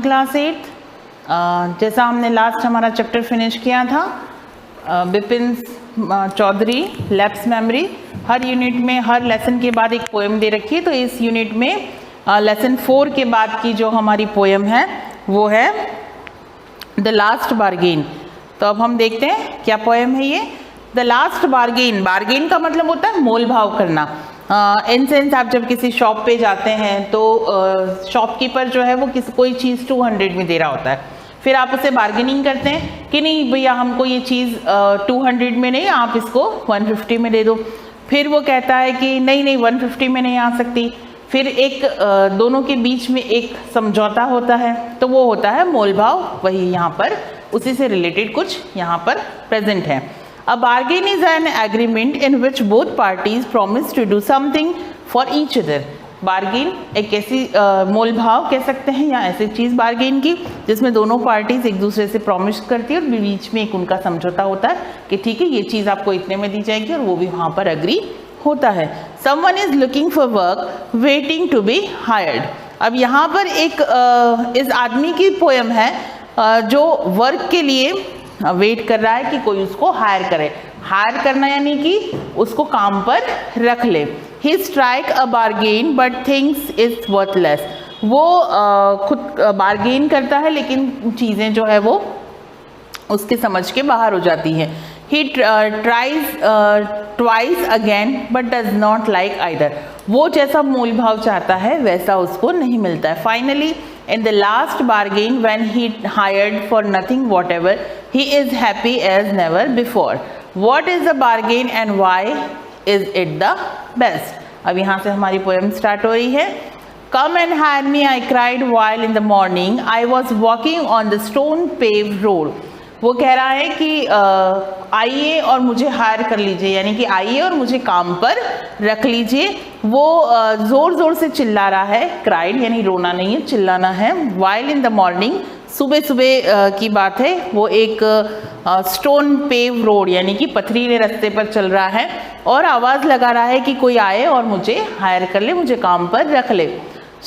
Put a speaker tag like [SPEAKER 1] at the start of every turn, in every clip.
[SPEAKER 1] Class 8 जैसा हमने last हमारा चैप्टर फिनिश किया था बिपिन चौधरी लैप्स मेमोरी। हर यूनिट में हर लेसन के बाद एक पोएम दे रखी है, तो इस यूनिट में लेसन 4 के बाद की जो हमारी पोएम है वो है द लास्ट बार्गेन। तो अब हम देखते हैं क्या पोएम है ये। द लास्ट बार्गेन, बार्गेन का मतलब होता है मोल भाव करना। इन सेंस आप जब किसी शॉप पे जाते हैं तो शॉपकीपर जो है वो कोई चीज़ 200 में दे रहा होता है, फिर आप उसे बार्गेनिंग करते हैं कि नहीं भैया हमको ये चीज़ 200 में नहीं, आप इसको 150 में दे दो। फिर वो कहता है कि नहीं नहीं 150 में नहीं आ सकती। फिर एक दोनों के बीच में एक समझौता होता है, तो वो होता है मोल भाव। वही यहाँ पर उसी से रिलेटेड कुछ यहाँ पर प्रेजेंट है। A bargain is an agreement in which both parties promise to do something for each other. Bargain एक ऐसी मोल भाव कह सकते हैं या ऐसी चीज़ बार्गेन की जिसमें दोनों पार्टीज एक दूसरे से प्रॉमिस करती है और बीच में एक उनका समझौता होता है कि ठीक है ये चीज़ आपको इतने में दी जाएगी, और वो भी वहाँ पर एग्री होता है। Someone is looking for work, waiting to be hired. अब यहाँ पर एक इस आदमी की पोएम है जो वर्क के लिए वेट कर रहा है कि कोई उसको हायर करे। हायर करना यानी कि उसको काम पर रख ले। He strike a bargain but thinks it's worthless. वो खुद बार्गेन करता है लेकिन चीज़ें जो है वो उसके समझ के बाहर हो जाती हैं। He tries twice again but does not like either. वो जैसा मोल भाव चाहता है वैसा उसको नहीं मिलता है। Finally, in the last bargain when he hired for nothing whatever, he is happy as never before. What is the bargain and why is it the best? अब यहाँ से हमारी पोएम स्टार्ट हो रही है। Come and hire me, I cried while in the morning I was walking on the stone paved road. वो कह रहा है कि आइए और मुझे हायर कर लीजिए, यानी कि आइए और मुझे काम पर रख लीजिए। वो ज़ोर ज़ोर से चिल्ला रहा है, क्राइड यानी रोना नहीं है चिल्लाना है। वाइल इन द मॉर्निंग, सुबह सुबह की बात है। वो एक स्टोन पेव रोड यानी कि पथरीले रास्ते पर चल रहा है और आवाज़ लगा रहा है कि कोई आए और मुझे हायर कर ले, मुझे काम पर रख ले।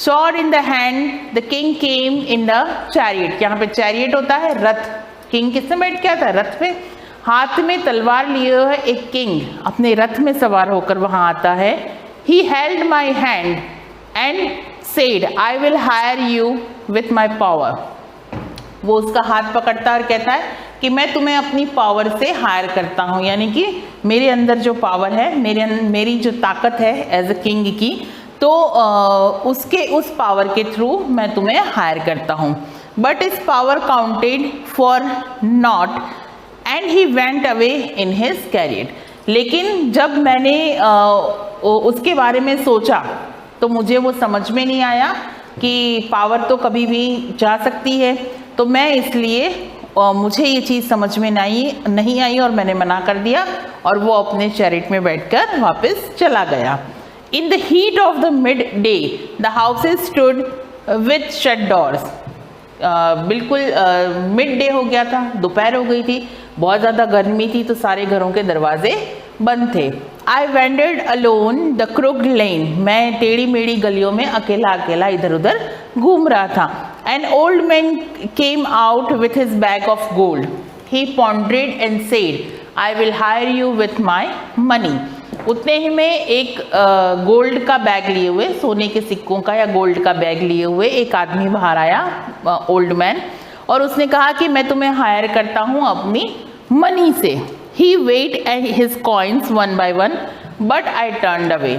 [SPEAKER 1] Sword in the hand the king came in the chariot. यहाँ पे चैरियट होता है रथ। किंग किसमें बैठ के आता है? रथ पे। हाथ में तलवार लिए हुए एक किंग अपने रथ में सवार होकर वहां आता है। He held my hand and said, I will hire you with my power. वो उसका हाथ पकड़ता और कहता है कि मैं तुम्हें अपनी पावर से हायर करता हूँ, यानी कि मेरे अंदर जो पावर है, मेरी जो ताकत है एज अ किंग की, तो उसके उस पावर के थ्रू मैं तुम्हें हायर करता हूँ। But his power counted for naught and he went away in his chariot. लेकिन जब मैंने उसके बारे में सोचा तो मुझे वो समझ में नहीं आया कि पावर तो कभी भी जा सकती है, तो मैं इसलिए मुझे ये चीज़ समझ में नहीं आई और मैंने मना कर दिया और वो अपने चैरिट में बैठकर वापस चला गया। In the heat of the midday, the houses stood with shut doors. बिल्कुल मिड डे हो गया था, दोपहर हो गई थी, बहुत ज़्यादा गर्मी थी, तो सारे घरों के दरवाजे बंद थे। आई वेंडर्ड अलोन द क्रुक्ड लेन, मैं टेढ़ी मेढ़ी गलियों में अकेला अकेला इधर उधर घूम रहा था। An old man came out with his bag of gold, he pondered and said I will hire you with my money. उतने ही में एक गोल्ड का बैग लिए हुए, सोने के सिक्कों का या गोल्ड का बैग लिए हुए एक आदमी बाहर आया, ओल्ड मैन, और उसने कहा कि मैं तुम्हें हायर करता हूँ अपनी मनी से। He weighed and his coins one by one but I turned away.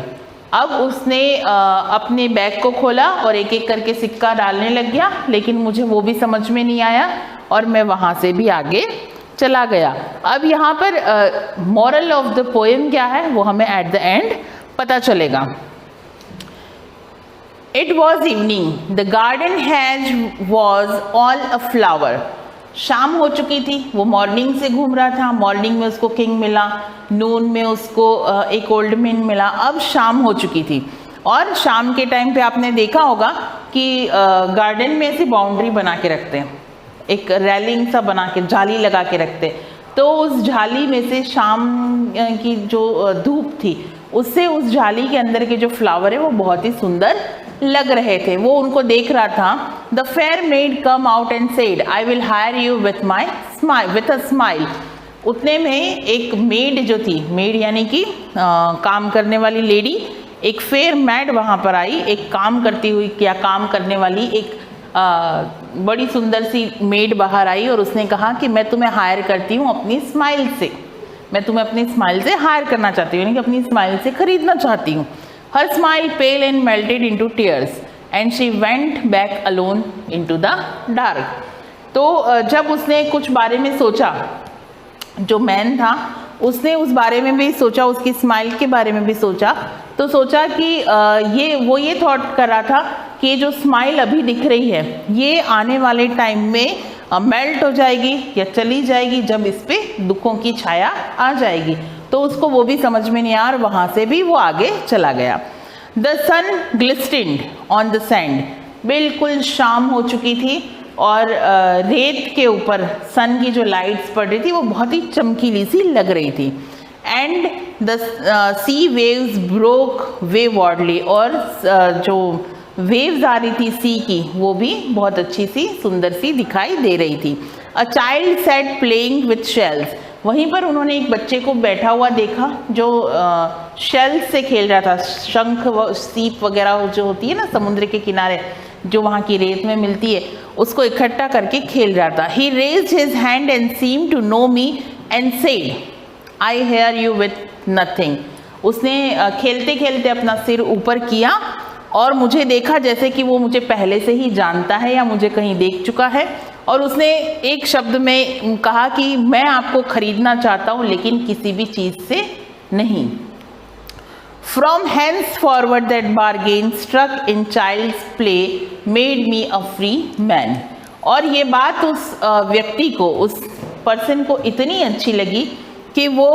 [SPEAKER 1] अब उसने अपने बैग को खोला और एक एक करके सिक्का डालने लग गया, लेकिन मुझे वो भी समझ में नहीं आया और मैं वहाँ से भी आगे चला गया। अब यहाँ पर मॉरल ऑफ द पोएम क्या है वो हमें एट द एंड पता चलेगा। It was evening, the garden has was all a flower. शाम हो चुकी थी, वो मॉर्निंग से घूम रहा था। मॉर्निंग में उसको किंग मिला, नून में उसको एक ओल्ड मैन मिला, अब शाम हो चुकी थी। और शाम के टाइम पे आपने देखा होगा कि गार्डन में ऐसी बाउंड्री बना के रखते हैं, एक रेलिंग सा बना के जाली लगा के रखते, तो उस जाली में से शाम की जो धूप थी उससे उस जाली के अंदर के जो फ्लावर है वो बहुत ही सुंदर लग रहे थे, वो उनको देख रहा था। The fair made come out and said I will hire you with my smile with a smile. उतने में एक मेड जो थी, मेड यानी कि काम करने वाली लेडी, एक फेयर मैड वहाँ पर आई, एक काम करती हुई या काम करने वाली एक बड़ी सुंदर सी मेड बाहर आई और उसने कहा कि मैं तुम्हें हायर करती हूँ अपनी स्माइल से, मैं तुम्हें अपनी स्माइल से हायर करना चाहती हूँ, यानी कि अपनी स्माइल से खरीदना चाहती हूँ। Her smile pale and melted into tears and she went back alone into the dark. तो जब उसने कुछ बारे में सोचा, जो मैन था उसने उस बारे में भी सोचा, उसकी स्माइल के बारे में भी सोचा, तो सोचा कि ये थॉट कर रहा था कि ये जो स्माइल अभी दिख रही है ये आने वाले टाइम में मेल्ट हो जाएगी या चली जाएगी जब इस पे दुखों की छाया आ जाएगी। तो उसको वो भी समझ में नहीं आया और वहाँ से भी वो आगे चला गया। The sun glistened on the sand, बिल्कुल शाम हो चुकी थी और रेत के ऊपर सन की जो लाइट्स पड़ रही थी वो बहुत ही चमकीली सी लग रही थी। And the sea waves broke waywardly, और जो वेव्स आ रही थी सी की वो भी बहुत अच्छी सी सुंदर सी दिखाई दे रही थी। A child set playing with shells, वहीं पर उन्होंने एक बच्चे को बैठा हुआ देखा जो शेल्स से खेल रहा था। शंख व सीप वगैरह जो होती है ना समुद्र के किनारे, जो वहाँ की रेत में मिलती है, उसको इकट्ठा करके खेल रहा था। He raised his hand and seemed to know me and said, I hear you with nothing. उसने खेलते खेलते अपना सिर ऊपर किया और मुझे देखा जैसे कि वो मुझे पहले से ही जानता है या मुझे कहीं देख चुका है, और उसने एक शब्द में कहा कि मैं आपको खरीदना चाहता हूँ लेकिन किसी भी चीज़ से नहीं। From henceforward that bargain struck in child's play made me a free man. और ये बात उस व्यक्ति को, उस पर्सन को इतनी अच्छी लगी कि वो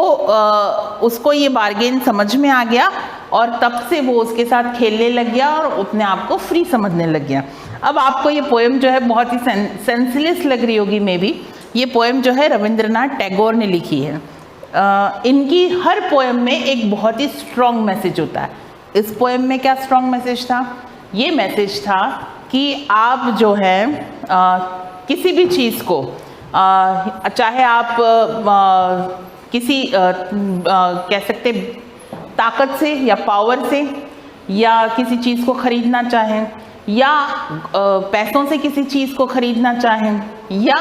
[SPEAKER 1] उसको ये बार्गेन समझ में आ गया और तब से वो उसके साथ खेलने लग गया और अपने आप को फ्री समझने लग गया। अब आपको ये पोएम जो है बहुत ही सेंसलेस लग रही होगी मे बी। ये पोएम जो है रविंद्रनाथ टैगोर ने लिखी है। इनकी हर पोएम में एक बहुत ही स्ट्रॉन्ग मैसेज होता है। इस पोएम में क्या स्ट्रॉन्ग मैसेज था? ये मैसेज था कि आप जो है किसी भी चीज़ को चाहे आप किसी कह सकते ताकत से या पावर से या किसी चीज़ को खरीदना चाहें या पैसों से किसी चीज़ को खरीदना चाहें या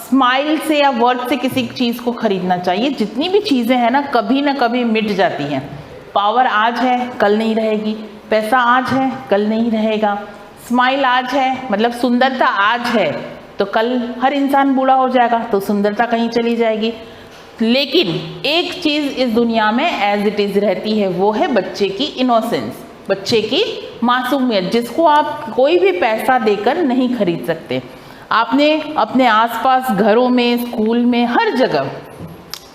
[SPEAKER 1] स्माइल से या वर्ड से किसी चीज़ को खरीदना चाहिए। जितनी भी चीज़ें हैं ना कभी मिट जाती हैं। पावर आज है कल नहीं रहेगी, पैसा आज है कल नहीं रहेगा, स्माइल आज है मतलब सुंदरता आज है तो कल हर इंसान बूढ़ा हो जाएगा तो सुंदरता कहीं चली जाएगी। लेकिन एक चीज़ इस दुनिया में एज इट इज़ रहती है, वो है बच्चे की इनोसेंस, बच्चे की मासूमियत, जिसको आप कोई भी पैसा देकर नहीं खरीद सकते। आपने अपने आसपास घरों में, स्कूल में, हर जगह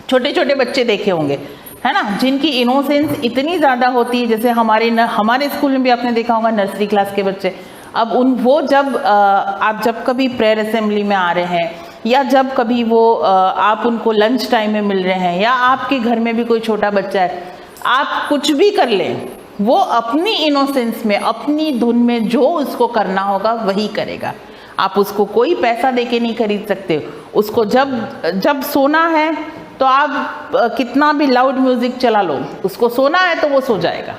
[SPEAKER 1] छोटे छोटे बच्चे देखे होंगे, है ना, जिनकी इनोसेंस इतनी ज़्यादा होती है। जैसे हमारे स्कूल में भी आपने देखा होगा नर्सरी क्लास के बच्चे। अब वो जब आप जब कभी प्रेयर असेंबली में आ रहे हैं या जब कभी वो आप उनको लंच टाइम में मिल रहे हैं या आपके घर में भी कोई छोटा बच्चा है, आप कुछ भी कर लें, वो अपनी इनोसेंस में, अपनी धुन में जो उसको करना होगा वही करेगा। आप उसको कोई पैसा देके नहीं खरीद सकते। उसको जब सोना है तो आप कितना भी लाउड म्यूज़िक चला लो, उसको सोना है तो वो सो जाएगा।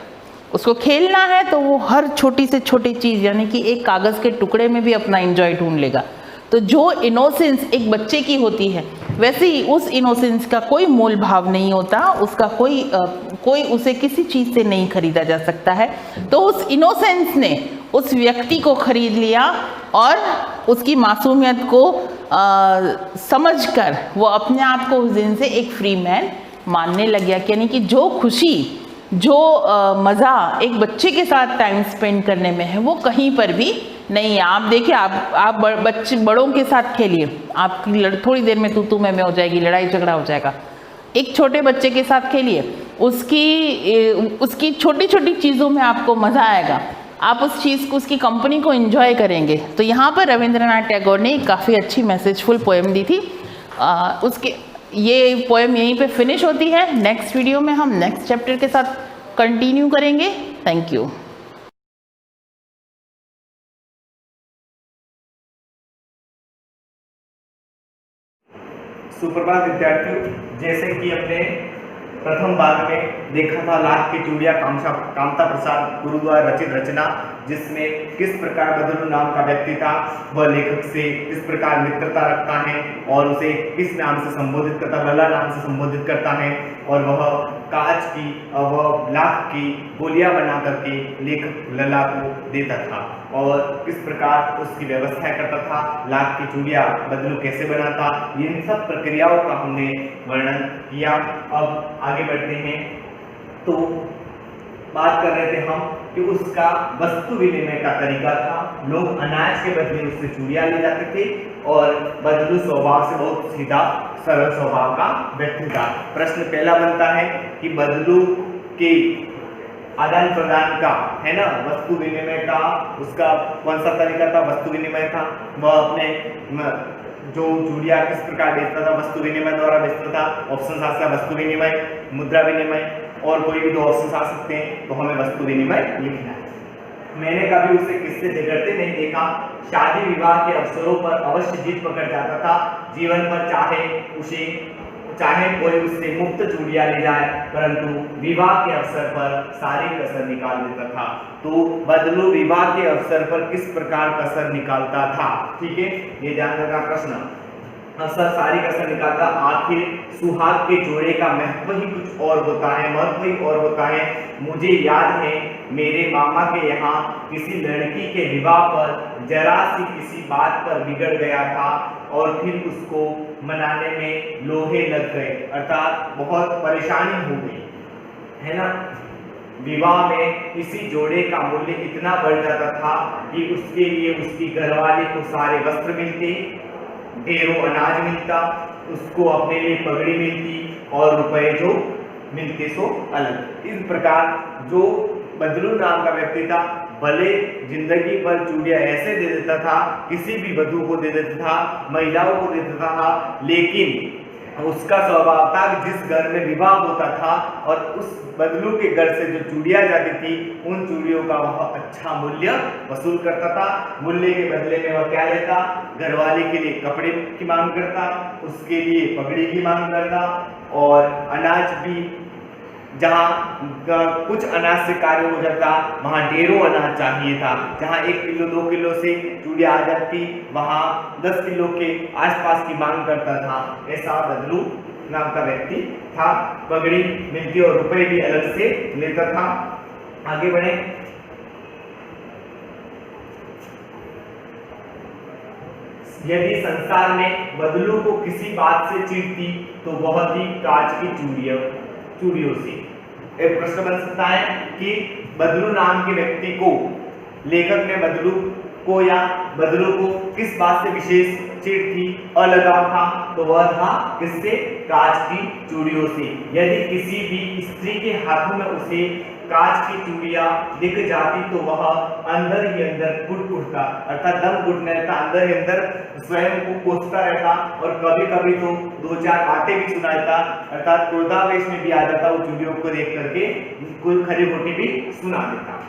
[SPEAKER 1] उसको खेलना है तो वो हर छोटी से छोटी चीज़ यानी कि एक कागज़ के टुकड़े में भी अपना एंजॉय ढूंढ लेगा। तो जो इनोसेंस एक बच्चे की होती है वैसे ही उस इनोसेंस का कोई मोल भाव नहीं होता, उसका कोई उसे किसी चीज़ से नहीं खरीदा जा सकता है। तो उस इनोसेंस ने उस व्यक्ति को खरीद लिया और उसकी मासूमियत को समझकर वो अपने आप को उस दिन से एक फ्री मैन मानने लग गया। यानी कि जो खुशी, जो मज़ा एक बच्चे के साथ टाइम स्पेंड करने में है वो कहीं पर भी नहीं है। आप देखिए, आप बच्चे बड़ों के साथ खेलिए, आपकी थोड़ी देर में तू मैं हो जाएगी, लड़ाई झगड़ा हो जाएगा। एक छोटे बच्चे के साथ खेलिए, उसकी छोटी छोटी चीज़ों में आपको मज़ा आएगा, आप उस चीज़ को, उसकी कंपनी को एंजॉय करेंगे। तो यहाँ पर रविंद्रनाथ टैगोर ने काफ़ी अच्छी मैसेजफुल पोएम दी थी। ये पोएम यहीं पे फिनिश होती है। नेक्स्ट वीडियो में हम नेक्स्ट चैप्टर के साथ कंटिन्यू करेंगे। Thank you.
[SPEAKER 2] सुप्रभात विद्यार्थियों, जैसे कि अपने प्रथम भाग में देखा था लाख की चूड़ियां कामता प्रसाद गुरुद्वारा रचित रचना, जिसमें किस प्रकार बदलू नाम का व्यक्ति था, वह लेखक से किस प्रकार मित्रता रखता है और उसे किस नाम से संबोधित करता, लला नाम से संबोधित करता है, और वह कांच की वह लाख की गोलियां बना करके लेखक लला को देता था और किस प्रकार उसकी व्यवस्था करता था, लाख की चूड़ियां बदलू कैसे बनाता, इन सब प्रक्रियाओं का हमने वर्णन किया। अब आगे बढ़ते हैं तो बात कर रहे थे हम कि उसका वस्तु विनिमय का तरीका था। लोग अनाज के बदले उससे चूड़ियां ले जाते थे और बदलू स्वभाव से बहुत सीधा सरल स्वभाव का व्यक्ति था। प्रश्न पहला बनता है कि बदलू के आदान प्रदान का, है ना, वस्तु विनिमय का उसका कौन सा तरीका था? वस्तु विनिमय था। वह अपने जो चूड़ियां किस प्रकार बेचता था? वस्तु विनिमय द्वारा बेचता था। ऑप्शन आ सकता है वस्तु विनिमय, मुद्रा विनिमय, और कोई भी दो ऑप्शन आ सकते हैं, तो हमें वस्तु विनिमय लिखना है। मैंने कभी उसे किससे झगड़ते नहीं देखा। शादी विवाह के अवसरों पर अवश्य जीत पकड़ जाता था। जीवन पर चाहे कोई उससे मुफ्त चूड़ियां ले जाए, परंतु विवाह के अवसर पर सारी कसर निकाल देता था। तो बदलू विवाह के अवसर पर किस प्रकार कसर निकालता था? ठीक है, ये जानने का प्रश्न। अवसर सारी कसर निकालता। आखिर सुहाग के जोड़े का महत्व ही कुछ और होता है, महत्व ही और होता है। मुझे याद है मेरे मामा के यहाँ किसी लड़की के विवाह पर जरा सी किसी बात पर बिगड़ गया था और फिर उसको मनाने में लोहे लग गए, अर्थात बहुत परेशानी हो गई, है ना। विवाह में किसी जोड़े का मूल्य इतना बढ़ जाता था कि उसके लिए उसकी घरवाली को सारे वस्त्र मिलते, ढेरों अनाज मिलता, उसको अपने लिए पगड़ी मिलती और रुपए जो मिलते सो अलग। इस प्रकार जो बदलू नाम का व्यक्ति था, भले जिंदगी भर चूड़ियां ऐसे दे देता था, किसी भी वधू को दे देता था, महिलाओं को दे देता था, लेकिन उसका स्वभाव था कि जिस घर में विवाह होता था और उस बदलू के घर से जो चूड़ियां जाती थी, उन चूड़ियों का वह अच्छा मूल्य वसूल करता था। मूल्य के बदले में वह क्या लेता? घरवाली के लिए कपड़े की मांग करता, उसके लिए पगड़ी की मांग करता, और अनाज भी जहाँ कुछ अनाज से कार्य हो जाता वहाँ ढेरों अनाज चाहिए था। जहाँ 1 किलो 2 किलो से चूड़ियां आ जाती, वहाँ 10 किलो के आसपास की मांग करता था। ऐसा बदलू नाम का व्यक्ति था। पगड़ी मिलती और रुपए भी अलग से लेता था। आगे बढ़े। यदि संसार में बदलू को किसी बात से चिढ़ती तो वह थी कांच की चूड़ियों से। एक प्रश्न बन सकता है कि बदलू नाम के व्यक्ति को, लेखक ने बदलू को या बदलू को किस बात से विशेष चिढ़ थी, अलगाव था, तो वह था किससे? कांच की चूड़ियों से। यदि किसी भी स्त्री के हाथों में उसे कांच की चूड़ियां दिख जाती तो वह अंदर ही अंदर घुट उठता, अर्थात दम घुटने लगता, अंदर ही अंदर स्वयं को कोसता रहता और कभी कभी तो 2-4 बातें भी सुनाता, अर्थात क्रोधावेश में भी आ जाता। वो चूड़ियों को देख करके कोई खरी खोटी भी सुना देता।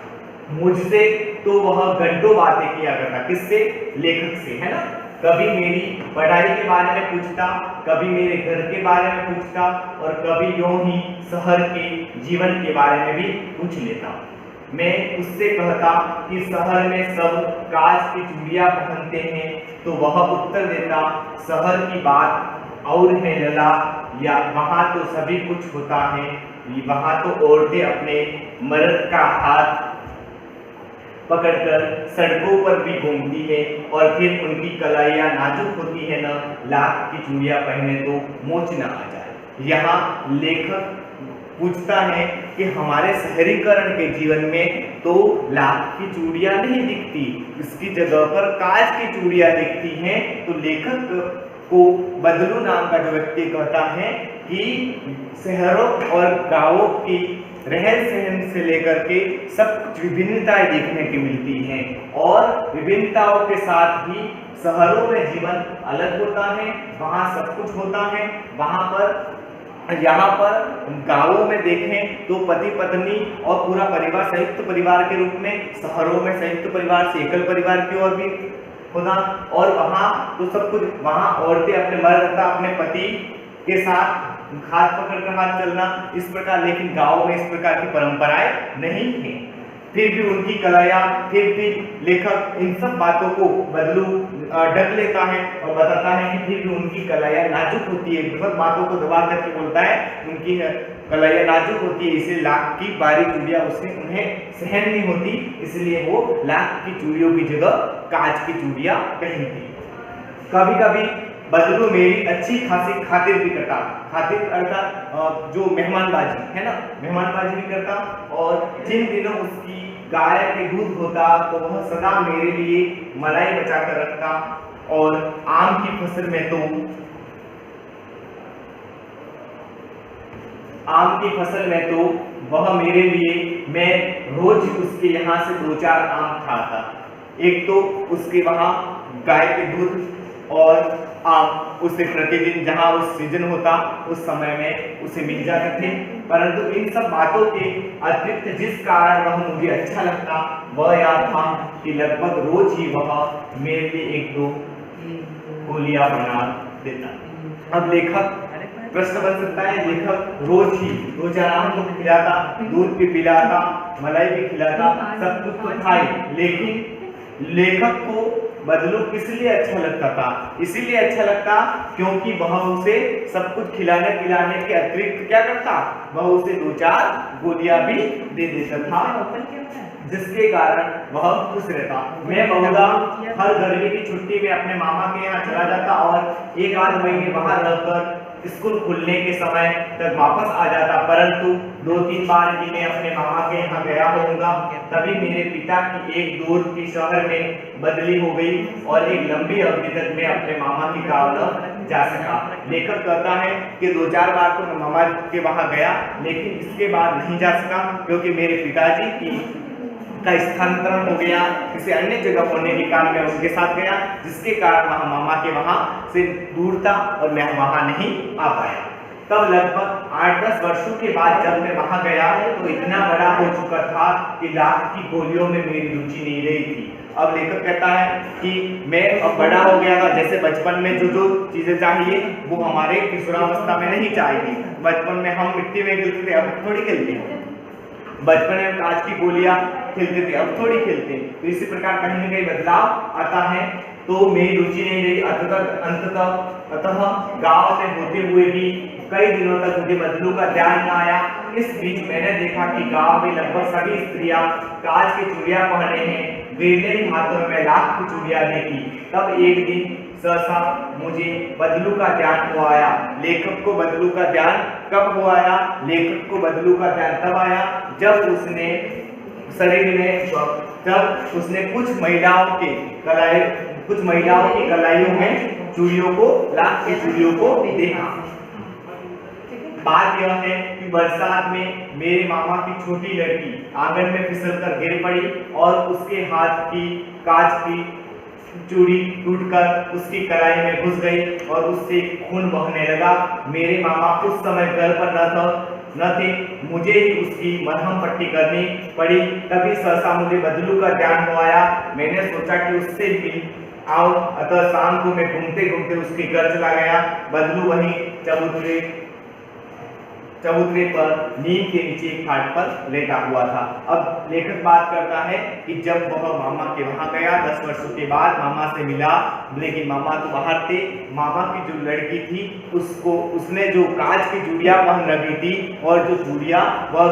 [SPEAKER 2] मुझसे तो वह घंटों बातें किया करता, किससे? लेखक से, है ना। कभी मेरी पढ़ाई के बारे में पूछता, कभी मेरे घर के बारे में पूछता, और कभी यूं ही शहर के जीवन के बारे में भी पूछ लेता। मैं उससे कहता कि शहर में सब कांच की चूड़ियां पहनते हैं, तो वह उत्तर देता, शहर की बात और है लला, या वहां तो सभी कुछ होता है, वहां तो औरतें अपने मर्द का हाथ पकड़कर सड़कों पर भी घूमती है और फिर उनकी कलाइयाँ नाजुक होती है ना, लाख की चूड़ियां पहने तो मोच न आ जाए। यहाँ लेखक पूछता है कि हमारे शहरीकरण के जीवन में तो लाख की चूड़ियां नहीं दिखती, इसकी जगह पर कांच की चूड़ियां दिखती हैं। तो लेखक को बदलू नाम का जो व्यक्ति कहता है कि शहरों और गांवों की रहन सहन से लेकर के सब कुछ विभिन्नताएं देखने की मिलती हैं, और विभिन्नताओं के साथ ही शहरों में जीवन अलग होता है, वहाँ सब कुछ होता है। वहाँ पर यहाँ पर गांवों में देखें तो पति पत्नी और पूरा परिवार संयुक्त परिवार के रूप में, शहरों में संयुक्त परिवार से एकल परिवार की ओर भी होना, और वहाँ तो सब कुछ, वहाँ औरतें अपने मर्द तथा अपने पति के साथ हाथ पकड़कर हाथ चलना इस प्रकार, लेकिन गाँव में इस प्रकार की परंपराएं नहीं थी। फिर भी उनकी कलाया, फिर भी लेखक इन सब बातों को बदलू ढक लेता है और बताता है कि फिर भी उनकी कलाया नाजुक होती है। बहुत बातों को दबा करके बोलता है उनकी कलाया नाजुक होती है, इसलिए लाख की बारी चूड़ियां उससे उन्हें सहन नहीं होती, इसलिए वो लाख की चूड़ियों की जगह कांच की चूड़ियां पहनती। कभी कभी बदलू मेरी अच्छी खासी खातिर भी करता, खातिर अर्थात जो मेहमानबाजी है ना, मेहमानबाजी भी करता, और जिन दिनों उसकी गाय के दूध होता तो वह सदा मेरे लिए मलाई बचा कर रखता, और आम की फसल में तो वह मेरे लिए, मैं रोज उसके यहाँ से 2-4 आम खाता। एक तो उसके वहाँ गाय के दूध और आम उसे प्रतिदिन जहाँ उस सीजन होता उस समय में उसे मिल जाते थे, परंतु इन सब बातों के अतिरिक्त जिस कारण वह मुझे अच्छा लगता वह यह था कि लगभग रोज ही वह मेरे लिए 1-2 गोलियां बना देता। अब लेखक प्रश्न बन सकता है, लेखक रोज ही 2-4 आम को खिलाता, दूध भी पिलाता, मलाई भी खिलाता, सब कुछ तो था ही, लेकिन लेखक को बदलू किस लिए अच्छा लगता था? इसीलिए अच्छा लगता क्योंकि वह उसे सब कुछ खिलाने पिलाने के अतिरिक्त क्या करता, वह उसे 2-4 गोलियां भी दे देता था, जिसके कारण वह खुश रहता। मैं बहुधा हर गर्मी की छुट्टी में अपने मामा के यहाँ चला जाता और 1-8 महीने वहां रहकर स्कूल खुलने के समय तक वापस आ जाता, परंतु 2-3 बार ही मैं अपने मामा के यहाँ गया होऊंगा, तभी मेरे पिता की एक दूर की शहर में बदली हो गई और एक लंबी अवधि तक मैं अपने मामा की गाँव न जा सका। लेखक कहता है कि 2-4 बार तो मैं मामा के वहाँ गया, लेकिन इसके बाद नहीं जा सका क्योंकि मेरे पिताजी की का स्थानांतरण हो गया, किसी अन्य जगह होने के कारण मैं उनके साथ गया, जिसके कारण वहाँ मामा के वहाँ से दूर था और मैं वहाँ नहीं आ पाया। तब लगभग 8-10 वर्षों के बाद जब मैं वहाँ गया तो इतना बड़ा हो चुका था कि लाख की गोलियों में मेरी रुचि नहीं रही थी। अब लेखक कहता है कि मैं अब बड़ा हो गया था, जैसे बचपन में जो चीजें चाहिए वो हमारे किशोरावस्था में नहीं चाहिए। बचपन में हम मिट्टी में खेलते थे, अब थोड़ी खेलते हैं। बचपन में कांच की गोलियां खेलते थे, अब थोड़ी खेलते हैं। तो इसी प्रकार कहीं न कहीं बदलाव आता है, तो मेरी रुचि नहीं रही। अतः गांव में होते हुए भी कई दिनों तक मुझे बदलू का ध्यान न आया। इस बीच मैंने देखा कि गांव में लगभग सभी स्त्रियां कांच की चूड़ियां पहने हैं, मेरे हाथों में लाख की चूड़ियां देखी। तब एक दिन सहसा मुझे बदलू का ध्यान हो आया। लेखक को बदलू का ध्यान कब हो आया? लेखक को बदलू का ध्यान तब आया जब उसने शरीर में कुछ महिलाओं की कलाइयों में चूड़ियों को, लाख की चूड़ियों को देखा। बात यह है कि बरसात में मेरे मामा की छोटी लड़की आंगन में फिसलकर गिर पड़ी और उसके हाथ की कांच की चूड़ी टूटकर उसकी कलाई में घुस गई और उससे खून बहने लगा। मेरे मामा उस समय घर पर न थे, मुझे ही उसकी मरहम पट्टी करनी पड़ी। तभी सहसा मुझे बदलू का ध्यान हो आया। मैंने सोचा कि उससे भी आओ, अतः शाम को मैं घूमते घूमते उसके घर चला गया। बदलू वहीं चबूतरे पर नीम के नीचे एक खाट पर लेटा हुआ था। अब लेखक बात करता है कि जब वह मामा के वहां गया 10 वर्षों के बाद मामा से मिला, लेकिन मामा तो बाहर थे। मामा की जो लड़की थी उसने जो कांच की चूड़ियां पहन रखी थी और जो चूड़ियां वह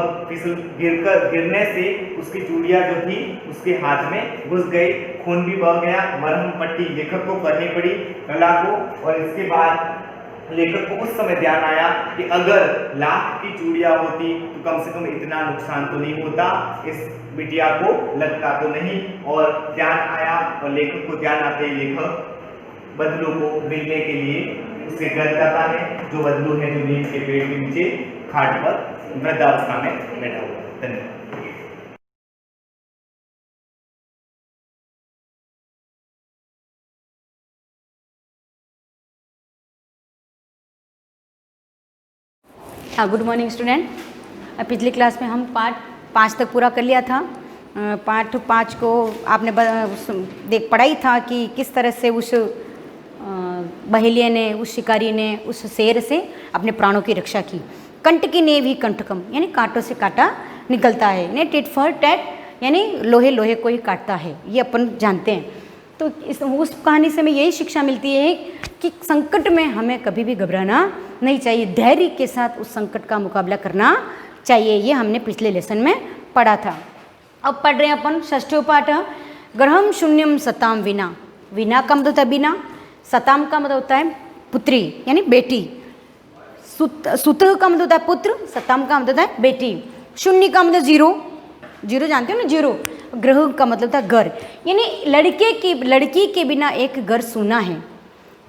[SPEAKER 2] गिरने से उसकी चूड़ियां जो थी उसके हाथ में घुस गई, खून भी बह गया। मरहम पट्टी लेखक को करनी पड़ी गला को। और इसके बाद लेखक को उस समय ध्यान आया कि अगर लाख की चूड़ियां होती तो कम से कम इतना नुकसान तो नहीं होता, इस बिटिया को लगता तो नहीं। और ध्यान आया और लेखक को ध्यान आते ही लेखक बदलू को मिलने के लिए उसके घर जाता है, जो बदलू है जो नीम के पेड़ के नीचे खाट पर वृद्धावस्था में बैठा हुआ है। धन्यवाद।
[SPEAKER 3] हाँ, गुड मॉर्निंग स्टूडेंट। पिछली क्लास में हम पार्ट 5 तक पूरा कर लिया था। पाठ 5 को आपने देख पढ़ा ही था कि किस तरह से उस बहेलिया ने, उस शिकारी ने उस शेर से अपने प्राणों की रक्षा की। कंट की नेव ही कंटकम, यानी कांटों से कांटा निकलता है, यानी टिट फॉर टैट, यानी लोहे लोहे को ही काटता है, ये अपन जानते हैं। तो उस कहानी से हमें यही शिक्षा मिलती है कि संकट में हमें कभी भी घबराना नहीं चाहिए, धैर्य के साथ उस संकट का मुकाबला करना चाहिए। ये हमने पिछले लेसन में पढ़ा था। अब पढ़ रहे हैं अपन षष्ठो पाठ, ग्रहम शून्यम सताम विना। विना का मतलब होता है बिना, सताम का मतलब होता है पुत्री यानी बेटी, सुत का मतलब होता है पुत्र, सताम का मतलब होता है बेटी, शून्य का मतलब जीरो, जीरो जानते हो ना जीरो, ग्रह का मतलब था घर, यानी लड़की के बिना एक घर सूना है,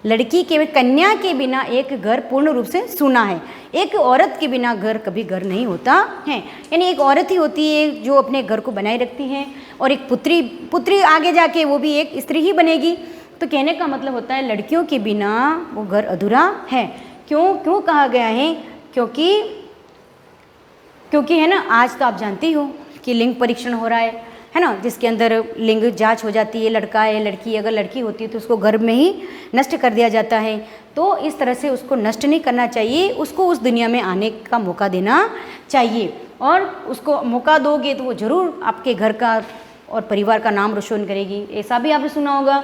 [SPEAKER 3] लड़की के कन्या के बिना एक घर पूर्ण रूप से सूना है। एक औरत के बिना घर कभी घर नहीं होता है, यानी एक औरत ही होती है जो अपने घर को बनाए रखती है, और एक पुत्री आगे जाके वो भी एक स्त्री ही बनेगी। तो कहने का मतलब होता है लड़कियों के बिना वो घर अधूरा है। क्यों कहा गया है? क्योंकि है ना, आज तो आप जानती हो कि लिंग परीक्षण हो रहा है ना, जिसके अंदर लिंग जांच हो जाती है, लड़का है लड़की, अगर लड़की होती है तो उसको गर्भ में ही नष्ट कर दिया जाता है। तो इस तरह से उसको नष्ट नहीं करना चाहिए, उसको उस दुनिया में आने का मौका देना चाहिए, और उसको मौका दोगे तो वो ज़रूर आपके घर का और परिवार का नाम रोशन करेगी। ऐसा भी आपने सुना होगा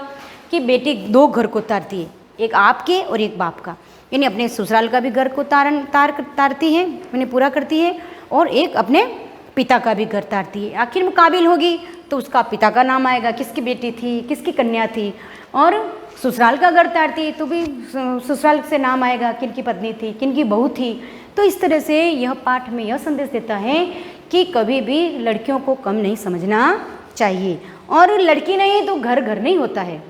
[SPEAKER 3] कि बेटी 2 घर को तारती है, एक आपके और एक बाप का, यानी अपने ससुराल का भी घर को तारती है, उन्हें पूरा करती है, और एक अपने पिता का भी घर तारती है। आखिर में काबिल होगी तो उसका पिता का नाम आएगा, किसकी बेटी थी, किसकी कन्या थी, और ससुराल का घर तारती है तो भी ससुराल से नाम आएगा, किनकी पत्नी थी, किनकी बहू थी। तो इस तरह से यह पाठ में यह संदेश देता है कि कभी भी लड़कियों को कम नहीं समझना चाहिए, और लड़की नहीं तो घर नहीं होता है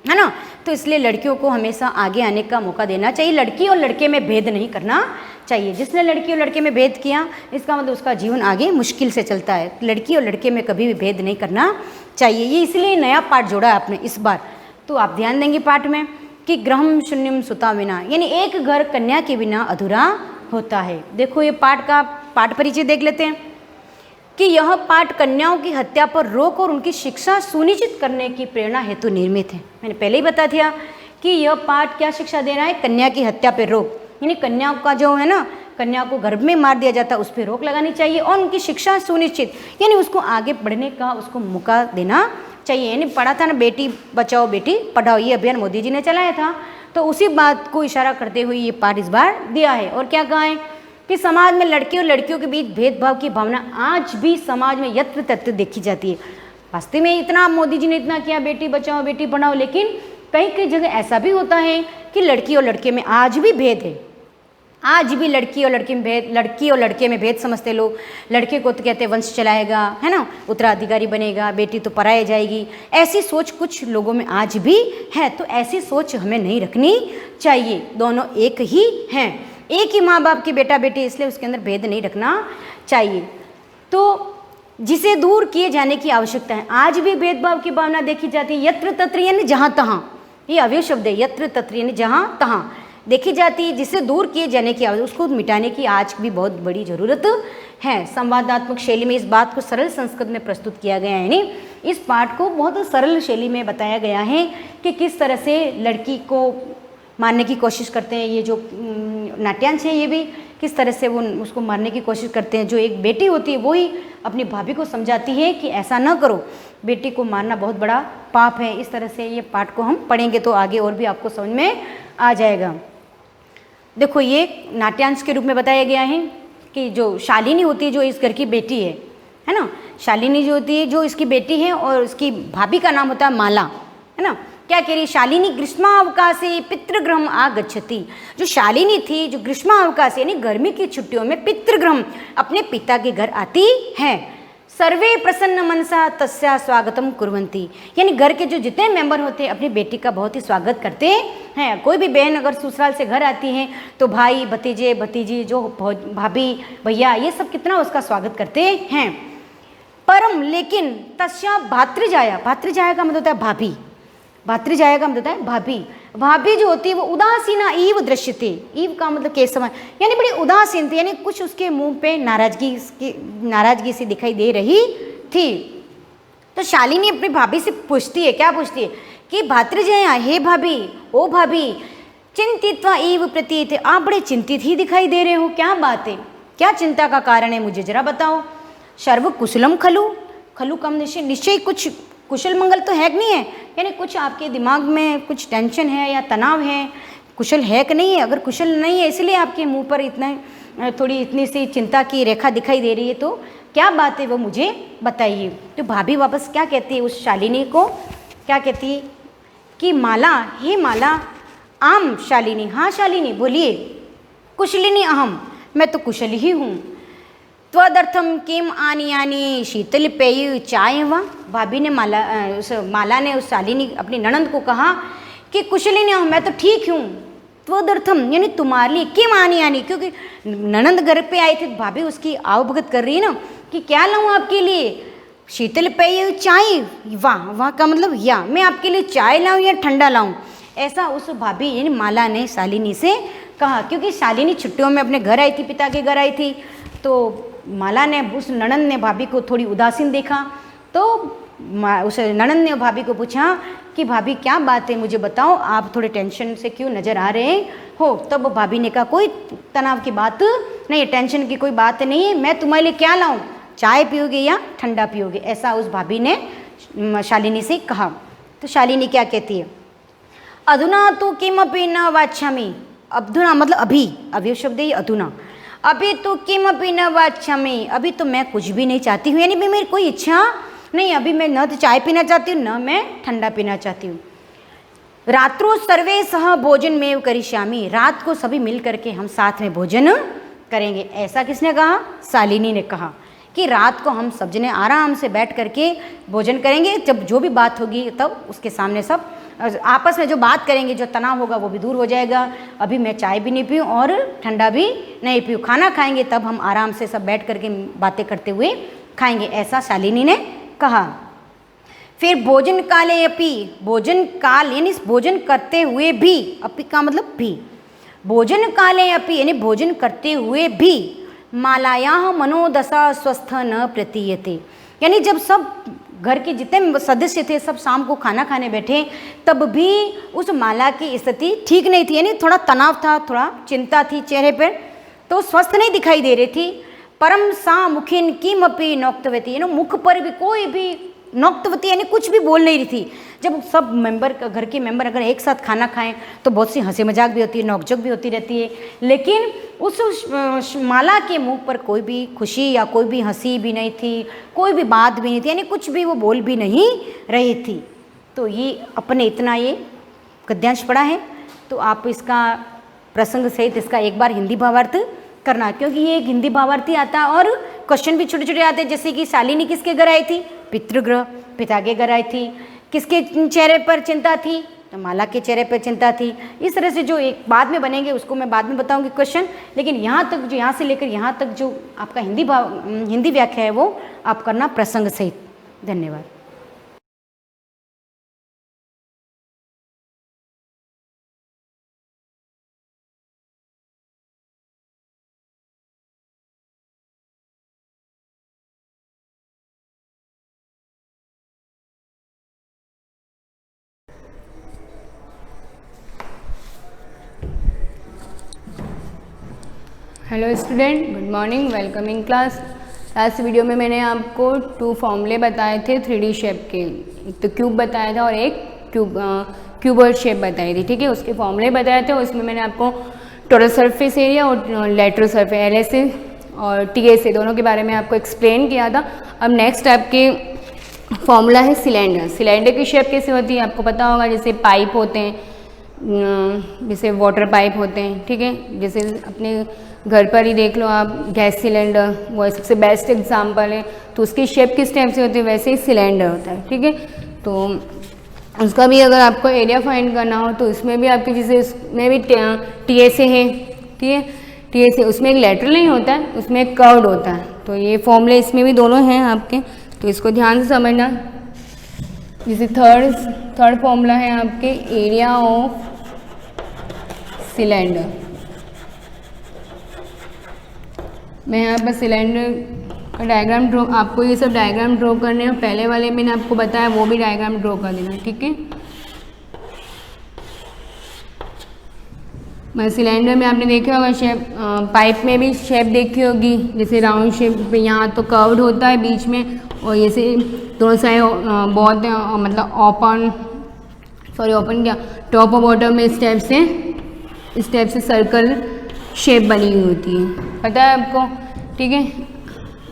[SPEAKER 3] ना। तो इसलिए लड़कियों को हमेशा आगे आने का मौका देना चाहिए, लड़की और लड़के में भेद नहीं करना चाहिए। जिसने लड़की और लड़के में भेद किया इसका मतलब उसका जीवन आगे मुश्किल से चलता है। लड़की और लड़के में कभी भी भेद नहीं करना चाहिए। ये इसलिए नया पाठ जोड़ा है आपने इस बार, तो आप ध्यान देंगे पाठ में कि ग्रहम शून्यम सुता बिना, यानी एक घर कन्या के बिना अधूरा होता है। देखो ये पाठ का पाठ परिचय देख लेते हैं कि यह पाठ कन्याओं की हत्या पर रोक और उनकी शिक्षा सुनिश्चित करने की प्रेरणा हेतु निर्मित है। मैंने पहले ही बता दिया कि यह पाठ क्या शिक्षा दे रहा है, कन्या की हत्या पर रोक, यानी कन्या का जो है ना, कन्या को गर्भ में मार दिया जाता है उस पर रोक लगानी चाहिए, और उनकी शिक्षा सुनिश्चित यानी उसको आगे बढ़ने का उसको मौका देना चाहिए। यानी पढ़ा था ना, बेटी बचाओ बेटी पढ़ाओ, ये अभियान मोदी जी ने चलाया था, तो उसी बात को इशारा करते हुए ये पाठ इस बार दिया है। और क्या कहा है कि समाज में लड़के और लड़कियों के बीच भेदभाव की भावना आज भी समाज में यत्र तत्र देखी जाती है। वास्तव में इतना मोदी जी ने इतना किया, बेटी बचाओ बेटी पढ़ाओ, लेकिन कई कई जगह ऐसा भी होता है कि लड़की और लड़के में आज भी भेद है। आज भी लड़की और लड़के में भेद समझते लोग। लड़के को तो कहते हैं वंश चलाएगा, है ना, उत्तराधिकारी बनेगा, बेटी तो पराई जाएगी। ऐसी सोच कुछ लोगों में आज भी है, तो ऐसी सोच हमें नहीं रखनी चाहिए। दोनों एक ही हैं, एक ही माँ बाप की बेटा बेटी, इसलिए उसके अंदर भेद नहीं रखना चाहिए। तो जिसे दूर किए जाने की आवश्यकता है। आज भी भेदभाव की भावना देखी जाती है, यत्र तत्र यानी जहाँ तहाँ, ये अवयव शब्द है, यत्र तत्र यानी जहाँ तहाँ देखी जाती है, जिसे दूर किए जाने की आवश्यकता, उसको मिटाने की आज भी बहुत बड़ी ज़रूरत है। संवादात्मक शैली में इस बात को सरल संस्कृत में प्रस्तुत किया गया है, यानी इस पाठ को बहुत सरल शैली में बताया गया है कि किस तरह से लड़की को मारने की कोशिश करते हैं। ये जो नाट्यांश है ये भी किस तरह से वो उसको मारने की कोशिश करते हैं। जो एक बेटी होती है वो ही अपनी भाभी को समझाती है कि ऐसा न करो, बेटी को मारना बहुत बड़ा पाप है। इस तरह से ये पाठ को हम पढ़ेंगे तो आगे और भी आपको समझ में आ जाएगा। देखो ये नाट्यांश के रूप में बताया गया है कि जो शालिनी होती है, जो इस घर की बेटी है ना, शालिनी जो होती है जो इसकी बेटी है, और उसकी भाभी का नाम होता है माला, है ना। क्या कह रही, शालिनी ग्रीष्मावकाशे पितृगृहम आगच्छति। जो शालिनी थी, जो ग्रीष्मावकाश यानी गर्मी की छुट्टियों में पितृगृहम अपने पिता के घर आती है। सर्वे प्रसन्न मनसा तस्या स्वागतम कुर्वन्ति, यानी घर के जो जितने मेंबर होते हैं अपनी बेटी का बहुत ही स्वागत करते हैं। कोई भी बहन अगर ससुराल से घर आती है तो भाई भतीजे भतीजी, जो भाभी भैया, ये सब कितना उसका स्वागत करते हैं। परम लेकिन तस्या भातृजाया, भातृजाया का मतलब होता है भाभी, भातृजाया का मतलब है भाभी। भाभी जो होती है वो उदासीना ईव दृश्यते, ईव का मतलब के समय, यानी बड़ी उदासीन थी, यानी कुछ उसके मुंह पे नाराजगी सी दिखाई दे रही थी। तो शालिनी अपनी भाभी से पूछती है, क्या पूछती है कि भातृजया, हे भाभी, ओ भाभी, चिंतित्वा इव प्रतीत, आप बड़े चिंतित ही दिखाई दे रहे हो, क्या बात है, क्या चिंता का कारण है, मुझे जरा बताओ। सर्व कुशलम खलु, खलु कम निश्चय कुछ कुशल मंगल तो है कि नहीं है, यानी कुछ आपके दिमाग में कुछ टेंशन है या तनाव है, कुशल है कि नहीं है। अगर कुशल नहीं है इसलिए आपके मुंह पर इतना थोड़ी इतनी सी चिंता की रेखा दिखाई दे रही है, तो क्या बात है वो मुझे बताइए। तो भाभी वापस क्या कहती है उस शालिनी को, क्या कहती है कि माला, हे माला, आम शालिनी, हाँ शालिनी बोलिए, कुशलिनी अहम, मैं तो कुशल ही हूँ। त्वदर्थम किम आनी शीतल पेय चाय वा, भाभी ने माला ने उस शालिनी अपनी ननंद को कहा कि कुशलिनी अहम, मैं तो ठीक हूँ। त्वदर्थम यानी तुम्हारे लिए, किम आनी, क्योंकि ननंद घर पे आई थी, भाभी उसकी आवभगत कर रही है ना कि क्या लाऊं आपके लिए, शीतल पेय चाय, वाह का मतलब या मैं आपके लिए चाय लाऊं या ठंडा लाऊं, ऐसा उस भाभी यानी माला ने शालिनी से कहा। क्योंकि शालिनी छुट्टियों में अपने घर आई थी, पिता के घर आई थी, तो माला ने उस ननंद ने भाभी को थोड़ी उदासीन देखा, तो उस ननंद ने भाभी को पूछा कि भाभी क्या बात है, मुझे बताओ, आप थोड़े टेंशन से क्यों नज़र आ रहे हो। तब भाभी ने कहा कोई तनाव की बात नहीं, टेंशन की कोई बात नहीं है, मैं तुम्हारे लिए क्या लाऊं, चाय पियोगे या ठंडा पियोगे, ऐसा उस भाभी ने शालिनी से कहा। तो शालिनी क्या कहती है, अधुना तो किमपि न वाच्छामि, अधुना मतलब अभी, अभी शब्द है अधुना, अभी तो किमपि न वाच्छामि, अभी तो मैं कुछ भी नहीं चाहती हूँ, यानी मेरी कोई इच्छा नहीं, अभी मैं न तो चाय पीना चाहती हूँ न मैं ठंडा पीना चाहती हूँ। रात्रो सर्वे सह भोजन में करिष्यामि, रात को सभी मिल करके हम साथ में भोजन करेंगे, ऐसा किसने कहा, शालिनी ने कहा कि रात को हम सब जने आराम से बैठ करके भोजन करेंगे, जब जो भी बात होगी तब उसके सामने सब आपस में जो बात करेंगे, जो तनाव होगा वो भी दूर हो जाएगा। अभी मैं चाय भी नहीं पीऊँ और ठंडा भी नहीं पीऊँ, खाना खाएंगे तब हम आराम से सब बैठ करके बातें करते हुए खाएंगे, ऐसा शालिनी ने कहा। फिर भोजन काले अपि, भोजन काल यानी भोजन करते हुए भी, अपि का मतलब भी, भोजन काले अपि यानी भोजन करते हुए भी, मालायाः मनोदशा स्वस्थ न प्रतीयते, यानी जब सब घर के जितने सदस्य थे सब शाम को खाना खाने बैठे, तब भी उस माला की स्थिति ठीक नहीं थी, यानी थोड़ा तनाव था, थोड़ा चिंता थी चेहरे पर, तो स्वस्थ नहीं दिखाई दे रही थी। परम सा मुखिन किमपि नोक्तवती, यानी मुख पर भी कोई भी नोक्तवती यानी कुछ भी बोल नहीं रही थी। जब सब मेंबर, घर के मेंबर अगर एक साथ खाना खाएं तो बहुत सी हंसी मजाक भी होती है, नोकझोंक भी होती रहती है, लेकिन उस माला के मुंह पर कोई भी खुशी या कोई भी हंसी भी नहीं थी, कोई भी बात भी नहीं थी, यानी कुछ भी वो बोल भी नहीं रही थी। तो ये अपने इतना ये गद्यांश पढ़ा है, तो आप इसका प्रसंग सहित इसका एक बार हिंदी भावार्थ करना, क्योंकि ये एक हिंदी भावार्थी आता है और क्वेश्चन भी छोटे छोटे आते हैं, जैसे कि शालिनी किसके घर आई थी, पितृगृह, पिता के घर आई थी, किसके चेहरे पर चिंता थी, तो माला के चेहरे पर चिंता थी। इस तरह से जो एक बाद में बनेंगे उसको मैं बाद में बताऊंगी क्वेश्चन, लेकिन यहाँ तक जो यहाँ से लेकर यहाँ तक जो आपका हिंदी व्याख्या है वो आप करना प्रसंग सहित। धन्यवाद।
[SPEAKER 4] Hello student, good morning, welcome in class. Last video में मैंने आपको 2 फॉर्मूले बताए थे 3D शेप के, एक तो क्यूब बताया था और एक क्यूबॉइड शेप बताई थी, ठीक है। उसके फॉर्मूले बताए थे, उसमें मैंने आपको टोटल सरफेस एरिया और लेटरल सरफेस LSA और TSA दोनों के बारे में आपको एक्सप्लेन किया था। अब नेक्स्ट आपके फॉर्मूला है सिलेंडर। सिलेंडर की शेप कैसे होती है आपको पता होगा, जैसे पाइप होते हैं, जैसे वाटर पाइप होते हैं, ठीक है। जैसे अपने घर पर ही देख लो आप, गैस सिलेंडर वो सबसे बेस्ट एग्जांपल है, तो उसकी शेप किस टाइप से होती है, वैसे ही सिलेंडर होता है, ठीक है। तो उसका भी अगर आपको एरिया फाइंड करना हो तो इसमें भी आपके जैसे उसमें भी TSA है, ठीक है। TSA उसमें एक लेटरल नहीं होता है, उसमें एक कर्व्ड होता है, तो ये फॉर्मूले इसमें भी दोनों हैं आपके, तो इसको ध्यान से समझना। जैसे थर्ड फॉर्मूला है आपके एरिया ऑफ सिलेंडर। मैं यहाँ पर सिलेंडर डायग्राम ड्रॉ, आपको ये सब डायग्राम ड्रॉ करने हैं। पहले वाले मैंने आपको बताया वो भी डायग्राम ड्रॉ कर देना, ठीक है। सिलेंडर में आपने देखा होगा शेप, पाइप में भी शेप देखी होगी, जैसे राउंड शेप, यहाँ तो कर्व्ड होता है बीच में, और जैसे दोनों साइड बहुत मतलब ओपन क्या, टॉप और बॉटम में स्टेप से सर्कल शेप बनी हुई होती है, पता है आपको, ठीक है।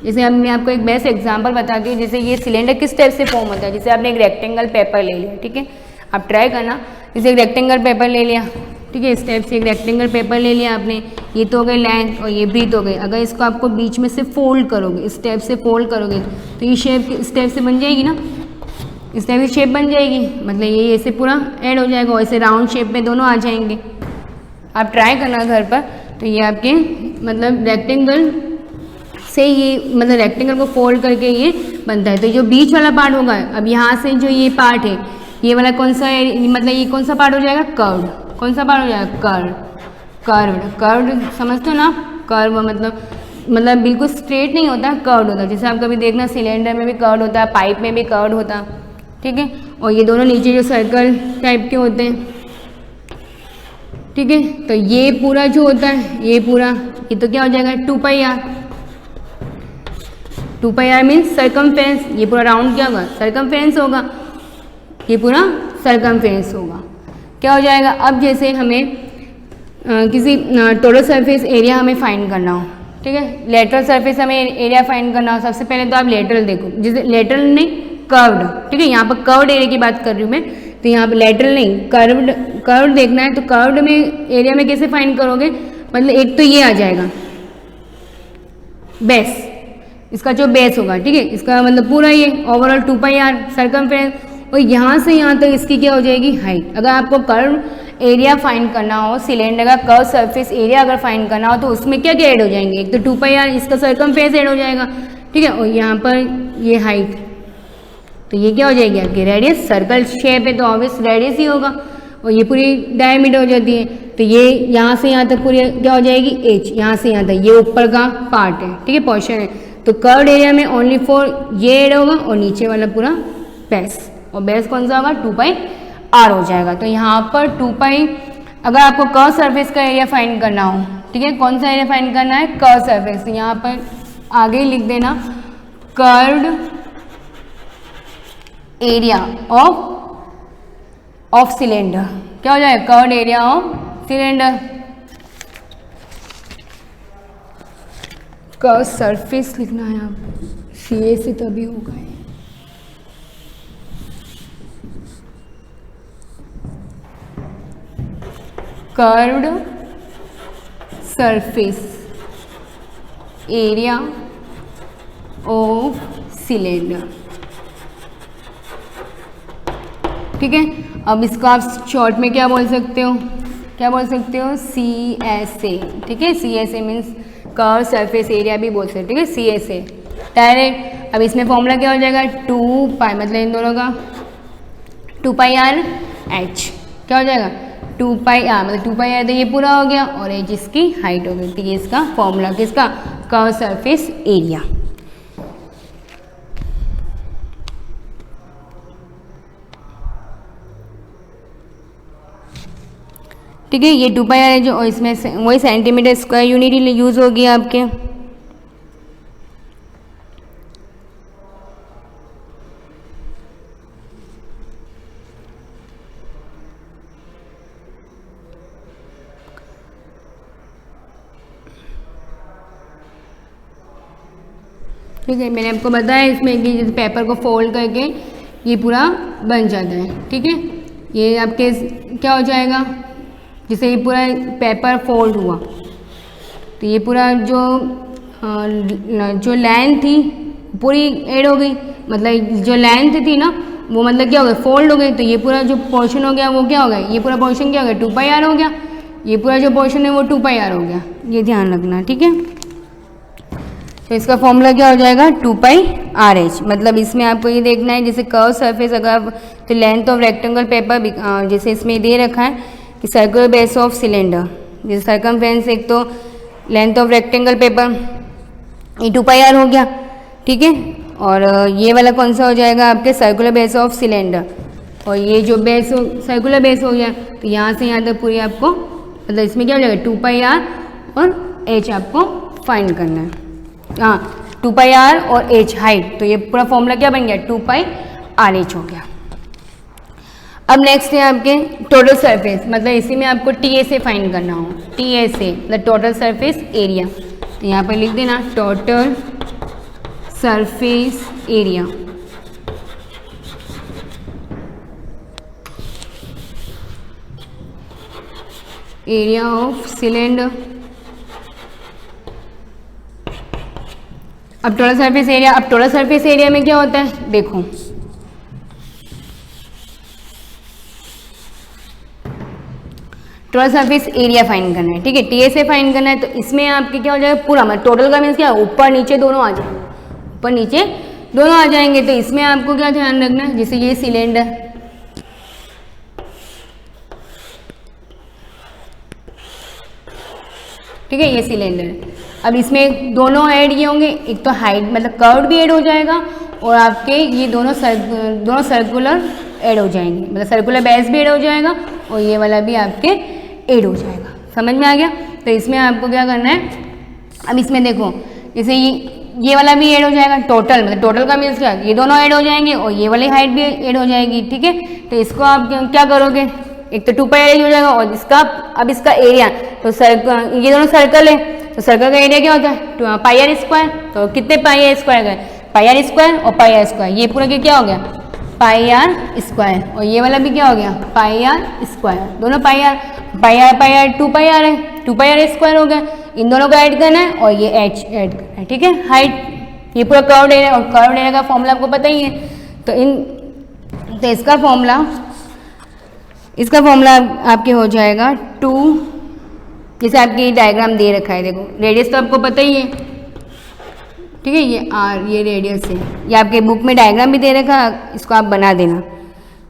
[SPEAKER 4] जैसे मैं आपको एक बेस्ट एग्जांपल बताती हूँ, जैसे ये सिलेंडर किस टाइप से फॉर्म होता है। जैसे आपने एक रेक्टेंगल पेपर ले लिया, ठीक है, आप ट्राई करना, जैसे एक रेक्टेंगल पेपर ले लिया, ठीक है, इस टाइप से एक रेक्टेंगल पेपर ले लिया आपने, ये तो हो गई लेंथ और ये ब्रीथ हो गई। अगर इसको आपको बीच में से फोल्ड करोगे, इस टाइप से फोल्ड करोगे तो ये शेप इस टाइप से बन जाएगी ना, इस टाइप की शेप बन जाएगी, मतलब ये ऐसे पूरा ऐड हो जाएगा, और ऐसे राउंड शेप में दोनों आ जाएंगे। आप ट्राई करना घर पर, तो ये आपके मतलब रेक्टेंगल से ये मतलब रेक्टेंगल को फोल्ड करके ये बनता है। तो जो बीच वाला पार्ट होगा, अब यहाँ से जो ये पार्ट है, ये वाला कौन सा है, मतलब ये कौन सा पार्ट हो जाएगा, कर्व्ड। कौन सा पार्ट हो जाएगा, कर्व्ड समझते हो ना। कर्व मतलब बिल्कुल स्ट्रेट नहीं होता, कर्व्ड होता है। जैसे आप कभी देखना सिलेंडर में भी कर्व्ड होता है, पाइप में भी कर्व्ड होता है, ठीक है। और ये दोनों नीचे जो सर्कल टाइप के होते हैं, ठीक है। तो ये पूरा जो होता है, ये पूरा, ये तो क्या हो जाएगा, 2πr। 2πr means circumference. ये पूरा राउंड क्या होगा, सरकमफेरेंस होगा, ये पूरा सरकमफेरेंस होगा। क्या हो जाएगा, अब जैसे हमें किसी टोटल सरफेस एरिया हमें फाइंड करना हो, ठीक है, लेटरल सरफेस हमें एरिया फाइंड करना हो। सबसे पहले तो आप लेटरल देखो, जैसे लेटरल नहीं कर्व्ड, ठीक है, यहाँ पर कर्व्ड एरिया की बात कर रही हूँ मैं, तो यहाँ पर लेटरल नहीं कर्व्ड देखना है। तो कर्व्ड में एरिया में कैसे फाइंड करोगे, मतलब एक तो ये आ जाएगा बेस, इसका जो बेस होगा, ठीक है, इसका मतलब पूरा ये ओवरऑल 2πr सर्कमफेरेंस, और यहाँ से यहाँ तक इसकी क्या हो जाएगी, हाइट। अगर आपको कर्व एरिया फाइंड करना हो, सिलेंडर का कर्व सरफेस एरिया अगर फाइंड करना हो, तो उसमें क्या क्या ऐड हो जाएंगे, एक तो 2πr, इसका सर्कमफेरेंस ऐड हो जाएगा, ठीक है, और यहाँ पर ये हाइट, तो ये क्या हो जाएगी आपकी रेडियस। सर्कल शेप है तो ऑब्वियस रेडियस ही होगा, और ये पूरी डायमीटर हो जाती है, तो ये यहाँ से यहाँ तक पूरी क्या हो जाएगी, एच, यहाँ से यहाँ तक ये ऊपर का पार्ट है, ठीक है, पोर्शन है। तो कर्व्ड एरिया में ओनली फॉर ये ऐड होगा, और नीचे वाला पूरा बेस, और बेस कौन सा होगा, 2πr हो जाएगा। तो यहाँ पर 2π, अगर आपको कर्व सरफेस का एरिया फाइंड करना हो, ठीक है, कौन सा एरिया फाइंड करना है, कर्व सरफेस, तो यहाँ पर आगे लिख देना कर्व्ड एरिया ऑफ सिलेंडर। क्या हो जाएगा, curved area of cylinder. Curve surface लिखना है आप, CA से तभी होगा। Curved surface area of cylinder, ठीक है। अब इसको आप शॉर्ट में क्या बोल सकते हो, CSA, ठीक है, CSA means curve surface area भी बोल सकते हैं, ठीक है, CSA डायरेक्ट। अब इसमें फॉर्मूला क्या हो जाएगा, 2π, मतलब इन दोनों का 2πrh, क्या हो जाएगा, 2πr, मतलब 2πr, तो ये पूरा हो गया, और h इसकी हाइट हो गई। तो ये इसका फॉर्मूला किसका, कर्व सरफेस एरिया। ठीक है, ये 2πr है जो, और इसमें वही सेंटीमीटर स्क्वायर यूनिट यूज होगी आपके। ठीक है, मैंने आपको बताया इसमें कि जैसे पेपर को फोल्ड करके ये पूरा बन जाता है, ठीक है। ये आपके क्या हो जाएगा, जैसे ये पूरा पेपर फोल्ड हुआ, तो ये पूरा जो लाइन थी पूरी ऐड हो गई, मतलब जो लाइन थी ना वो मतलब क्या हो गया, फोल्ड हो गई। तो ये पूरा जो पोर्शन हो गया वो क्या हो गया, ये पूरा पोर्शन क्या हो गया, 2πr हो गया। ये पूरा जो पोर्शन है वो 2πr हो गया, ये ध्यान रखना, ठीक है। तो इसका फॉर्मूला क्या हो जाएगा, 2πrh। मतलब इसमें आपको ये देखना है, जैसे कर्व सरफेस अगर तो लेंथ ऑफ रेक्टेंगल पेपर, जैसे इसमें दे रखा है कि सर्कुलर बेस ऑफ सिलेंडर, जैसे सर्कमफेरेंस, एक तो लेंथ ऑफ रेक्टेंगल पेपर ये 2πr हो गया, ठीक है। और ये वाला कौन सा हो जाएगा आपके सर्कुलर बेस ऑफ सिलेंडर, और ये जो बेस सर्कुलर बेस हो गया, तो यहाँ से यहाँ तक पूरी आपको मतलब इसमें क्या हो जाएगा 2πr और h आपको फाइंड करना है। हाँ 2πr और h हाइट, तो ये पूरा फॉर्मूला क्या बन गया 2πrh हो गया। अब नेक्स्ट है आपके टोटल सरफेस, मतलब इसी में आपको TSA फाइंड करना हो, TSA मतलब टोटल सरफेस एरिया, तो यहाँ पर लिख देना total surface area. Area of cylinder. अब टोटल सरफेस एरिया, अब टोटल सरफेस एरिया में क्या होता है देखो, टोटल सरफेस एरिया फाइंड करना है, ठीक है, TSA फाइंड करना है। तो इसमें आपके क्या हो जाएगा पूरा, मतलब टोटल का मीन्स क्या, ऊपर नीचे दोनों आ जाएंगे, ऊपर नीचे दोनों आ जाएंगे। तो इसमें आपको क्या ध्यान रखना है, जैसे ये सिलेंडर, ठीक है, ये सिलेंडर। अब इसमें दोनों ऐड ये होंगे, एक तो हाइट मतलब कर्व भी ऐड हो जाएगा, और आपके ये दोनों सर्कुलर ऐड हो जाएंगे, मतलब सर्कुलर बेस भी ऐड हो जाएगा, और ये वाला भी आपके ऐड हो जाएगा। समझ में आ गया? तो इसमें आपको क्या करना है, अब इसमें देखो जैसे ये वाला भी ऐड हो जाएगा, टोटल मतलब टोटल का मीन्स क्या, ये दोनों ऐड हो जाएंगे और ये वाली हाइट भी ऐड हो जाएगी, ठीक है। तो इसको आप क्या करोगे, एक तो 2πr हो जाएगा, और इसका अब इसका एरिया, तो ये दोनों सर्कल है, तो सर्कल का एरिया क्या होता है πr², तो कितने πr² गए, πr² और πr², ये पूरा क्या हो गया πr², और ये वाला भी क्या हो गया πr², दोनों πr 2πr है, 2πr² हो गया, इन दोनों को ऐड करना है और ये h ऐड करना है, ठीक है। हाइट ये पूरा कर्व एरिया, और कर्व एरिया का फॉर्मूला आपको पता ही है, तो इसका फॉर्मूला आपके हो जाएगा 2, जैसे आपकी डायग्राम दे रखा है, देखो रेडियस तो आपको पता ही है, ठीक है, ये r ये रेडियस है, ये आपके बुक में डायग्राम भी दे रखा है, इसको आप बना देना,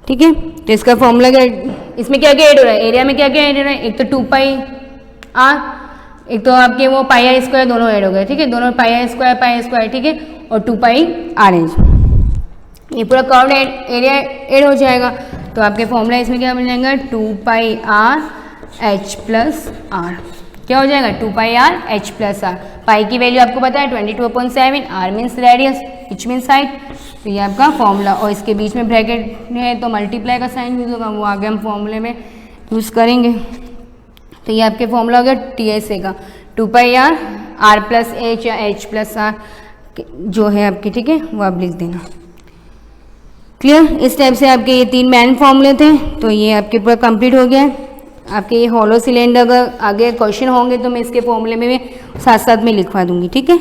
[SPEAKER 4] ठीक है। तो इसका फॉर्मूला क्या, इसमें क्या क्या ऐड हो रहा है, एरिया में क्या क्या ऐड हो रहा है, एक तो 2πr, एक तो आपके वो πr² दोनों ऐड हो गए, ठीक है, दोनों πr², ठीक है, और 2πrh, ये पूरा कर्व एरिया ऐड हो जाएगा। तो आपके फॉर्मूला इसमें क्या बन जाएगा 2πrh + r, क्या हो जाएगा 2πrh + r। पाई की वैल्यू आपको पता है 22.7, r means radius, h means height, तो ये आपका फॉर्मूला, और इसके बीच में ब्रैकेट है तो मल्टीप्लाई का साइन यूज होगा, वो आगे हम फॉर्मूले में यूज़ करेंगे। तो ये आपके फॉर्मूला हो गया TSA का 2πr r + h या h + r जो है आपके, ठीक है, वो आप लिख देना। क्लियर? इस टाइप से आपके ये 3 मेन फॉर्मूले थे, तो ये आपके पूरा कंप्लीट हो गया है। आपके ये हॉलो सिलेंडर अगर आगे क्वेश्चन होंगे तो मैं इसके फॉर्मूले में भी साथ साथ में लिखवा दूंगी, ठीक है।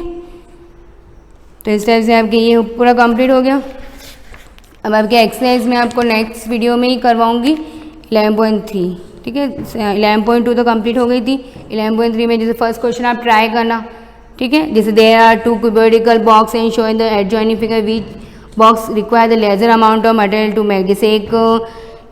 [SPEAKER 4] तो इस टाइप से आपके ये पूरा कंप्लीट हो गया। अब आपके एक्सरसाइज में आपको नेक्स्ट वीडियो में ही करवाऊंगी 11.3, ठीक है। 11.2 तो कंप्लीट हो गई थी, 11.3 में जैसे फर्स्ट क्वेश्चन आप ट्राई करना, ठीक है। जैसे there are 2 cubical box and show in the adjoining figure which box require the lesser amount of material to make. जैसे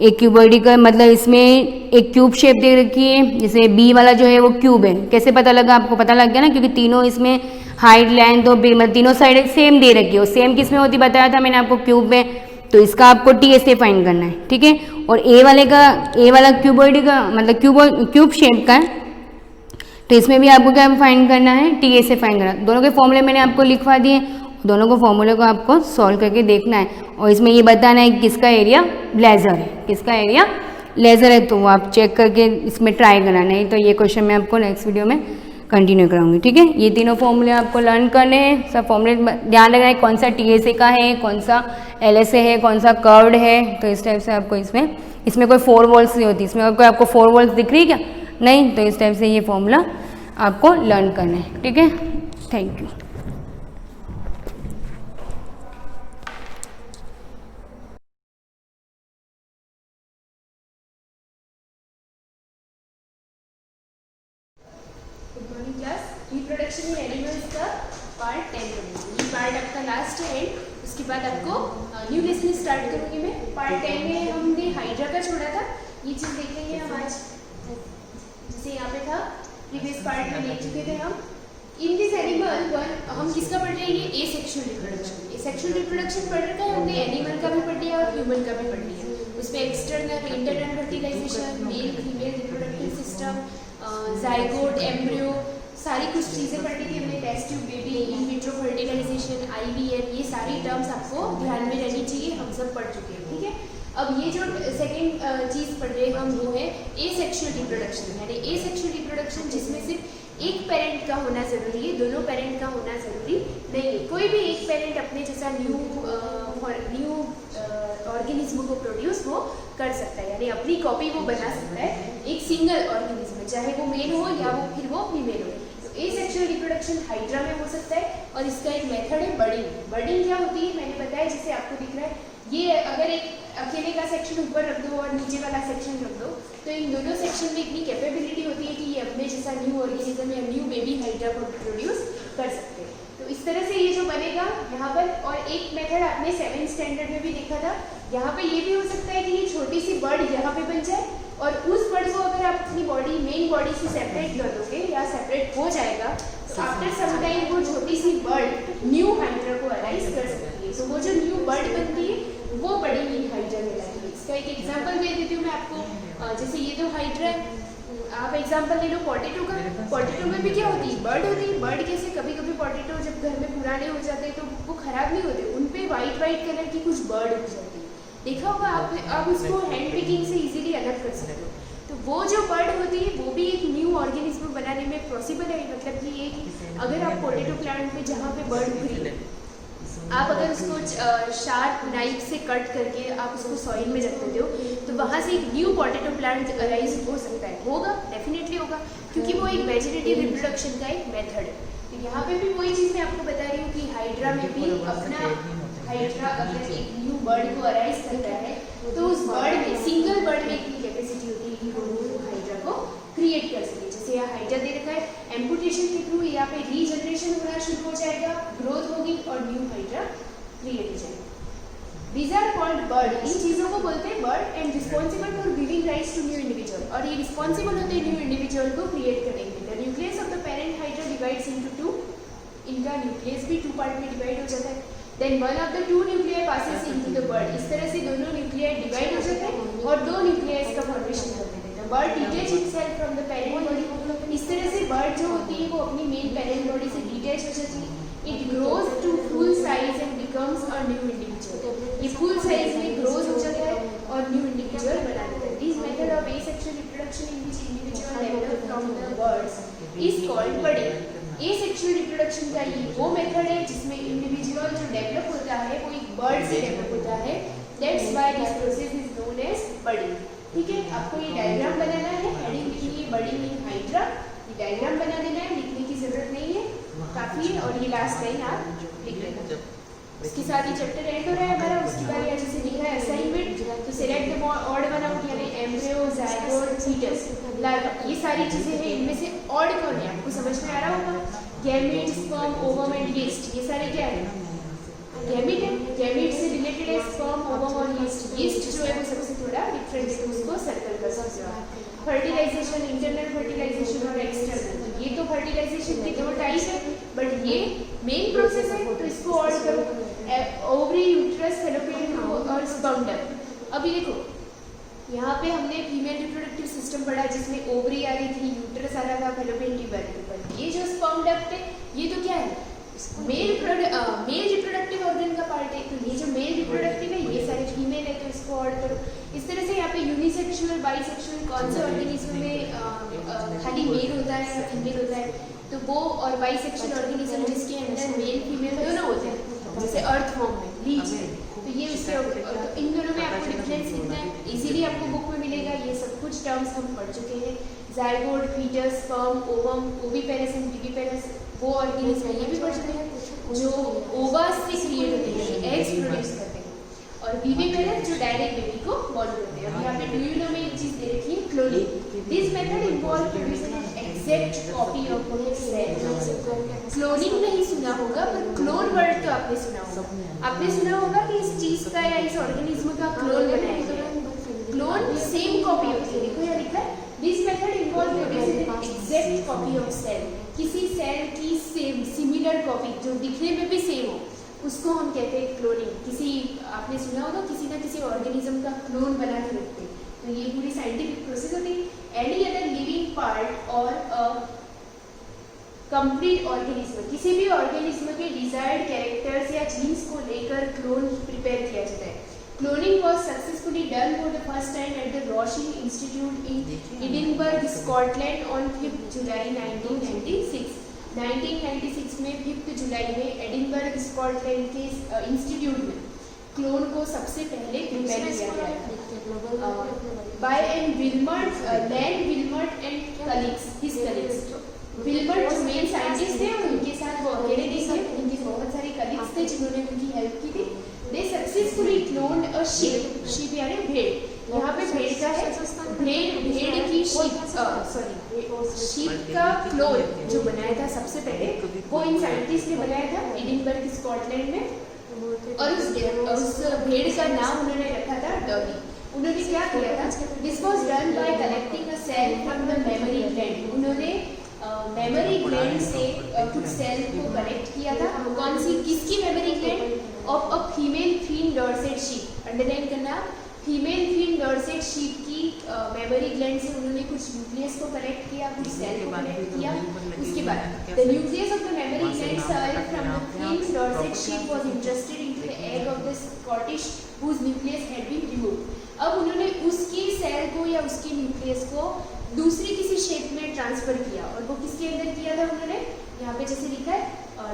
[SPEAKER 4] एक क्यूबिकल मतलब इसमें एक क्यूब शेप दे रखी है, जैसे बी वाला जो है वो क्यूब है, कैसे पता लगा, आपको पता लग गया ना, क्योंकि तीनों इसमें हाइट लेंथ और मतलब तीनों साइड सेम दे रखी है, और सेम किस में होती बताया था मैंने आपको क्यूब में, तो इसका आपको TSA फाइंड करना है, ठीक है। और ए वाला क्यूबॉइड का मतलब क्यूब शेप का है, तो इसमें भी आपको क्या फाइंड करना है TSA फाइंड करना। दोनों के फॉर्मूले मैंने आपको लिखवा दिए, दोनों को फॉर्मूले को आपको सॉल्व करके देखना है, और इसमें ये बताना है किसका एरिया लेजर है, किसका एरिया लेजर है, तो वो आप चेक करके इसमें ट्राई करना, नहीं तो ये क्वेश्चन मैं आपको नेक्स्ट वीडियो में कंटिन्यू कराऊंगी, ठीक है। ये तीनों फॉर्मूले आपको लर्न करने हैं, सब फॉर्मूले ध्यान रखना है कौन सा TSA का है, कौन सा LSA है, कौन सा कर्व्ड है। तो इस टाइप से आपको इसमें कोई 4 वॉल्स नहीं होती, इसमें कोई आपको 4 वॉल्स दिख रही है क्या, नहीं, तो इस टाइप से ये फॉर्मूला आपको लर्न करना है, ठीक है। Thank you.
[SPEAKER 5] Reproduction in animals का पार्ट 10 करूँगी, ये पार्ट आपका लास्ट है एंड, उसके बाद आपको न्यू लेसन स्टार्ट करूँगी मैं। पार्ट 10 में हमने हाइड्रा का छोड़ा था, ये चीज़ देखेंगे हम आज, जैसे यहाँ पे था प्रीवियस पार्ट में ले चुके थे हम, इन दिस एनिमल वन हम किसका पढ़ रहे हैं, ये एसेक्सुअल रिप्रोडक्शन। एसेक्सुअल रिप्रोडक्शन पढ़ रखा है हमने, एनिमल का भी पढ़ लिया और ह्यूमन का भी पढ़ लिया। उसमें external internal fertilisation, male female reproductive system, zygote, embryo, सारी कुछ चीज़ें पढ़ ली थी हमने। Test tube baby, in vitro fertilisation, IVF, ये सारी टर्म्स आपको ध्यान में रहनी चाहिए, हम सब पढ़ चुके हैं, ठीक है। अब ये जो सेकेंड चीज़ पढ़ रहे हैं हम, वो है एसेक्सुअल रिप्रोडक्शन। यानी एसेक्सुअल रिप्रोडक्शन जिसमें सिर्फ एक पेरेंट का होना ज़रूरी है, दोनों पेरेंट का होना ज़रूरी नहीं है। कोई भी एक पेरेंट अपने जैसा न्यू ऑर्गेनिज्म को प्रोड्यूस वो कर सकता है, यानी अपनी कॉपी वो बना सकता है एक सिंगल ऑर्गेनिज्म, चाहे वो मेल हो या वो फिर वो फीमेल हो। तो एसेक्सुअल रिप्रोडक्शन हाइड्रा में हो सकता है, और इसका एक मेथड है बर्डिंग। बर्डिंग क्या होती है मैंने बताया, जैसे आपको दिख रहा है, ये अगर एक अकेले का सेक्शन ऊपर रख दो और नीचे वाला सेक्शन रख दो, तो इन दोनों सेक्शन में इतनी कैपेबिलिटी होती है कि ये अपने जैसा न्यू ऑर्गेनिज्म या न्यू बेबी हाइड्रा को प्रोड्यूस कर सकते हैं। तो इस तरह से ये जो बनेगा यहाँ पर, और एक मेथड आपने 7th स्टैंडर्ड में भी देखा था, यहाँ पे ये भी हो सकता है कि ये छोटी सी बर्ड यहाँ पे बन जाए, और उस बर्ड को अगर आप अपनी बॉडी मेन बॉडी से सेपरेट कर दोगे या सेपरेट हो जाएगा, तो आफ्टर सम टाइम वो छोटी सी बर्ड न्यू हाइड्रा को अराइज कर सकती है। तो वो जो न्यू बर्ड बनती है वो बड़ी न्यू हाइड्रा कहलाती है। इसका एक एग्जाम्पल दे देती हूँ मैं आपको। जैसे ये तो हाइड्रा है, आप एग्जाम्पल ले लो पोटैटो का। पोटैटो में भी क्या होती है, बर्ड होती है। बर्ड कैसे, कभी कभी पोटैटो जब घर में पुराने हो जाते हैं तो वो खराब नहीं होते, उन पे वाइट वाइट कलर की कुछ बर्ड उग जाती है, देखा होगा आप उसको हैंड पिकिंग से इजीली अलग कर सकते हो। तो वो जो बर्ड होती है वो भी एक न्यू ऑर्गेनिज्म बनाने में पॉसिबल है। मतलब कि ये कि अगर आप पोटैटो प्लांट में जहाँ पे बर्ड उग रही है, आप अगर उसको शार्प नाइफ से कट करके आप उसको सॉइल में रख देते हो, तो वहाँ से एक न्यू पोटैटो प्लांट अराइज हो सकता है। होगा, डेफिनेटली होगा, क्योंकि वो एक वेजिटेटिव रिप्रोडक्शन का एक मेथड है। तो यहाँ पे भी वही चीज़ मैं आपको बता रही हूँ कि हाइड्रा में भी अपना हाइड्रा अगर एक न्यू बर्ड को अराइज करता है, तो उस बर्ड में, सिंगल बर्ड में इतनी कैपेसिटी होती है कि वो न्यू हाइड्रा को क्रिएट कर सके। जैसे यहाँ हाइड्रा दे रखा है, एम्पुटेशन के थ्रू यहाँ पे रीजनरेशन होना शुरू हो जाएगा, ग्रोथ होगी और न्यू हाइड्रा क्रिएट हो जाएगा। These are called bird। इन चीज़ों को बोलते हैं bud, and responsible for giving rights to new individual. और ये रिस्पॉन्सिबल होते हैं न्यू इंडिविजुअल को क्रिएट करने के लिए। The nucleus of the parent hydra divides into 2। इनका न्यूक्लियस भी 2 पार्ट में डिवाइड हो जाता है। Then one of the 2 nuclei passes into the bud. इस तरह से दोनों न्यूक्लियाई डिवाइड हो जाते हैं और 2 न्यूक्लियस का फॉर्मेशन कर देते हैं। Bud detach itself from the parent body. इस तरह से बर्ड जो होती है वो अपनी मेन पेरेंट बॉडी से डिटेच हो जाती है। It grows to full size and becomes a new individual. ये फुल साइज में ग्रोज हो जाता है और न्यू इंडिविजुअल बना देता है। This method of asexual reproduction in which individual develop from the buds is called budding. Asexual reproduction का ये वो मेथड है जिसमें इंडिविजुअल जो डेवलप होता है वो एक बर्ड से डेवलप होता है। That's why this process is known as budding. ठीक है, आपको ये डायग्राम बनाना है, हेडिंग लिखनी है बर्डिंग इन हाइड्रा। ये डायग्राम बना देना है, लिखने की जरूरत नहीं है, काफ़ी है। और ये लास्ट लाइन आप लिख लेना। इसके साथ ही चैप्टर एंड हो रहा है हमारा। उसके बाद यहाँ जैसे लिखा है असाइनमेंट, तो select the odd one out, यानी एम्ब्रियो, जाइगोट, फीटस, लार्वा, ये सारी चीज़ें हैं। इनमें से ऑड कौन है आपको समझ में आ रहा होगा। Gamete, sperm, ovum and yeast, ये सारे क्या है, गैमेट है। गैमेट से रिलेटेड है स्पर्म, ओवम और यीस्ट। यीस्ट जो है वो सबसे थोड़ा डिफरेंट है, उसको सर्कल कर सकते हो। फर्टिलाइजेशन, इंटरनल फर्टिलाइजेशन और एक्सटर्नल। ये तो फर्टिलाइजेशन के 2 टाइप है, बट ये मेन प्रोसेस है, तो इसको और करो। ओवरी, यूट्रस, फैलोपियन और स्पर्म डक्ट। अभी देखो यहाँ पे हमने फीमेल रिप्रोडक्टिव सिस्टम पढ़ा जिसमें ओवरी आ रही थी, यूट्रस आ रहा था, फैलोपियन ट्यूब आ रही थी। ये जो स्पर्म डक्ट है ये तो क्या है, मेल रिप्रोडक्टिव ऑर्गन का पार्ट है। तो ये जो मेल रिप्रोडक्टिव है ये सारे फीमेल है, तो इसको और करो। इस तरह से यहाँ पे यूनिसेक्सुअल, बाइसेक्सुअल, कौन से ऑर्गेनिज्म में खाली मेल होता है या फीमेल होता है, तो वो, और बाइसेक्सुअल ऑर्गेनिज्म जिसके अंदर मेल फीमेल दोनों होते हैं, जैसे अर्थ फॉर्म में, लीच में। तो ये उसके, तो इन दोनों में आपको डिफरेंस लिखना है, इजीली आपको बुक में मिलेगा। ये सब कुछ टर्म्स हम पढ़ चुके हैं। Zygote, foetus, sperm, ovum, oviparous and viviparous, वो ऑर्गेनिज्म ये भी पढ़ चुके हैं जो ओवास से क्रिएट होते हैं, एग्स प्रोड्यूस करते हैं। और विविपेरस जो डायरेक्ट बेबी को बॉर्न करते हैं। अभी यहाँ पे डू यू नो में एक चीज दे रखी है, cloning. This method involve producing an exact copy of the cell. Cloning नहीं सुना होगा, पर क्लोन वर्ड तो आपने सुना होगा। आपने सुना होगा कि इस चीज का या इस ऑर्गेनिज्म का क्लोन बनाया गया। क्लोन सेम कॉपी होती है। देखो यहाँ लिखा है, this method involve producing an exact copy of cell. किसी सेल की सेम सिमिलर कॉपी जो दिखने में भी सेम हो उसको हम कहते हैं क्लोनिंग। किसी आपने सुना होगा किसी ना किसी ऑर्गेनिज्म का क्लोन बना के रखते हैं, तो ये पूरी साइंटिफिक प्रोसेस होती है। एनी अदर लिविंग पार्ट और कंप्लीट ऑर्गेनिज्म, किसी भी ऑर्गेनिज्म के डिजायर्ड कैरेक्टर्स या जीन्स को लेकर क्लोन प्रिपेयर किया जाता है। Cloning was successfully done for the first time at the Rothschild Institute in Edinburgh, Scotland on 5th July 1996। 1996 में 5th जुलाई में एडिनबर्ग स्कॉटलैंड के इंस्टीट्यूट में क्लोन को सबसे पहले प्रिपेयर किया गया by and Wilmut and Wilmut and colleagues his colleagues. Wilmut जो मेन साइंटिस्ट थे और उनके साथ वो अकेले नहीं थे, उनके बहुत सारे कलीग्स थे जिन्होंने उनकी हेल्प की थी। They successfully cloned a sheep, sheep यानी भेड़। यहाँ पे भेड़ का है, भेड़ की शीप का क्लोन जो बनाया था सबसे पहले वो इन साइंटिस्ट ने बनाया था एडिनबर्ग स्कॉटलैंड में, और उस भेड़ का नाम उन्होंने रखा था डॉली। उन्होंने क्या किया था, this was done by collecting a cell from the mammary gland. उन्होंने मेमोरी ग्लैंड से कुछ सेल को कलेक्ट किया था। कौन सी, किसकी memory gland? Of a female thin Dorset sheep. Underline करना, फीमेल थीन डॉर्सेट शीप की मेमोरी ग्लैंड से उन्होंने कुछ न्यूक्लियस को कलेक्ट किया, कुछ सेल को कलेक्ट किया। उसके बाद the nucleus of the mammary gland from the Finn Dorset sheep was interested into the egg of the Scottish whose nucleus had been removed. अब उन्होंने उसकी सेल को या उसकी न्यूक्लियस को दूसरी किसी शेप में ट्रांसफर किया, और वो किसके अंदर किया था उन्होंने, यहाँ पे जैसे लिखा है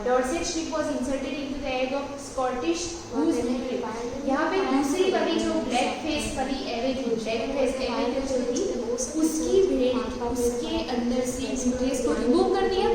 [SPEAKER 5] Dorset sheep was inserted into the egg of Scottish whose nucleus. यहाँ पे दूसरी वाली जो ब्लैक फेस वाली एवे थी, ब्लैक फेस एवे जो थी, उसकी भेड़ उसके अंदर से न्यूक्लियस को रिमूव कर दिया।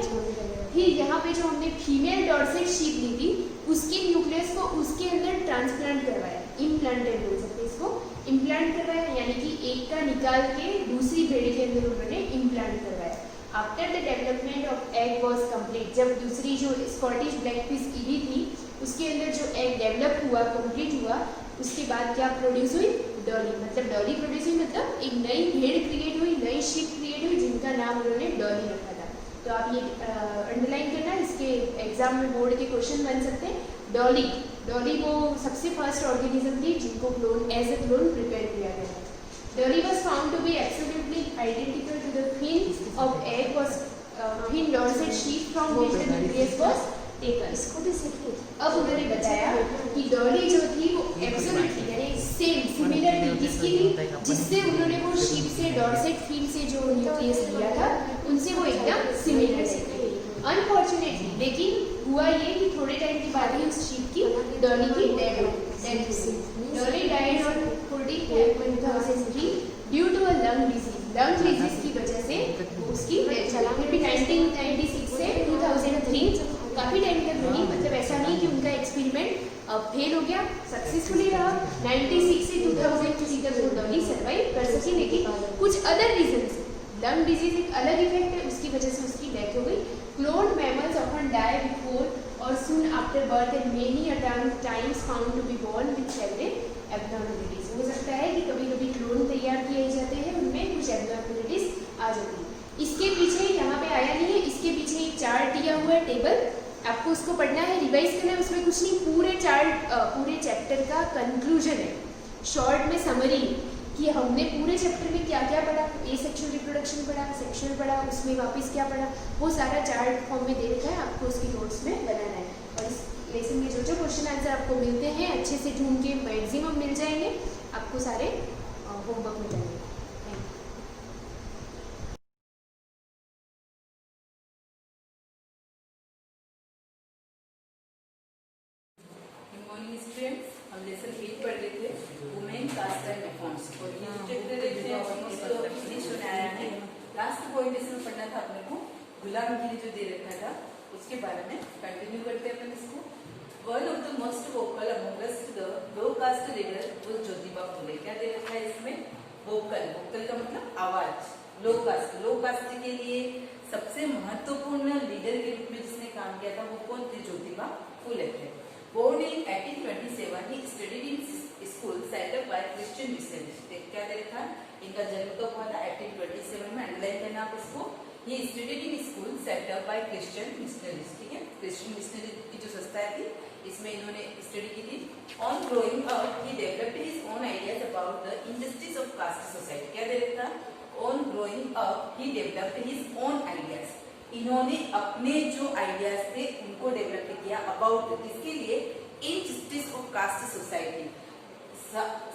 [SPEAKER 5] फिर यहाँ पे जो हमने फीमेल डॉर्सेट शीप ली थी उसकी न्यूक्लियस को उसके अंदर ट्रांसप्लांट करवाया, इम्प्लांटेड बोल सकते हैं इसको, इम्प्लांट करवाया, यानी कि एक का निकाल के दूसरी भेड़ के अंदर उन्होंने इम्प्लांट करवाया। After the development of egg was complete, जब दूसरी जो स्कॉटिश ब्लैक फिश ईवी थी उसके अंदर जो एग डेवलप हुआ, कंप्लीट हुआ, उसके बाद क्या प्रोड्यूस हुई, डॉली। मतलब डॉली प्रोड्यूस हुई, मतलब एक नई भेड़ क्रिएट हुई, नई शीप क्रिएट हुई जिनका नाम उन्होंने डॉली रखा था। तो आप ये अंडरलाइन करना, इसके एग्जाम में बोर्ड के क्वेश्चन बन सकते हैं। डॉली, डॉली वो सबसे फर्स्ट ऑर्गेनिज्म थी जिनको clone as a clone prepare किया गया था। Dolly was found to be absolutely identical to the fin of egg was fin Dorset sheep from which the nucleus was taken. इसको भी सीखिए। अब उन्होंने बताया कि डॉली जो थी वो एब्सोल्युटली यानी सेम सिमिलर थी, किसकी थी, जिससे उन्होंने वो शीप से डॉर्सेट फिन से जो न्यूक्लियस लिया था उनसे वो एकदम सिमिलर थी। अनफॉर्चुनेटली लेकिन हुआ ये कि थोड़े टाइम के बाद ही उस शीप की डॉली की डेथ हो गई। Dolly died on 14 April 2003 due to a lung disease. Lung disease की वजह से उसकी डेथ चला। फिर भी 1996 से 2003 काफ़ी टाइम तक रही, मतलब ऐसा नहीं कि उनका एक्सपेरिमेंट फेल हो गया, सक्सेसफुली रहा। 96 से 2003 तक वो डॉली सर्वाइव कर सकी, लेकिन कुछ अदर रीजन से, लंग डिजीज एक अलग इफेक्ट है, उसकी वजह से उसकी डेथ हो गई। Cloned mammals often die before or soon after birth and many times found to be born with several abnormalities। हो सकता है कि कभी कभी क्लोन तैयार किए जाते हैं, उनमें कुछ एब्नॉर्मलिटीज आ जाती है। इसके पीछे यहाँ पे आया नहीं है, इसके पीछे एक चार्ट दिया हुआ है, टेबल, आपको उसको पढ़ना है, रिवाइज करना है। उसमें कुछ नहीं, पूरे चार्ट पूरे चैप्टर का कंक्लूजन है, शॉर्ट में समरी कि हमने पूरे चैप्टर में क्या क्या पढ़ा, ए सेक्सुअल रिप्रोडक्शन पढ़ा, सेक्सुअल पढ़ा, उसमें वापस क्या पढ़ा, वो सारा चार्ट फॉर्म में दे रखा है, आपको उसकी नोट्स में बनाना है। और इस लेसन में जो जो क्वेश्चन आंसर आपको मिलते हैं अच्छे से ढूंढ के मैक्सिमम मिल जाएंगे, आपको सारे होमवर्क में जाएंगे।
[SPEAKER 6] हम लेसन 8 पढ़ रहे थे, वुमेन कास्ट एंड रिफॉर्म्स, और ये चैप्टर फिनिश होने आया है। लास्ट पॉइंट इसमें पढ़ना था अपने को, गुलामगिरी जो दे रखा था उसके बारे में कंटिन्यू करते हैं अपन इसको। One of the most vocal amongst the low caste leader was Jyotiba Phule. क्या दे रखा है इसमें, वोकल, वोकल का मतलब आवाज। लो कास्ट के लिए सबसे महत्वपूर्ण लीडर के रूप में जिसने काम किया था वो कौन थे, ज्योतिबा फुले थे। Born in 1827, he studied in school set up by Christian missionaries। क्या दे रखा, इनका जन्म तो हुआ था 1827 में, अंडरलाइन करना आप इसको। he studied in school set up by Christian missionaries, ठीक है, क्रिश्चियन मिशनरी की जो संस्था थी इसमें इन्होंने स्टडी की थी। On growing up he developed his own ideas about the injustice of caste society, क्या दे रखा, on growing up he developed his own ideas, इन्होंने अपने जो आइडियाज थे उनको डेवलप किया अबाउट किसके लिए, इनजस्टिस ऑफ कास्ट सोसाइटी,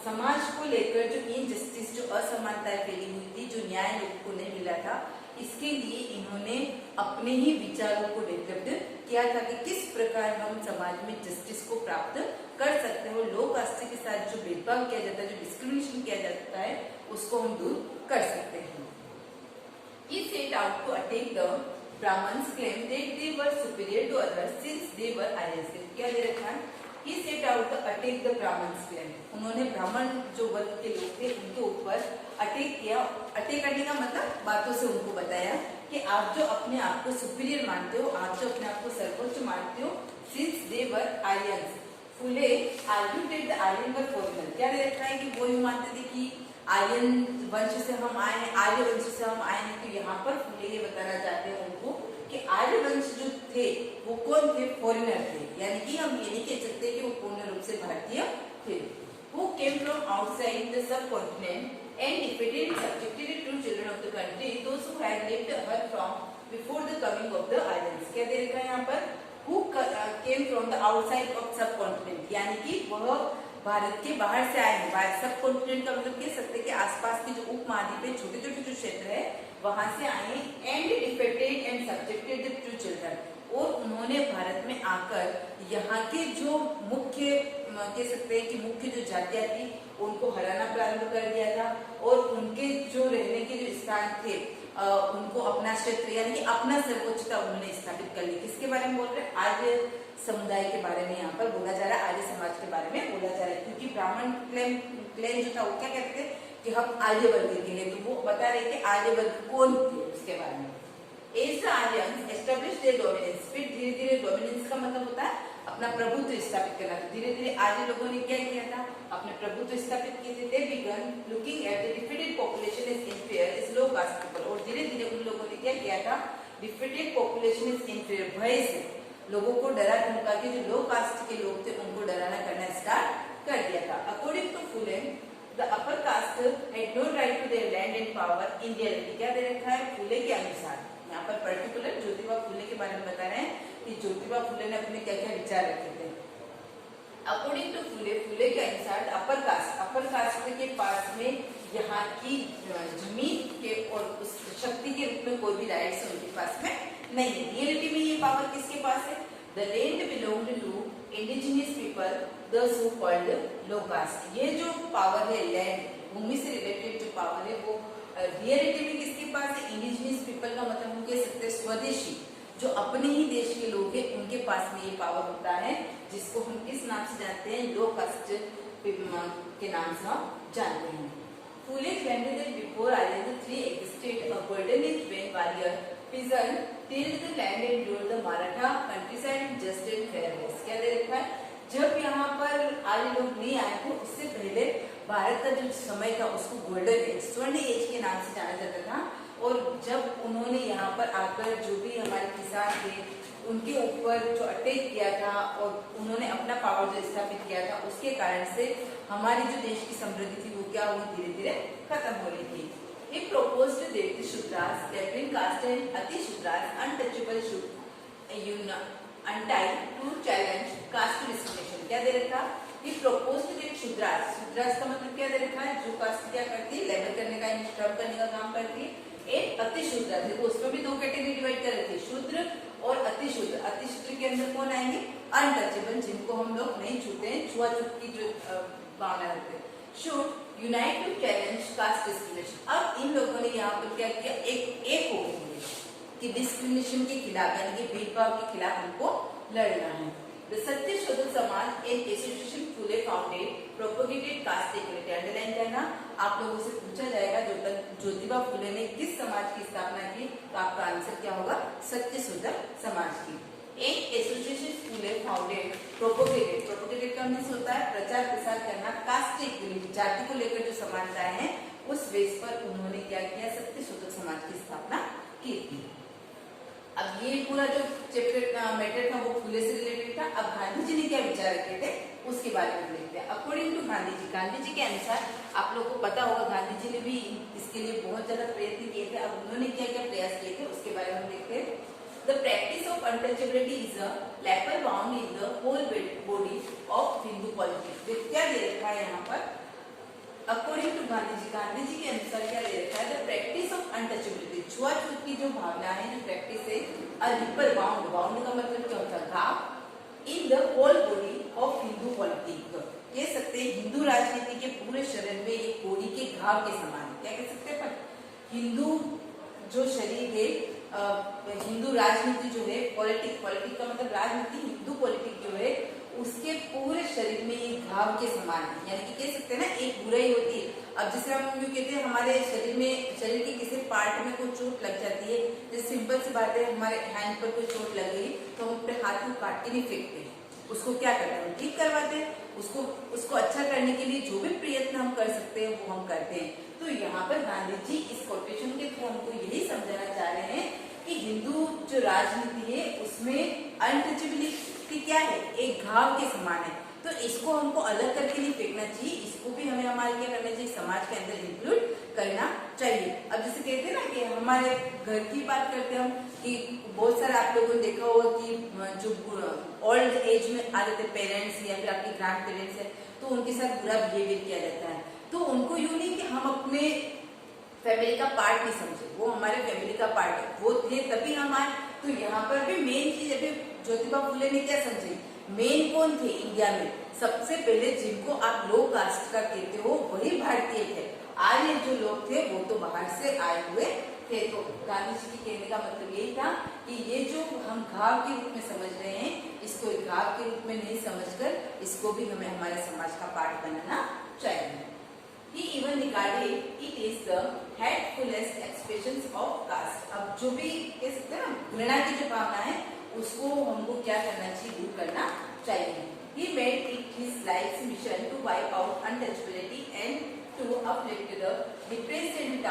[SPEAKER 6] समाज को लेकर जो इनजस्टिस, जो असमानताएं फैली हुई थी, जो न्याय लोगों को नहीं मिला था, इसके लिए इन्होंने अपने ही विचारों को डेवलप किया था कि किस प्रकार हम समाज में जस्टिस को प्राप्त कर सकते हो, लो कास्ट के साथ जो भेदभाव किया जाता है, जो डिस्क्रिमिनेशन किया जाता है, उसको हम दूर कर सकते हैं। He set out to attack the Brahmins' claim that they were superior to others since they were Aryans, क्या दे रखा है, He set out to attack the Brahmins' claim, उन्होंने ब्राह्मण जो वर्ग के लोग थे उनके ऊपर अटैक किया। अटैक करने का मतलब बातों से उनको बताया कि आप जो अपने आप को सुपीरियर मानते हो, आप जो अपने आप को सर्वोच्च मानते हो, since they were Aryans, Phule argued that the Aryan were foreigner, क्या दे रखा है कि वो यूं मानते थे कि आर्यन वंश से हम आए हैं, आर्य वंश से हम आए हैं। तो यहाँ पर फुले ये बताना चाहते हैं उनको कि आर्य वंश जो थे वो कौन थे, फॉरेनर थे, यानी कि हम ये नहीं कह सकते कि वो पूर्ण रूप से भारतीय थे। Who came from outside the subcontinent and defeated and subjected true children of the country, those who had lived her from before the coming of the Aryans, क्या दे रखा है यहाँ पर, Who came from the outside of subcontinent, यानी कि वह भारत के बाहर से आए हैं। सब कॉन्टिनेंट का मतलब कह सकते हैं कि आसपास के जो उपमहाद्वीप है, छोटे छोटे जो क्षेत्र है वहां से आए, and defected and subjected the true children, और उन्होंने भारत में आकर यहाँ के जो मुख्य कह सकते हैं कि मुख्य जो जातियां थी उनको हराना प्रारंभ कर दिया था, और उनके जो रहने के जो स्थान थे उनको अपना क्षेत्र यानी कि अपना सर्वोच्चता उन्होंने स्थापित कर ली। किसके बारे में बोल रहे हैं, आर्य समुदाय के बारे में यहाँ पर बोला जा रहा है, आर्य समाज के बारे में बोला जा रहा है, क्योंकि ब्राह्मण क्लेम जो था वो क्या कहते थे कि हम आर्य वर्ग के लिए, तो वो बता रहे थे आर्य वर्ग कौन थे उसके बारे में। As the Aryans established their dominance, फिर धीरे धीरे डोमिनेंस का मतलब होता है अपना प्रभुत्व स्थापित करना। तो धीरे धीरे आर्य लोगों ने क्या किया था, अपने प्रभुत्व स्थापित किए थे। They began looking at the defeated population as inferior, as low caste people, और धीरे धीरे उन लोगों ने क्या किया था, defeated population is inferior, भय से लोगों को डरा धमका के जो लो कास्ट के लोग थे उनको डराना करना स्टार्ट कर दिया था। According to Fuller, the upper caste had no right to their land and power in reality, क्या दे रखा है, फुले के अनुसार, यहाँ पर पर्टिकुलर ज्योतिबा फुले के बारे में बता रहे हैं कि ज्योतिबा फुले ने अपने क्या क्या विचार रखे थे। अकॉर्डिंग टू फुले, फुले के अनुसार अपर कास्ट के पास में यहाँ की जमीन के और उस शक्ति के रूप में कोई भी राइट्स उनके पास में नहीं है। रियलिटी में ये पावर किसके पास है, the land belonged to indigenous people, those who called low caste. ये जो पावर है लैंड, भूमि से रिलेटेड जो पावर है वो रियलिटी में किसके पास है, इंडिजिनियस पीपल का मतलब हम कह सकते हैं स्वदेशी, जो अपने ही देश के लोग हैं उनके पास में ये पावर होता है, जिसको हम किस नाम से जानते हैं, लो कास्ट के नाम से हम जानते हैं। फुले claimed that before Aryans three existed, a golden age when warrior peasant tilled the land and ruled the Maratha countryside in just and fair ways, क्या दे रखा है, जब यहाँ पर आर्य लोग नहीं आए थे उससे पहले भारत का जो समय था उसको गोल्डन एज, स्वर्ण एज के नाम से जाना जाता था, और जब उन्होंने यहाँ पर आकर जो भी हमारे किसान थे उनके ऊपर जो अटैक किया था और उन्होंने अपना पावर जो स्थापित किया था, उसके कारण से हमारी जो देश की समृद्धि थी वो क्या हुई, धीरे धीरे खत्म हो रही थी। He proposed that the Shudras, Caprian caste and Ati Shudras, untouchable should untie to challenge caste discrimination, क्या दे रखा, He proposed that Shudras, Shudras का मतलब क्या दे रखा है, जो कास्ट क्या करती है, लेबर करने का, श्रम करने का काम करती है। एक अति शूद्र, देखो उसमें भी दो कैटेगरी डिवाइड कर रहे थे, शूद्र और अति शूद्र। अति शूद्र के अंदर कौन आएंगे, अनटचेबल, जिनको हम लोग नहीं छूते हैं, छुआछूत की जो भावना रखते हैं। Should unite to challenge caste discrimination. अब इन लोगों ने यहाँ पर क्या किया, एक हो गए कि डिस्क्रिमिनेशन के खिलाफ यानी कि भेदभाव के खिलाफ हमको लड़ना है। The Satya Shodhak Samaj an association Phule founded propagated caste equality, underline करना, आप लोगों से पूछा जाएगा ज्योतिबा फुले ने किस समाज की स्थापना की, तो आपका आंसर क्या होगा, सत्य शोधक समाज की। एक एसोसिएशन फुले फाउंडेड प्रोपोगेटेड का मीन्स होता है प्रचार प्रसार करना, कास्ट इक्वलिटी जाति को लेकर जो समानताएं हैं उस बेस पर उन्होंने क्या किया, सत्य शोधक समाज की स्थापना कीर्ति। अब ये पूरा जो चैप्टर मैटर था वो फुले से रिलेटेड था। अब गांधी जी ने क्या विचार रखे थे उसके बारे में देखते हैं। अकॉर्डिंग टू गांधी जी के अनुसार, आप लोगों को पता होगा गांधी जी ने भी इसके लिए बहुत ज्यादा प्रयत्न किए थे। अब उन्होंने क्या क्या प्रयास किए थे उसके बारे में हम देखते हैं। The practice of untouchability is a leper bound in the whole body of Hindu politics. क्या दे रखा है यहाँ पर, अकॉर्डिंग टू गांधी जी के अनुसार क्या दे रखा है, द प्रैक्टिस ऑफ अनटचेबिलिटी, छुआछूत की जो भावना है, जो प्रैक्टिस है, अ लेपर बाउंड, बाउंड का मतलब क्या होता है, घाव, in the whole body of Hindu politics, कह सकते हैं हिंदू राजनीति के पूरे शरीर में एक कोड़ी के घाव के समान है। क्या कह सकते हैं, पर हिंदू जो शरीर है, हिंदू राजनीति जो है, पॉलिटिक्स का मतलब राजनीति, हिंदू पॉलिटिक्स जो है उसके पूरे शरीर में एक घाव के समान है। यानी कि कह सकते हैं ना, एक बुराई होती है। अब जैसे हम यूँ कहते हैं हमारे शरीर में, शरीर के किसी पार्ट में कोई चोट लग जाती है, जैसे सिंपल सी बात है, हमारे हैंड पर कोई चोट लग गई तो हम अपने हाथ को काट के नहीं फेंकते, उसको क्या करते हैं, ठीक करवाते हैं। उसको अच्छा करने के लिए जो भी प्रयत्न हम कर सकते हैं वो हम करते हैं। तो यहाँ पर गांधी जी इस कोटेशन के थ्रू हमको यही समझाना चाह रहे हैं कि हिंदू जो राजनीति है उसमें अनटचेबिलिटी क्या है, एक घाव के समान है। तो इसको हमको अलग करके नहीं फेंकना चाहिए, इसको भी हमें हमारे क्या करना चाहिए, समाज के अंदर इंक्लूड करना चाहिए। अब जैसे कहते हैं ना कि हमारे घर की बात करते हैं हम, कि बहुत सारे आप लोगों ने देखा होगा कि जो ओल्ड एज में आ जाते पेरेंट्स या फिर आपके ग्रैंड पेरेंट्स है, तो उनके साथ बुरा बिहेवियर किया जाता है। तो उनको यूं नहीं कि हम अपने फैमिली का पार्ट नहीं समझे, वो हमारे फैमिली का पार्ट है, वो थे तभी हम आए। तो यहाँ पर भी मेन चीज, अभी ज्योतिबा फुले ने क्या समझी, मेन कौन थे इंडिया में, सबसे पहले जिनको आप लो कास्ट का कहते हो वही भारतीय थे। आर्य जो लोग थे वो तो बाहर से आए हुए थे। तो गांधी जी के कहने का मतलब यही था कि ये जो हम घाव के रूप में समझ रहे हैं, इसको एक घाव के रूप में नहीं समझकर इसको भी हमें हमारे समाज का पार्ट बनाना चाहिए। He even regarded it is the hatefulest expressions of caste। अब जो भी कह सकते हैं ना, घृणा की जो भावना है उसको हमको क्या करना चाहिए, दूर करना चाहिए। He made it his life's mission to wipe out untouchability and to uplift the depressed and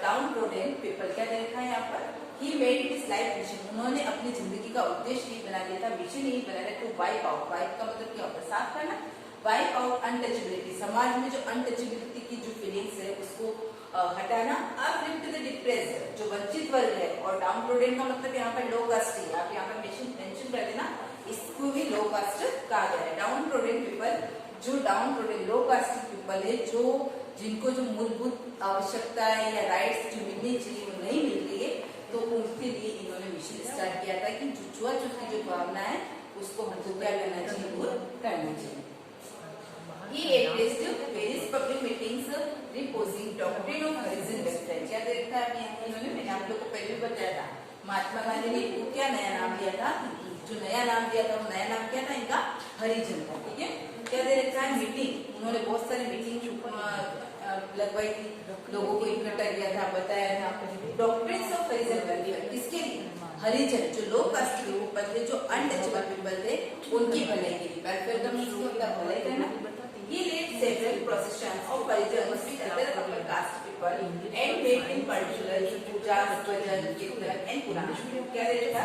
[SPEAKER 6] downtrodden people। क्या देखा है यहाँ पर, He made his life mission, उन्होंने अपनी जिंदगी का उद्देश्य ही बना दिया था, मिशन ही बना दिया, to wipe out, wipe का मतलब क्या होता है, साफ करना, वाइप आउट अनटचेबिलिटी, समाज में जो अनटचेबिलिटी की जो फीलिंग्स है उसको हटाना, अपलिफ्ट द डिप्रेस्ड, जो वंचित वर्ग है, और डाउनट्रोडन का मतलब यहाँ पर लो कास्ट है, आप यहाँ पर मेंशन कर देना, इसको भी लो कास्ट कहा गया है। डाउनट्रोडन पीपल, जो डाउनट्रोडन लो कास्ट पीपल है, जो जिनको जो मूलभूत आवश्यकताएं या राइट्स जो मिलनी चाहिए वो नहीं मिल रही है, तो उनके लिए इन्होंने मिशन स्टार्ट किया था कि जो छुआछूत की जो भावना है उसको हमको क्या करना चाहिए, दूर करना चाहिए। He addressed various public meetings reposing doctrine of horizon welfare। क्या देखा है इन्होंने, मैंने आप लोग को पहले भी बताया था, महात्मा गांधी ने वो क्या नया नाम दिया था, जो नया नाम दिया था वो नया नाम क्या था इनका, हरिजन था। ठीक है, क्या दे रखा है, मीटिंग, उन्होंने बहुत सारी मीटिंग लगवाई थी, लोगों को इकट्ठा किया था, बताया था डॉक्ट्रिन्स ऑफ हरिजन वेलफेयर, किसके लिए, हरिजन जो लो कास्ट के ऊपर थे, जो अनटचेबल पीपल थे, उनकी भलाई के लिए। वेलफेयर का मतलब होता है भलाई करना। He led several processions of Harijans with other upper caste people and made in particular pujas, bhajan, kirtan and Puran। क्या देखा,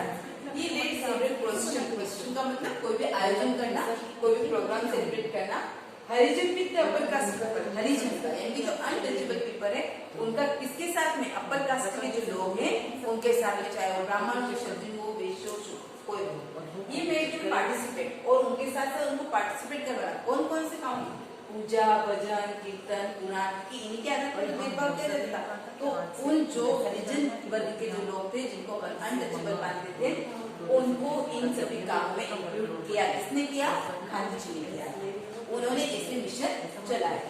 [SPEAKER 6] He led several processions, procession का मतलब कोई भी आयोजन करना, कोई भी प्रोग्राम सेलिब्रेट करना, हरिजन विद अपर कास्ट पीपल, हरिजन का यानी कि जो अनटचेबल पीपल है उनका किसके साथ में, अपर कास्ट के जो लोग हैं उनके साथ में, चाहे वो ब्राह्मण हो, क्षत्रिय हो, वैश्य हो, कोई भी, ये मेड टू पार्टिसिपेट, और उनके साथ उनको पार्टिसिपेट करवाना। कौन कौन से काम, पूजा, भजन, कीर्तन, पुराण की, इनके आधार पर भेदभाव किया जाता था। तो उन जो हरिजन वर्ग के जो लोग थे जिनको अनटचेबल मानते थे, उनको इन सभी कामों में इंक्लूड किया। किसने किया, गांधी जी ने किया, उन्होंने ऐसे मिशन चलाया।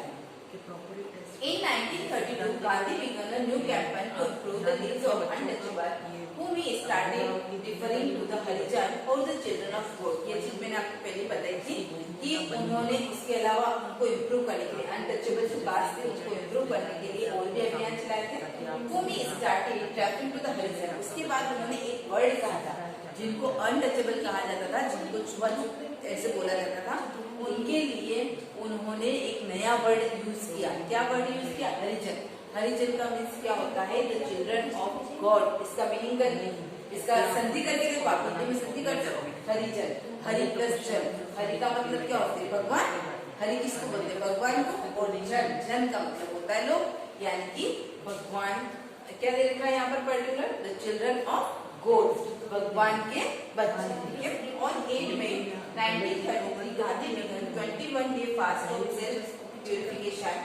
[SPEAKER 6] In 1932, Gandhi began a new campaign to improve the lives of untouchable, whom he started referring to the Harijan or the children of God। ये चीज मैंने आपको पहले बताई थी कि उन्होंने इसके अलावा उनको इम्प्रूव करने के लिए, अनटचेबल जो कास्ट थे उसको इम्प्रूव करने के लिए और भी अभियान चलाए थे। whom he started referring to the Harijan, उसके बाद उन्होंने एक वर्ड कहा था जिनको अनटचेबल कहा जाता था, जिनको छुआछूत ऐसे बोला जाता था, उनके लिए उन्होंने एक नया वर्ड यूज किया। क्या वर्ड यूज किया, हरिजन। हरिजन का मीन्स क्या होता है? The children of God. इसका मीनिंग करके, इसका संधि करके देखो, आप हिंदी में संधि करते हो, हरिजन, हरि प्लस जन। हरि का मतलब क्या होता है? भगवान। हरि किसको बोलते हैं? भगवान को। और जन, जन का मतलब होता है लोग, यानी कि भगवान। क्या दे रखा है यहाँ पर particular? The children of God, भगवान के बच्चे। ठीक है। On 8 May 1933 Gandhi began 21-day fast of self purification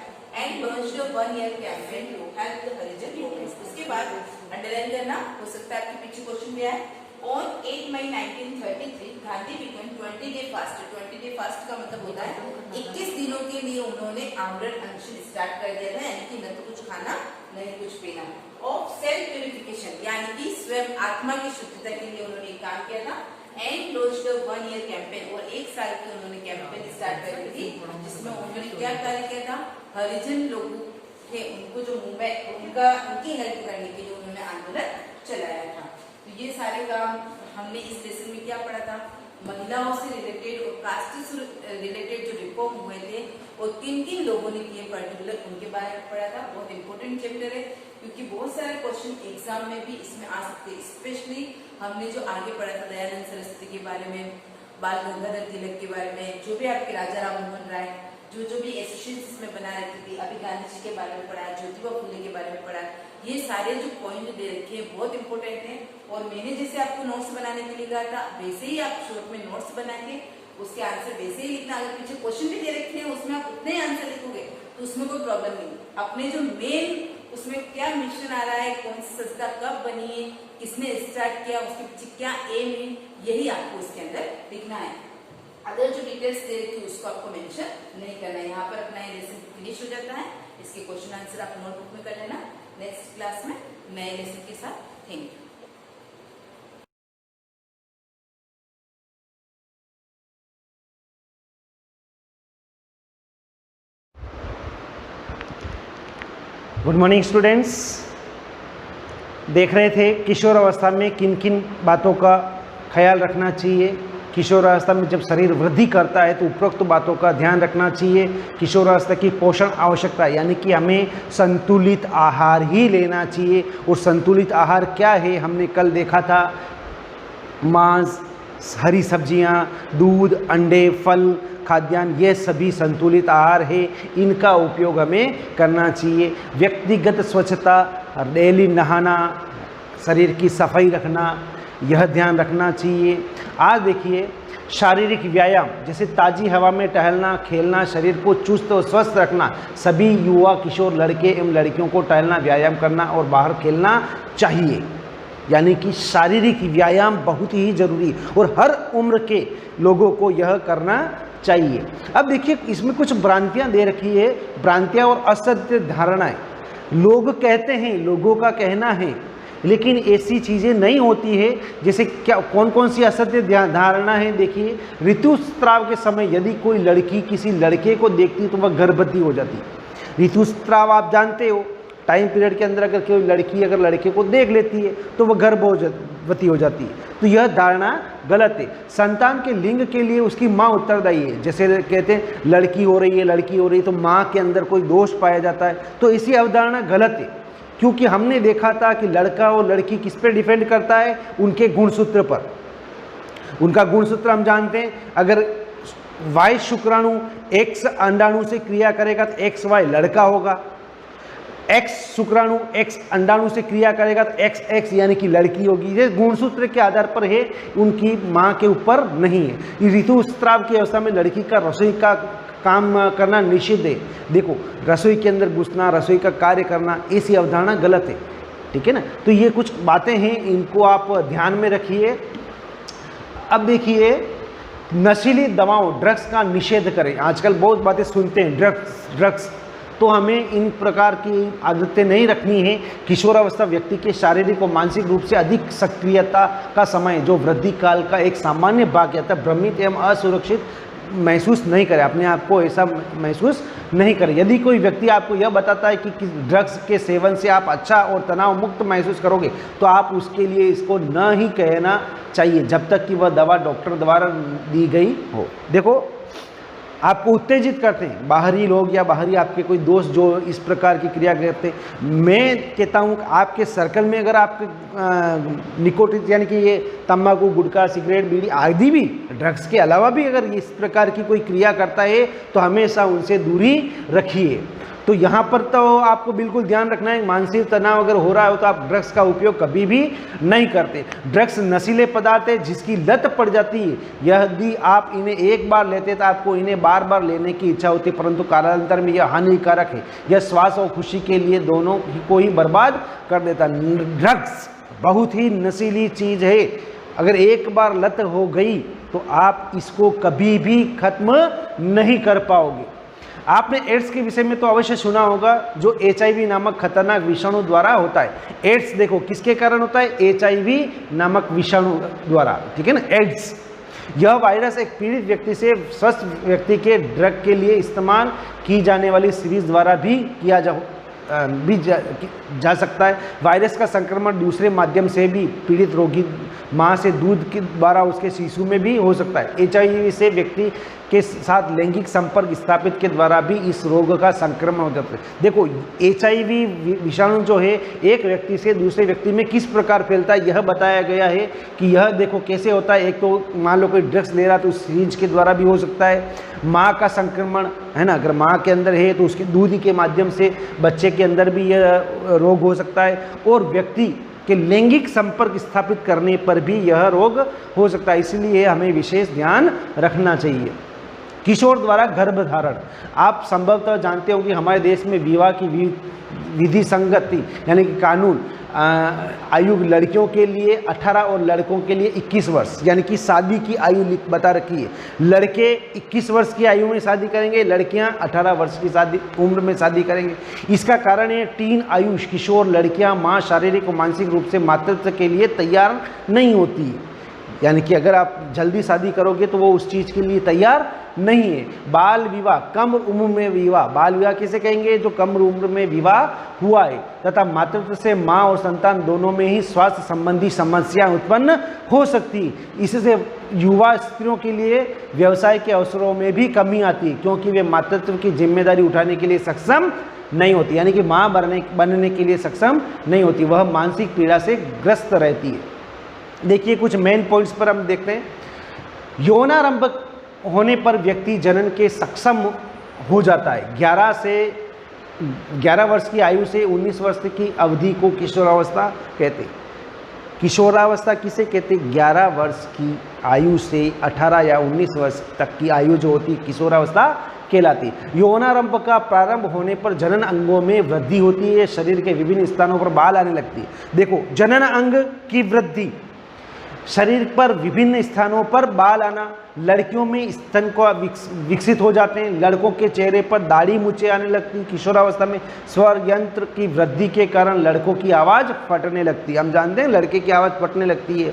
[SPEAKER 6] and launched a 1-year campaign to help the Harijan movement। उसके बाद अंडरलाइन करना, हो सकता है आपके पीछे क्वेश्चन भी आए। On 8 May 1933 Gandhi began 20-day fast। 20-day fast का मतलब होता है 21 दिनों के लिए उन्होंने आमरण अनशन स्टार्ट कर दिया था, यानी कि न तो कुछ खाना न ही कुछ पीना। ऑफ सेल्फ प्यूरिफिकेशन, यानी कि स्वयं आत्मा की शुद्धता के लिए उन्होंने काम किया था। And launched a 1-year campaign, और 1 साल की उन्होंने कैंपेन स्टार्ट कर दी थी, जिसमें उन्होंने क्या कार्य किया था? हरिजन लोगों थे उनको जो मूवमेंट, उनकी हेल्प करने के लिए उन्होंने आंदोलन चलाया था। तो ये सारे काम हमने इस लेसन में क्या पढ़ा था? महिलाओं से रिलेटेड और कास्ट से रिलेटेड जो रिफॉर्म हुए थे और किन किन लोगों ने किए पर्टिकुलर, उनके बारे में पढ़ा था। बहुत इंपॉर्टेंट चैप्टर है, क्योंकि बहुत सारे क्वेश्चन एग्जाम में भी इसमें आ सकते हैं। स्पेशली हमने जो आगे पढ़ा था दयानंद सरस्वती के बारे में, बाल गंगाधर तिलक के बारे में, जो भी आपके राजा राम मोहन राय जो भी एसोसिएशन इसमें बना रखी थी, अभी गांधी जी के बारे में पढ़ा, ज्योतिबा फुले के बारे में पढ़ा। ये सारे जो पॉइंट दे रखे हैं बहुत इंपॉर्टेंट है, और मैंने जैसे आपको नोट्स बनाने के लिए कहा था, वैसे ही आप शॉर्ट में नोट्स बना के उसके आंसर वैसे ही लिखना। अगर पीछे क्वेश्चन भी दे रखे हैं उसमें आप उतने आंसर लिखोगे तो उसमें कोई प्रॉब्लम नहीं। अपने जो मेन उसमें क्या मिशन आ रहा है, कौन सी संस्था कब बनी है, किसने स्टार्ट किया, उसके पीछे क्या एम है, यही आपको उसके अंदर लिखना है। अदर जो डिटेल्स दे रखी है उसको आपको मेंशन नहीं करना है। यहाँ पर अपना ये लेसन फिनिश हो जाता है। इसके क्वेश्चन आंसर आप नोटबुक में कर लेना। नेक्स्ट क्लास में नए लेसन के साथ। Thank you.
[SPEAKER 7] Good morning students. देख रहे थे किशोर अवस्था में किन किन बातों का ख्याल रखना चाहिए। किशोर अवस्था में जब शरीर वृद्धि करता है तो उपरोक्त बातों का ध्यान रखना चाहिए। किशोर अवस्था की पोषण आवश्यकता, यानी कि हमें संतुलित आहार ही लेना चाहिए। और संतुलित आहार क्या है, हमने कल देखा था। मांस, हरी सब्जियां, दूध, अंडे, फल, खाद्यान्न, ये सभी संतुलित आहार है। इनका उपयोग हमें करना चाहिए। व्यक्तिगत स्वच्छता, डेली नहाना, शरीर की सफाई रखना, यह ध्यान रखना चाहिए। आज देखिए शारीरिक व्यायाम, जैसे ताज़ी हवा में टहलना, खेलना, शरीर को चुस्त और स्वस्थ रखना। सभी युवा किशोर लड़के एवं लड़कियों को टहलना, व्यायाम करना और बाहर खेलना चाहिए। यानी कि शारीरिक व्यायाम बहुत ही जरूरी, और हर उम्र के लोगों को यह करना चाहिए। अब देखिए इसमें कुछ भ्रांतियां दे रखी है, भ्रांतियां और असत्य धारणाएं। लोग कहते हैं, लोगों का कहना है, लेकिन ऐसी चीज़ें नहीं होती है। जैसे क्या, कौन कौन सी असत्य धारणा है? देखिए, ऋतुस्राव के समय यदि कोई लड़की किसी लड़के को देखती तो वह गर्भवती हो जाती। ऋतुस्राव आप जानते हो, टाइम पीरियड के अंदर अगर कोई लड़की अगर लड़के को देख लेती है तो वह गर्भवती हो जाती है। तो यह धारणा गलत है। संतान के लिंग के लिए उसकी माँ उत्तरदायी है। जैसे कहते हैं लड़की हो रही है, लड़की हो रही है, तो माँ के अंदर कोई दोष पाया जाता है, तो इसी अवधारणा गलत है। क्योंकि हमने देखा था कि लड़का और लड़की किस पे डिपेंड करता है? उनके गुणसूत्र पर। उनका गुणसूत्र हम जानते हैं, अगर वाई शुक्राणु एक्स अंडाणु से क्रिया करेगा तो एक्स वाई लड़का होगा, एक्स शुक्राणु एक्स अंडाणु से क्रिया करेगा तो एक्स एक्स यानी कि लड़की होगी। ये गुणसूत्र के आधार पर है, उनकी माँ के ऊपर नहीं है। ऋतुस्राव की अवस्था में लड़की का रसोई का काम करना निषिद्ध है। देखो, रसोई के अंदर घुसना, रसोई का कार्य करना, ऐसी अवधारणा गलत है। ठीक है ना। तो ये कुछ बातें हैं, इनको आप ध्यान में रखिए। अब देखिए, नशीली दवाओं, ड्रग्स का निषेध करें। आजकल बहुत बातें सुनते हैं, ड्रग्स, तो हमें इन प्रकार की आदतें नहीं रखनी है। किशोरावस्था व्यक्ति के शारीरिक और मानसिक रूप से अधिक सक्रियता का समय, जो वृद्धि काल का एक सामान्य भाग है, तब भ्रमित एवं असुरक्षित महसूस नहीं करें, अपने आप को ऐसा महसूस नहीं करें। यदि कोई व्यक्ति आपको यह बताता है कि ड्रग्स के सेवन से आप अच्छा और तनाव मुक्त महसूस करोगे, तो आप उसके लिए इसको न ही कहना चाहिए, जब तक कि वह दवा डॉक्टर द्वारा दी गई हो। देखो, आपको उत्तेजित करते हैं, बाहरी लोग या बाहरी आपके कोई दोस्त जो इस प्रकार की क्रिया करते हैं। मैं कहता हूँ आपके सर्कल में अगर आपके निकोटिन यानी कि ये तंबाकू, गुटखा, सिगरेट, बीड़ी आदि भी ड्रग्स के अलावा भी अगर इस प्रकार की कोई क्रिया करता है तो हमेशा उनसे दूरी रखिए। तो यहाँ पर तो आपको बिल्कुल ध्यान रखना है, मानसिक तनाव अगर हो रहा हो तो आप ड्रग्स का उपयोग कभी भी नहीं करते। ड्रग्स नशीले पदार्थ है जिसकी लत पड़ जाती है, यदि आप इन्हें एक बार लेते तो आपको इन्हें बार बार लेने की इच्छा होती है, परंतु कालांतर में यह हानिकारक है। यह स्वास्थ्य और खुशी के लिए दोनों को ही बर्बाद कर देता। ड्रग्स बहुत ही नशीली चीज़ है, अगर एक बार लत हो गई तो आप इसको कभी भी खत्म नहीं कर पाओगे। आपने एड्स के विषय में तो अवश्य सुना होगा, जो HIV नामक खतरनाक विषाणु द्वारा होता है। एड्स देखो किसके कारण होता है, HIV नामक विषाणु द्वारा, ठीक है ना, एड्स। यह वायरस एक पीड़ित व्यक्ति से स्वस्थ व्यक्ति के ड्रग के लिए इस्तेमाल की जाने वाली सीरीज द्वारा भी किया जा सकता है। वायरस का संक्रमण दूसरे माध्यम से भी पीड़ित रोगी मां से दूध के द्वारा उसके शिशु में भी हो सकता है। HIV से व्यक्ति के साथ लैंगिक संपर्क स्थापित के द्वारा भी इस रोग का संक्रमण हो जाता है। देखो HIV विषाणु जो है एक व्यक्ति से दूसरे व्यक्ति में किस प्रकार फैलता है यह बताया गया है कि यह देखो कैसे होता है। एक तो मान लो कोई ड्रग्स ले रहा तो उस सीरीज के द्वारा भी हो सकता है। माँ का संक्रमण है ना, अगर माँ के अंदर है तो उसके दूध के माध्यम से बच्चे के अंदर भी यह रोग हो सकता है, और व्यक्ति के लैंगिक संपर्क स्थापित करने पर भी यह रोग हो सकता है। इसलिए हमें विशेष ध्यान रखना चाहिए। किशोर द्वारा गर्भधारण, आप संभवतः जानते हो कि हमारे देश में विवाह की विधि संगति यानी कि कानून आयु लड़कियों के लिए 18 और लड़कों के लिए 21 वर्ष यानी कि शादी की आयु बता रखी है। लड़के 21 वर्ष की आयु में शादी करेंगे, लड़कियां 18 वर्ष की उम्र में शादी करेंगे। इसका कारण है टीन आयुष किशोर लड़कियां मां शारीरिक और मानसिक रूप से मातृत्व के लिए तैयार नहीं होती, यानी कि अगर आप जल्दी शादी करोगे तो वो उस चीज़ के लिए तैयार नहीं है। बाल विवाह, कम उम्र में विवाह, बाल विवाह किसे कहेंगे, जो कम उम्र में विवाह हुआ है, तथा मातृत्व से माँ और संतान दोनों में ही स्वास्थ्य संबंधी समस्याएं उत्पन्न हो सकती है। इससे युवा स्त्रियों के लिए व्यवसाय के अवसरों में भी कमी आती है, क्योंकि वे मातृत्व की जिम्मेदारी उठाने के लिए सक्षम नहीं होती, यानी कि माँ बनने के लिए सक्षम नहीं होती, वह मानसिक पीड़ा से ग्रस्त रहती है। देखिए कुछ मेन पॉइंट्स पर हम देखते हैं। यौनारंभ होने पर व्यक्ति जनन के सक्षम हो जाता है। 11 वर्ष की आयु से 19 वर्ष की अवधि को किशोरावस्था कहते हैं। किशोरावस्था किसे कहते हैं, 11 वर्ष की आयु से 18 या 19 वर्ष तक की आयु जो होती है किशोरावस्था कहलाती। यौनारंभ का प्रारंभ होने पर जनन अंगों में वृद्धि होती है, शरीर के विभिन्न स्थानों पर बाल आने लगती है। देखो जनन अंग की वृद्धि, शरीर पर विभिन्न स्थानों पर बाल आना, लड़कियों में स्तन को विकसित हो जाते हैं, लड़कों के चेहरे पर दाढ़ी मूछें आने लगती हैं। किशोरावस्था में स्वर यंत्र की वृद्धि के कारण लड़कों की आवाज़ फटने लगती है। हम जानते हैं लड़के की आवाज़ फटने लगती है,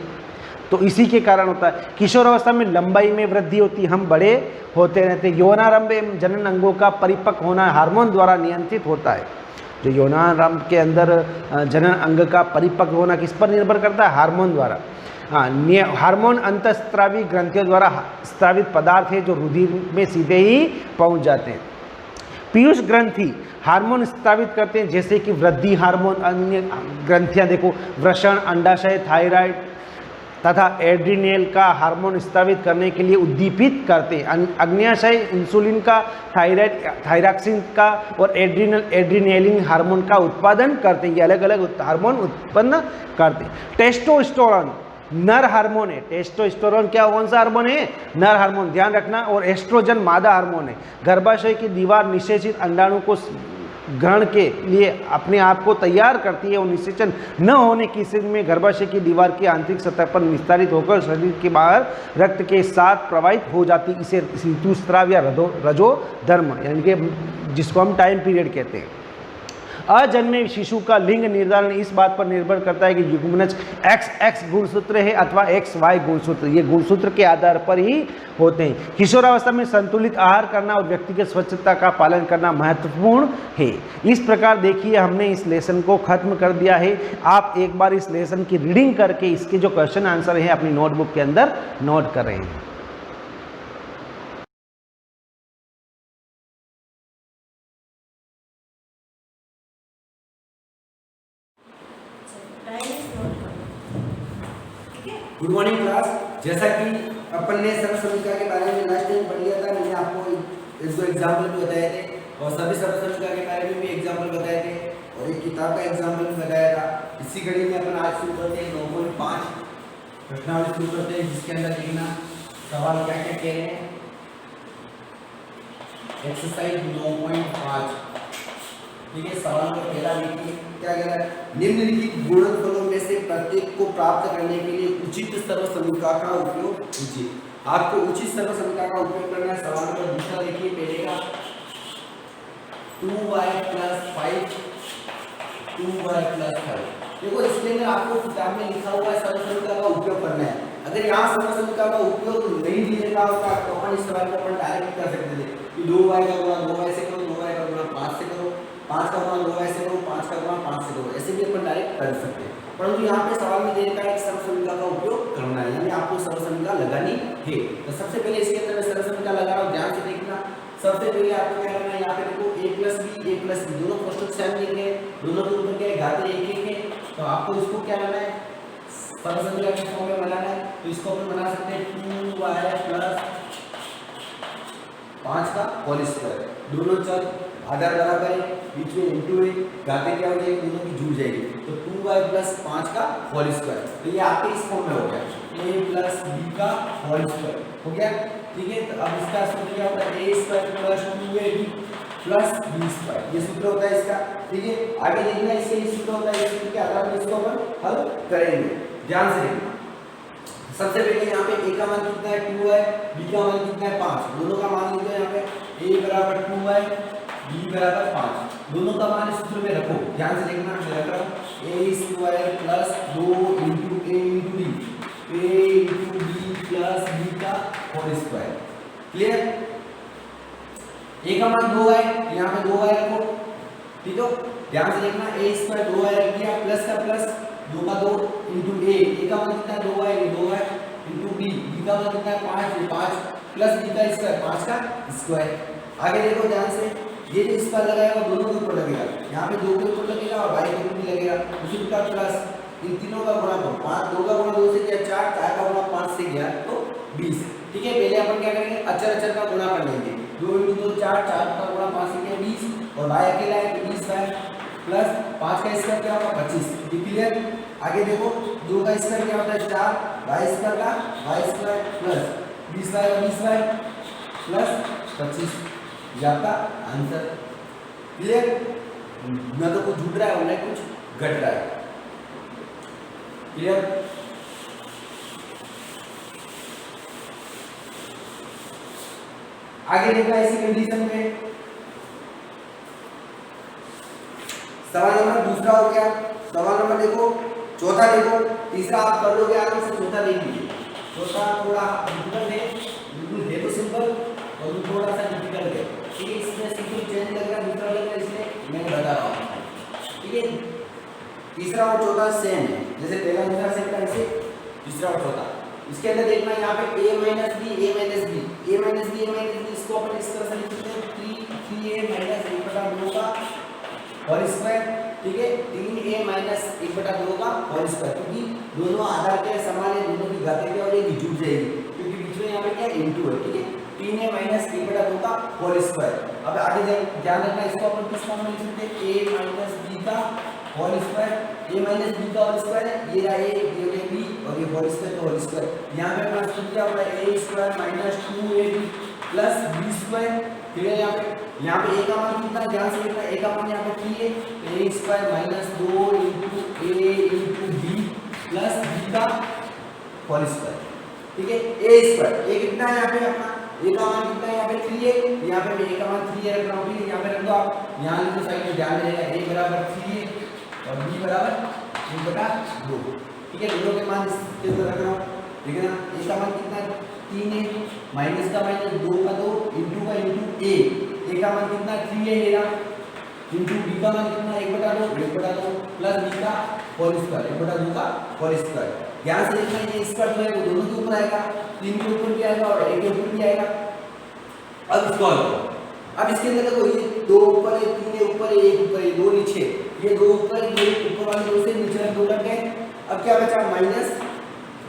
[SPEAKER 7] तो इसी के कारण होता है। किशोरावस्था में लंबाई में वृद्धि होती है, हम बड़े होते रहते हैं। यौनारंभ एवं जनन अंगों का परिपक्व होना हार्मोन द्वारा नियंत्रित होता है। जो यौनारंभ के अंदर जनन अंग का परिपक्व होना किस पर निर्भर करता है, हार्मोन द्वारा। हाँ, हार्मोन अंतःस्रावी ग्रंथियों द्वारा स्रावित पदार्थ है जो रुधिर में सीधे ही पहुंच जाते हैं। पीयूष ग्रंथि हार्मोन स्रावित करते हैं, जैसे कि वृद्धि हार्मोन। अन्य ग्रंथियां देखो वृषण, अंडाशय, थायराइड तथा एड्रीनेल का हार्मोन स्रावित करने के लिए उद्दीपित करते हैं। अग्न्याशय इंसुलिन का, थायरॉक्सिन का और एड्रीनेलिन हार्मोन का उत्पादन करते हैं। ये अलग अलग हार्मोन उत्पन्न करते हैं। टेस्टोस्टेरोन नर हार्मोन है। टेस्टोस्टेरोन क्या कौन सा हार्मोन है, नर हार्मोन, ध्यान रखना। और एस्ट्रोजन मादा हार्मोन है। गर्भाशय की दीवार निषेचित अंडाणु को ग्रहण के लिए अपने आप को तैयार करती है और निषेचन न होने की स्थिति में गर्भाशय की दीवार की आंतरिक सतह पर विस्तारित होकर शरीर के बाहर रक्त के साथ प्रवाहित हो जाती है। इसे ऋतुस्राव या रजोधर्म यानी कि जिसको हम टाइम पीरियड कहते हैं। अजन्मे शिशु का लिंग निर्धारण इस बात पर निर्भर करता है कि युग्मनज XX गुणसूत्र है अथवा XY गुणसूत्र, ये गुणसूत्र के आधार पर ही होते हैं। किशोरावस्था में संतुलित आहार करना और व्यक्तिगत स्वच्छता का पालन करना महत्वपूर्ण है। इस प्रकार देखिए हमने इस लेसन को खत्म कर दिया है। आप एक बार इस लेसन की रीडिंग करके इसके जो क्वेश्चन आंसर है अपनी नोटबुक के अंदर नोट कर रहे हैं।
[SPEAKER 8] Good morning class. जैसा कि अपन ने सर्व समीकरण के बारे में लास्ट टाइम पढ़ लिया था, मैंने आपको एक दो एग्जाम्पल भी बताए थे और सभी सर्व समीकरण के बारे में भी एग्जाम्पल बताए थे और एक किताब का एग्जाम्पल भी बताया था। इसी कड़ी में अपन आज शुरू करते हैं 9.5 प्रश्नावली शुरू करते हैं, जिसके अंदर लिखना सवाल क्या क्या कह रहे हैं। एक्सरसाइज 9.5, ठीक है। सवाल का पहला लिखिए, क्या कह रहा है, निम्नलिखित गुणनफलों में से प्रत्येक को प्राप्त करने के लिए उचित सर्व समीकरण का उपयोग कीजिए। आपको उचित सर्व समीकरण का उपयोग करना है। सवाल का दूसरा देखिए, पहले का 2y + 5 2y + 5। देखो इसके अंदर आपको किताब में लिखा हुआ है सर्व समीकरण का उपयोग करना है। अगर यहाँ सर्व समीकरण का उपयोग नहीं दिया होता तो अपन इस सवाल को अपन डायरेक्ट कर सकते थे कि 2y का गुणा 2y से करो, 2y का गुणा 5 से करो, 5 का गुणा 2y से करो, 5 का गुणा 5 से करो, ऐसे भी अपन डायरेक्ट कर सकते हैं। परंतु यहाँ पे सवाल में देने का एक सर्व समीकरण का उपयोग करना है, यानी आपको सर्व समीकरण लगानी है। तो सबसे पहले इसके अंदर मैं सर्व समीकरण लगा रहा हूँ, ध्यान से देखना। सबसे पहले आपको क्या करना है, यहाँ पे देखो a + b दोनों कोष्ठक सेम लिखेंगे, दोनों के ऊपर क्या है घात 1 है, तो आपको इसको क्या करना है, सर्व समीकरण के फॉर्म में बनाना है। तो इसको अपन बना सकते हैं 2y + 5 का होल स्क्वायर, दोनों चल आधार बराबर है, बीच में इनटू है, घातें क्या हो जाएगी, दोनों की जुड़ जाएगी, तो 2y + 5 का होल स्क्वायर। तो ये आपके इस फॉर्म में हो गया, a + b का होल स्क्वायर हो गया, ठीक है। तो अब इसका सूत्र क्या होता है, a² + 2ab + b², ये सूत्र होता है इसका, ठीक है। आगे देखना इससे ये सूत्र होता है, इस सूत्र के आधार पर इसको अपन हल करेंगे, ध्यान से देखना। सबसे पहले यहाँ पे a का मान कितना है 2 है, b का मान कितना है 5, दोनों का मान लिखो यहाँ पे a = 2 है, b = 5, दोनों का मान इस सूत्र में रखो, ध्यान से देखना। मैं रख रहा हूँ a² + 2 a × a × b, a × b + b का होल स्क्वायर, क्लियर। a का मान 2 है, यहाँ पे 2 रखो, ठीक है। ध्यान से देखना, a² 2 रख दिया, प्लस का प्लस 2 का 2 × a का मान कितना है 2 है, 2 है × b का मान कितना है 5 प्लस b का स्क्वायर 5 का स्क्वायर। आगे देखो ध्यान से, ये जो स्क्वायर लगाएगा दोनों के ऊपर लगेगा, यहाँ पे 2 के ऊपर लगेगा और y के ऊपर भी लगेगा, उसी प्रकार प्लस इन तीनों का गुणा करो, 5 2 का गुणा 2 से किया 4, 4 का गुणा 5 से गया तो 20, ठीक है। पहले अपन क्या करेंगे, अचर का गुणा कर लेंगे, 2 × 2 4, 4 का गुणा 5 से किया 20 और y अकेला है तो 20y प्लस 5 का स्क्वायर क्या होगा 25, ये क्लियर। आगे देखो 2 का स्क्वायर क्या होता है 4, y² का y² प्लस 20y का 20y प्लस 25, ये आपका आंसर, क्लियर। ना तो कुछ जुड़ रहा है और ना कुछ घट रहा है, क्लियर। आगे देखा इसी कंडीशन में सवाल नंबर दूसरा हो गया। सवाल नंबर देखो, चौथा देखो, तीसरा आप कर लोगे आराम से, चौथा देख लीजिए। चौथा थोड़ा डिफिकल्ट है, बिल्कुल है तो सिंपल और थोड़ा सा डिफिकल्ट है, ठीक है। इसमें सिंपल चेंज लग रहा है, दूसरा लग रहा है, इसलिए मैं बता रहा हूँ, ठीक है। तीसरा और चौथा सेम है, जैसे पहला दूसरा सेम था ऐसे तीसरा और चौथा। इसके अंदर देखना यहाँ पे a - b इसको अपन इस तरह से लिख सकते हैं 3a - 1/2 का होल स्क्वायर, ठीक है। 3a - 1/2 का होल स्क्वायर, क्योंकि दोनों आधार के समान है, दोनों की घातें क्या हो जाएगी, जुड़ जाएगी, क्योंकि बीच में यहाँ पे क्या इनटू है, ठीक है। 3a - 1/2 का होल स्क्वायर। अब आगे ध्यान रखना, इसको अपन किस फॉर्म में लिख सकते हैं, a - b का होल स्क्वायर, a - b का होल स्क्वायर है, ये रहा a, ये रहा b और ये होल स्क्वायर तो होल स्क्वायर। यहाँ पे अपना सूत्र क्या होता है, a² - 2ab प्लस b², ठीक है। यहाँ पे a का मान कितना, ध्यान से देखना, a का मान यहाँ पे 3 है, a² - 2 × a × b plus b का होल स्क्वायर, ठीक है। a² कितना है यहाँ पे अपना, a का मान कितना है यहाँ पे 3 है, यहाँ पे मैं a का मान 3 रख रहा हूँ, ठीक है। यहाँ पे रख दो आप, यहाँ लिखो साइड में, ध्यान रहेगा a = 3 है और b = 1/2, ठीक है। दोनों के मान इसके अंदर रख रहा हूँ, ठीक है ना। a का मान कितना है 3 है, माइनस का माइनस 2 का 2 इंटू का इंटू a का मान कितना 3 है, ये इंटू b का मान कितना 1/2 प्लस b का होल स्क्वायर 1/2 का होल स्क्वायर। ध्यान से देखना, ये स्क्वायर जो है वो दोनों के ऊपर आएगा, 3 के ऊपर भी आएगा और a के ऊपर भी आएगा। अब इसको हल करो, अब इसके अंदर देखो, ये 2 ऊपर है, 3 है ऊपर है, 1 ऊपर है, 2 नीचे, ये 2 ऊपर है, 2 ऊपर वाले 2 से नीचे वाले 2 लग गए। अब क्या बचा, माइनस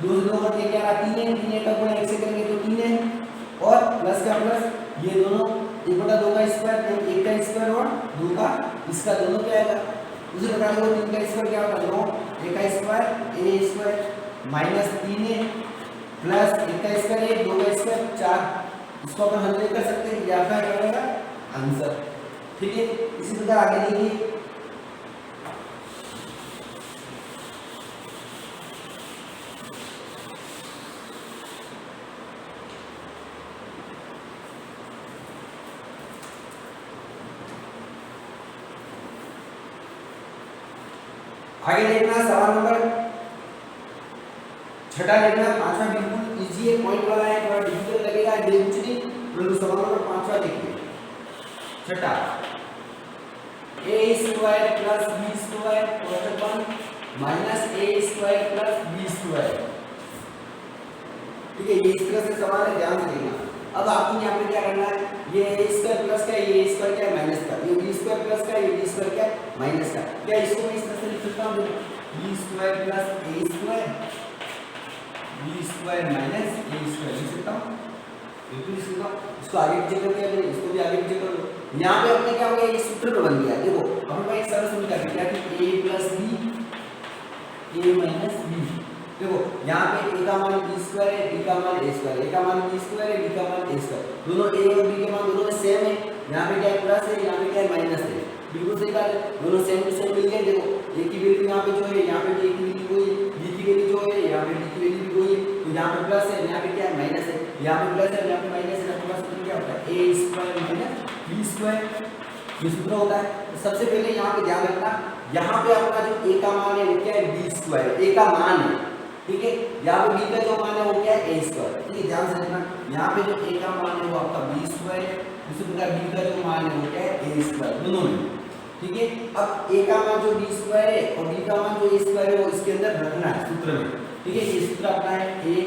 [SPEAKER 8] 2 से 2 कट के क्या रहा 3 है, 3 का गुणा 1 से करेंगे तो 3 है और प्लस का प्लस ये दोनों 1/2 का स्क्वायर 1 का स्क्वायर और 2 का इसका दोनों क्या आएगा। उसी प्रकार देखो 3 का स्क्वायर क्या होता है 9, 1 का square a square minus 3a plus 1 का स्क्वायर 1, 2 का स्क्वायर 4। इसको अपन हल नहीं कर सकते, ये आपका क्या रहेगा आंसर। ठीक है, इसी प्रकार आगे देखिए आगे देखना सवाल नंबर 6 देखना। 5वां बिल्कुल इजी है, पॉइंट वाला है, थोड़ा डिफिकल्ट लगेगा ये कुछ नहीं, परंतु सवाल नंबर 5वां देखिए 6 a square plus b square कोष्टक बंद minus a square plus b square. ठीक है, ये इस तरह से सवाल है, ध्यान से देखना। अब आपको यहाँ पे क्या करना है, ये a स्क्वायर प्लस का ये a स्क्वायर क्या है माइनस का, ये b स्क्वायर प्लस का ये b स्क्वायर क्या है माइनस का। क्या इसको मैं इस तरह से लिख सकता हूँ b square plus a square b square minus a square लिख सकता हूँ, बिल्कुल लिख सकता हूँ। इसको आगे पीछे करके अगर इसको भी आगे पीछे कर लो, यहाँ पे अपने क्या हो गया ये सूत्र में बन गया। देखो अपन एक सरल समीकरण क्या कि a plus b a minus b। देखो यहाँ पे a का मान b स्क्वायर है, b का मान a स्क्वायर, a का मान b स्क्वायर है, b का मान a स्क्वायर, दोनों a और b के मान दोनों में सेम है। यहाँ पे क्या है प्लस है, यहाँ पे क्या है माइनस है, बिल्कुल सही बात है, दोनों सेम टू सेम मिल गए। देखो a की वैल्यू यहाँ पे जो है, यहाँ पे a की वैल्यू वही है, b की वैल्यू जो है यहाँ पे b की वैल्यू भी वही है, तो यहाँ पे प्लस है, यहाँ पे क्या है माइनस है, यहाँ पे प्लस है, यहाँ पे माइनस है, तो सूत्र क्या होता है a square minus b square, ये सूत्र होता है। तो सबसे पहले यहाँ पे ध्यान रखना, यहाँ पे अपना जो a का मान है वो क्या है b स्क्वायर, a का मान है, ठीक है। यहाँ पे b का जो मान है वो क्या है a स्क्वायर, ठीक है, ध्यान से देखना। यहाँ पे जो a का मान है वो आपका b स्क्वायर है, इसी प्रकार b का जो मान है वो क्या है a स्क्वायर, दोनों में, ठीक है। अब a का मान जो b स्क्वायर है और b का मान जो a स्क्वायर है वो इसके अंदर रखना है सूत्र में, ठीक है। ये सूत्र अपना है a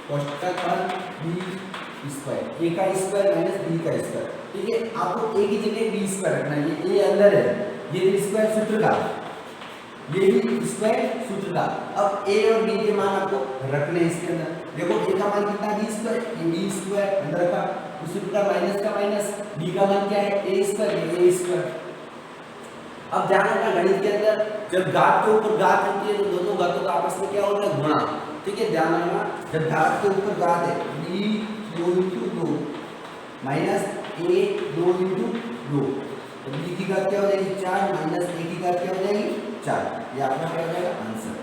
[SPEAKER 8] कोष्टक बंद b स्क्वायर, a का स्क्वायर माइनस b का स्क्वायर, ठीक है। आपको a की जगह b स्क्वायर रखना है, ये a अंदर है, ये स्क्वायर सूत्र का, ये भी स्क्वायर सूत्र का। अब a और b के मान आपको रखने हैं इसके अंदर। देखो a का मान कितना b स्क्वायर, ये b स्क्वायर अंदर रखा, उसी प्रकार माइनस का माइनस, b का मान क्या है a स्क्वायर, ये a स्क्वायर। अब ध्यान रखना गणित के अंदर जब घात के ऊपर घात होती है तो दोनों घातों का आपस में क्या होता है गुणा, ठीक है, ध्यान रखना। जब घात के ऊपर घात है b 2 × 2 माइनस a 2 × 2, तो b की घात क्या हो जाएगी 4 माइनस a की घात क्या हो जाएगी 4, ये आपका क्या हो जाएगा आंसर।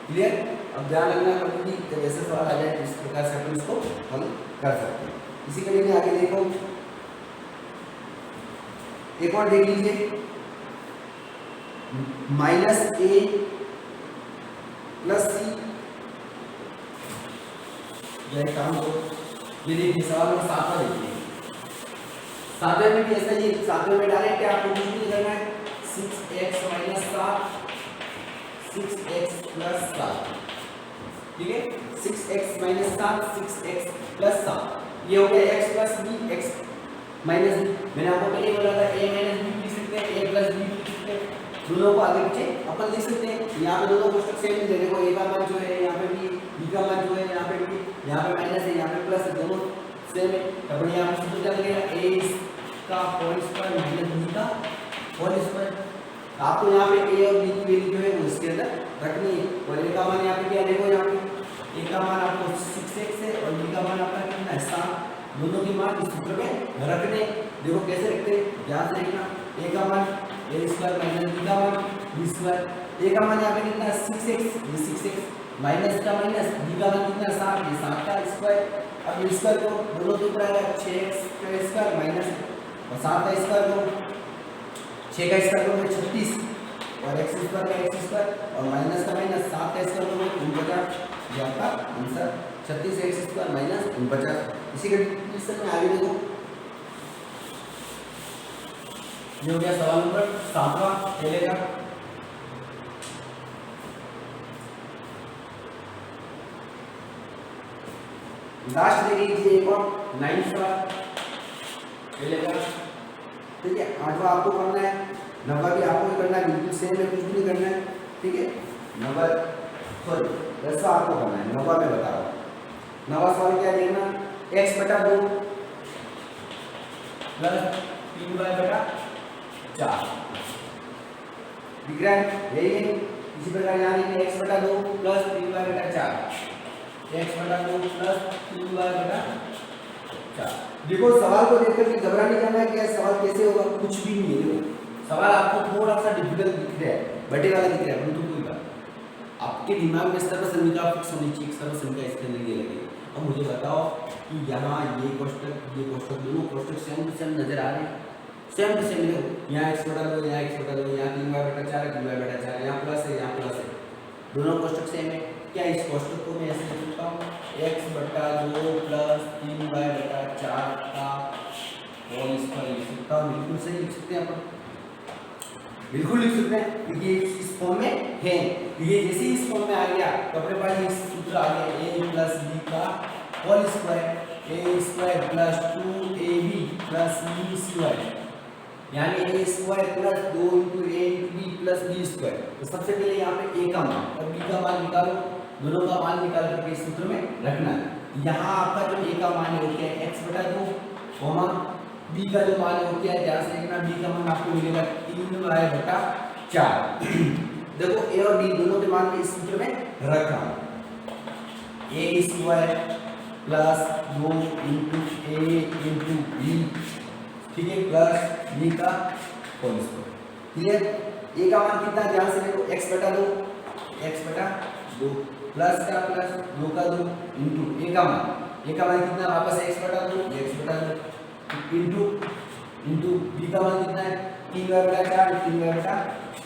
[SPEAKER 8] क्लियर। अब ध्यान रखना कभी जब ऐसे सवाल आ जाए इस प्रकार से अपन इसको हल कर सकते हैं। इसी के लिए आगे देखो, एक और देख लीजिए, माइनस a प्लस c, यह काम हो। ये देखिए सवाल नंबर 7 देखिए, 7वें में भी ऐसा ही, 7वें में डायरेक्ट आपको कुछ नहीं करना है, 6x माइनस 7 6x प्लस 7, ठीक है, 6x माइनस 7 6x प्लस 7, ये हो गया x plus b x minus b। मैंने आपको पहले बोला था a माइनस b लिख सकते हैं, a प्लस b लिख सकते हैं, दोनों को आगे पीछे अपन लिख सकते हैं। यहाँ पे दोनों कोष्टक सेम है, देखो a का मान जो है यहाँ पे b का मान जो है यहाँ पे b, यहाँ पे माइनस है यहाँ पे प्लस है, दोनों सेम है। अब यहाँ पे सूत्र क्या लगेगा a का होल स्क्वायर माइनस b का होल स्क्वायर। आपको यहाँ पे a और b की वैल्यू जो है वो इसके अंदर रखनी है, और a का मान यहाँ पे क्या देखो, यहाँ पे a का मान आपको 6x है और b का मान आपका कितना है 7, दोनों के मान इस सूत्र में रखने। देखो कैसे रखते हैं, ध्यान से देखना, a का मान a स्क्वायर माइनस b का मान b स्क्वायर, a का मान यहाँ पे कितना है 6x, ये 6x माइनस का माइनस, b का मान कितना 7, ये 7 का स्क्वायर। अब ये स्क्वायर को दोनों के ऊपर आएगा 6x का स्क्वायर माइनस और 7 का स्क्वायर को 6 का स्क्वायर को 36 और x स्क्वायर का x स्क्वायर और माइनस का माइनस 7 का स्क्वायर को 49, ये आपका आंसर 36x स्क्वायर माइनस 49। इसी कंडीशन में आगे देखो, ये हो गया सवाल नंबर 7वां पहले का। लास्ट देख लीजिए एक और 9 सवाल पहले का, ठीक है। 8वां आपको करना है, 9वां भी आपको ही करना है, बिल्कुल सेम है, कुछ भी नहीं करना है, ठीक है। 9वां सॉरी 10वां आपको करना है, 9वां मैं बता रहा हूँ। 9वां सवाल क्या देखना, x बटा 2 प्लस 3y बटा 4 दिख रहा है, यही है। इसी प्रकार यहाँ लिखेंगे x बटा 2 प्लस 3y बटा 4, x बटा 2 प्लस 3y बटा 4। देखो सवाल को देखकर के घबरा नहीं जाना है कि सवाल कैसे होगा, कुछ भी नहीं है। देखो सवाल आपको थोड़ा सा डिफिकल्ट दिख रहा है, बटे वाला दिख रहा है, परंतु कोई बात आपके दिमाग में सर्वसंख्या फिक्स होनी चाहिए, सर्वसंख्या इसके अंदर ये लगेगी। अब मुझे बताओ कि यहाँ ये कोष्टक दोनों कोष्टक सेम टू सेम नजर आ रहे हैं, सेम टू सेम। देखो यहाँ x बटा 2, यहाँ x बटा 2, यहाँ 3y बटा 4, 3y बटा 4, यहाँ प्लस है, यहाँ प्लस है, दोनों कोष्टक सेम है। क्या इस कोष्टक को मैं ऐसे लिख सकता हूँ, x बटा 2 प्लस 3y बटा 4 का होल स्क्वायर लिख सकता हूँ। बिल्कुल सही लिख सकते हैं अपन, बिल्कुल लिख सकते हैं, क्योंकि इस फॉर्म में है। ये जैसे ही इस फॉर्म में आ गया तो अपने पास ये सूत्र आ गया a प्लस b का whole square, a square plus 2ab plus b square, यानी a square plus 2 into a into b plus b square. तो सबसे पहले यहाँ पे a का मान और b का मान निकालो, दोनों का मान निकाल करके इस सूत्र में रखना है। यहाँ आपका जो a का मान है वो क्या है, x बटा 2 कोमा b का जो मान है वो क्या है, ध्यान से देखना, b का मान आपको मिलेगा 3y बटा 4। देखो a और b दोनों के मान को इस सूत्र में रखा, a square plus 2 into a into b, ठीक है, प्लस b का होल स्क्वायर। क्लियर, a का मान कितना, ध्यान से देखो, x बटा 2 प्लस का प्लस 2 का 2 इंटू a का मान कितना, वापस x बटा 2 इंटू b का मान कितना है, 3y बटा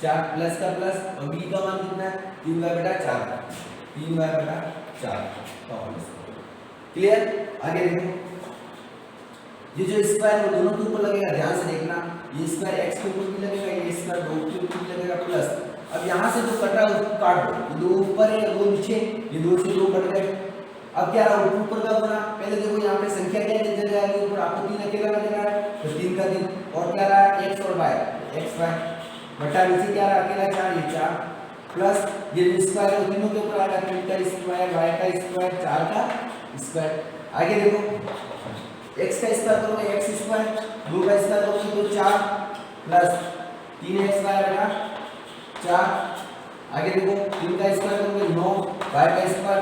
[SPEAKER 8] 4 प्लस का प्लस, और b का मान कितना है, 3y बटा 4 का होल स्क्वायर। क्लियर, आगे देखो, ये जो स्क्वायर है वो दोनों के ऊपर लगेगा, ध्यान से देखना, ये स्क्वायर x के ऊपर भी लगेगा, ये स्क्वायर 2 के ऊपर भी लगेगा प्लस। अब यहाँ से जो कट रहा है उसको काट दो, ये 2 ऊपर है 2 नीचे, ये 2 से 2 कट गए। अब क्या रहा, ऊपर का गुना, पहले देखो यहाँ पे संख्या क्या नजर आ रही है, ऊपर आपको 3 अकेला नजर आ रहा है, तो 3 का 3, और क्या रहा x और y, xy बटा नीचे क्या रहा, अकेला 4, ये 4 प्लस ये स्क्वायर है तीनों के ऊपर आएगा, 3 का स्क्वायर, y का स्क्वायर, 4 का स्क्वायर। आगे देखो x का स्क्वायर करोगे x स्क्वायर, 2 का स्क्वायर करोगे तो 4 प्लस 3x बटा 4। आगे देखो 3 का स्क्वायर करोगे 9, y का स्क्वायर,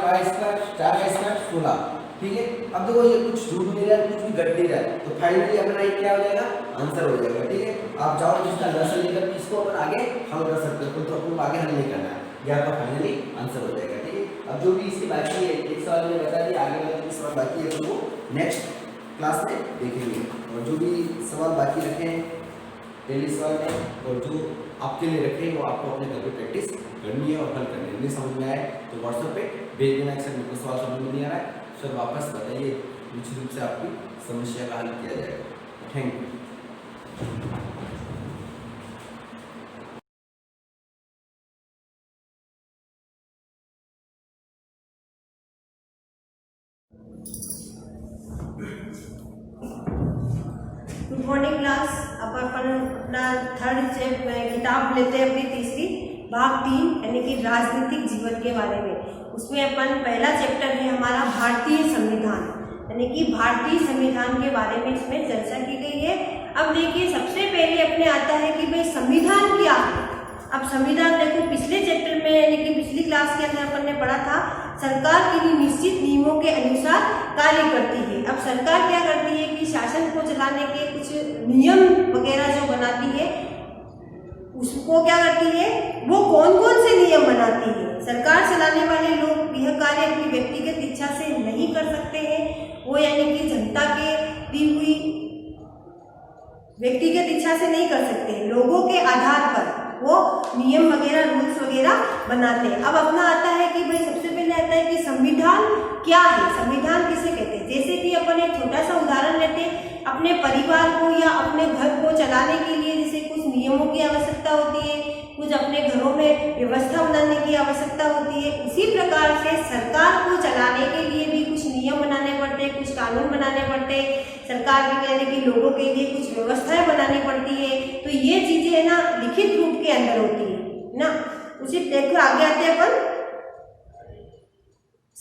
[SPEAKER 8] 4 का स्क्वायर 16। ठीक है, अब देखो ये कुछ छूट नहीं रहा है, कुछ भी घट नहीं रहा है, तो फाइनली अपना ये क्या हो जाएगा, आंसर हो जाएगा। ठीक है, आप जाओ इसका लसन लेकर के इसको अपन आगे हल कर सकते हो, तो आपको आगे हल नहीं करना है, ये आपका फाइनली आंसर हो जाएगा। ठीक है, अब जो भी इसकी बाकी है एक सवाल में बता दिया, आगे वाला जो सवाल बाकी है तो वो नेक्स्ट क्लास में देखेंगे, और जो भी सवाल बाकी रखे हैं पहले सवाल में और जो आपके लिए रखे हैं वो आपको अपने घर पे प्रैक्टिस करनी है और हल करनी है। नहीं समझ में आए तो व्हाट्सएप पे भेज देना, सर मेरे को सवाल समझ में नहीं आ रहा है, सर वापस बताइए, निश्चित रूप से आपकी समस्या का हल किया जाएगा। Thank you.
[SPEAKER 9] Good morning class. अब अपन अपना थर्ड किताब लेते हैं, अपनी तीसरी भाग 3 यानी कि राजनीतिक जीवन के बारे में। उसमें अपन पहला चैप्टर है हमारा भारतीय संविधान, यानी कि भारतीय संविधान के बारे में इसमें चर्चा की गई है। अब देखिए सबसे पहले अपने आता है कि भाई संविधान क्या है। अब संविधान देखो पिछले चैप्टर में यानी कि पिछली क्लास के अंदर अपन ने पढ़ा था सरकार किन्हीं निश्चित नियमों के अनुसार कार्य करती है। अब सरकार क्या करती है कि शासन को चलाने के कुछ नियम वगैरह जो बनाती है उसको क्या करती है, वो कौन कौन से नियम बनाती है। सरकार चलाने वाले लोग यह कार्य अपनी व्यक्तिगत इच्छा से नहीं कर सकते हैं, वो यानी कि जनता के दी हुई व्यक्तिगत इच्छा से नहीं कर सकते, लोगों के आधार पर वो नियम वगैरह रूल्स वगैरह बनाते हैं। अब अपना आता है कि भाई सबसे पहले आता है कि संविधान क्या है, संविधान किसे कहते हैं। जैसे कि अपन एक छोटा सा उदाहरण लेते हैं, अपने परिवार को या अपने घर को चलाने के लिए जैसे कुछ नियमों की आवश्यकता होती है, कुछ अपने घरों में व्यवस्था बनाने की आवश्यकता होती है, उसी प्रकार से सरकार को चलाने के लिए भी कुछ नियम बनाने पड़ते हैं, कुछ कानून बनाने पड़ते हैं, सरकार के कहने की लोगों के लिए कुछ व्यवस्थाएं बनानी पड़ती है। तो ये चीजें है ना लिखित रूप के अंदर होती है ना। उसी देखो आगे आते हैं अपन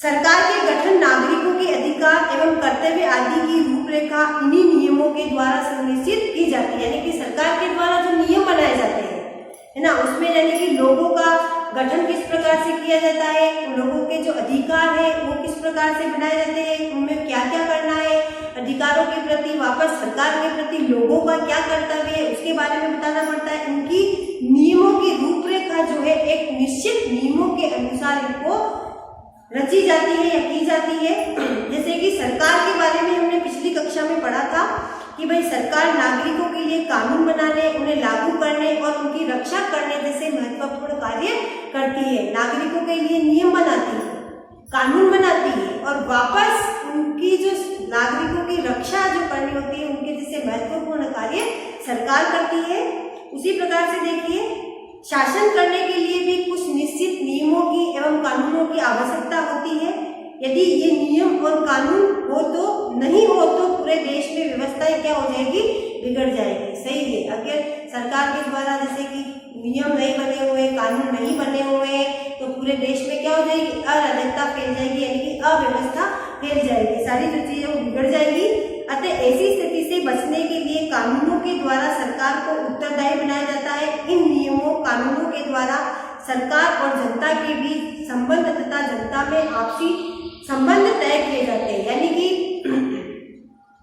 [SPEAKER 9] सरकार के गठन, नागरिकों के अधिकार एवं कर्तव्य आदि की रूपरेखा इन्हीं नियमों के द्वारा सुनिश्चित की जाती है। यानी कि सरकार के द्वारा जो नियम बनाए जाते हैं, है ना, उसमें यानी कि लोगों का गठन किस प्रकार से किया जाता है, उन लोगों के जो अधिकार है वो किस प्रकार से बनाए जाते हैं, उनमें क्या क्या करना है, अधिकारों के प्रति वापस सरकार के प्रति लोगों का क्या कर्तव्य है उसके बारे में बताना पड़ता है। उनकी नियमों की रूपरेखा जो है एक निश्चित नियमों के अनुसार इनको रची जाती है या की जाती है। जैसे कि सरकार के बारे में हमने पिछली कक्षा में पढ़ा था कि भाई सरकार नागरिकों के लिए कानून बनाने, उन्हें लागू करने और उनकी रक्षा करने जैसे महत्वपूर्ण कार्य करती है। नागरिकों के लिए नियम बनाती है, कानून बनाती है और वापस उनकी जो नागरिकों की रक्षा जो करनी होती है, उनके जैसे महत्वपूर्ण कार्य सरकार करती है। उसी प्रकार से देखिए, शासन करने के लिए भी कुछ निश्चित नियमों की एवं कानूनों की आवश्यकता होती है। यदि ये नियम और कानून हो तो नहीं हो तो पूरे देश में व्यवस्थाएं क्या हो जाएगी, बिगड़ जाएगी। सही है, अगर सरकार के द्वारा जैसे कि नियम नहीं बने हुए, कानून नहीं बने हुए तो पूरे देश में क्या हो जाएगी, अराजकता फैल जाएगी, यानी कि अव्यवस्था फैल जाएगी, सारी जो चीजें बिगड़ जाएगी। अतः ऐसी स्थिति से बचने के लिए कानूनों के द्वारा सरकार को उत्तरदायी बनाया जाता है। इन नियमों, कानूनों के द्वारा सरकार और जनता के बीच संबंध तथा जनता में आपसी संबंध तय किए जाते हैं। यानी कि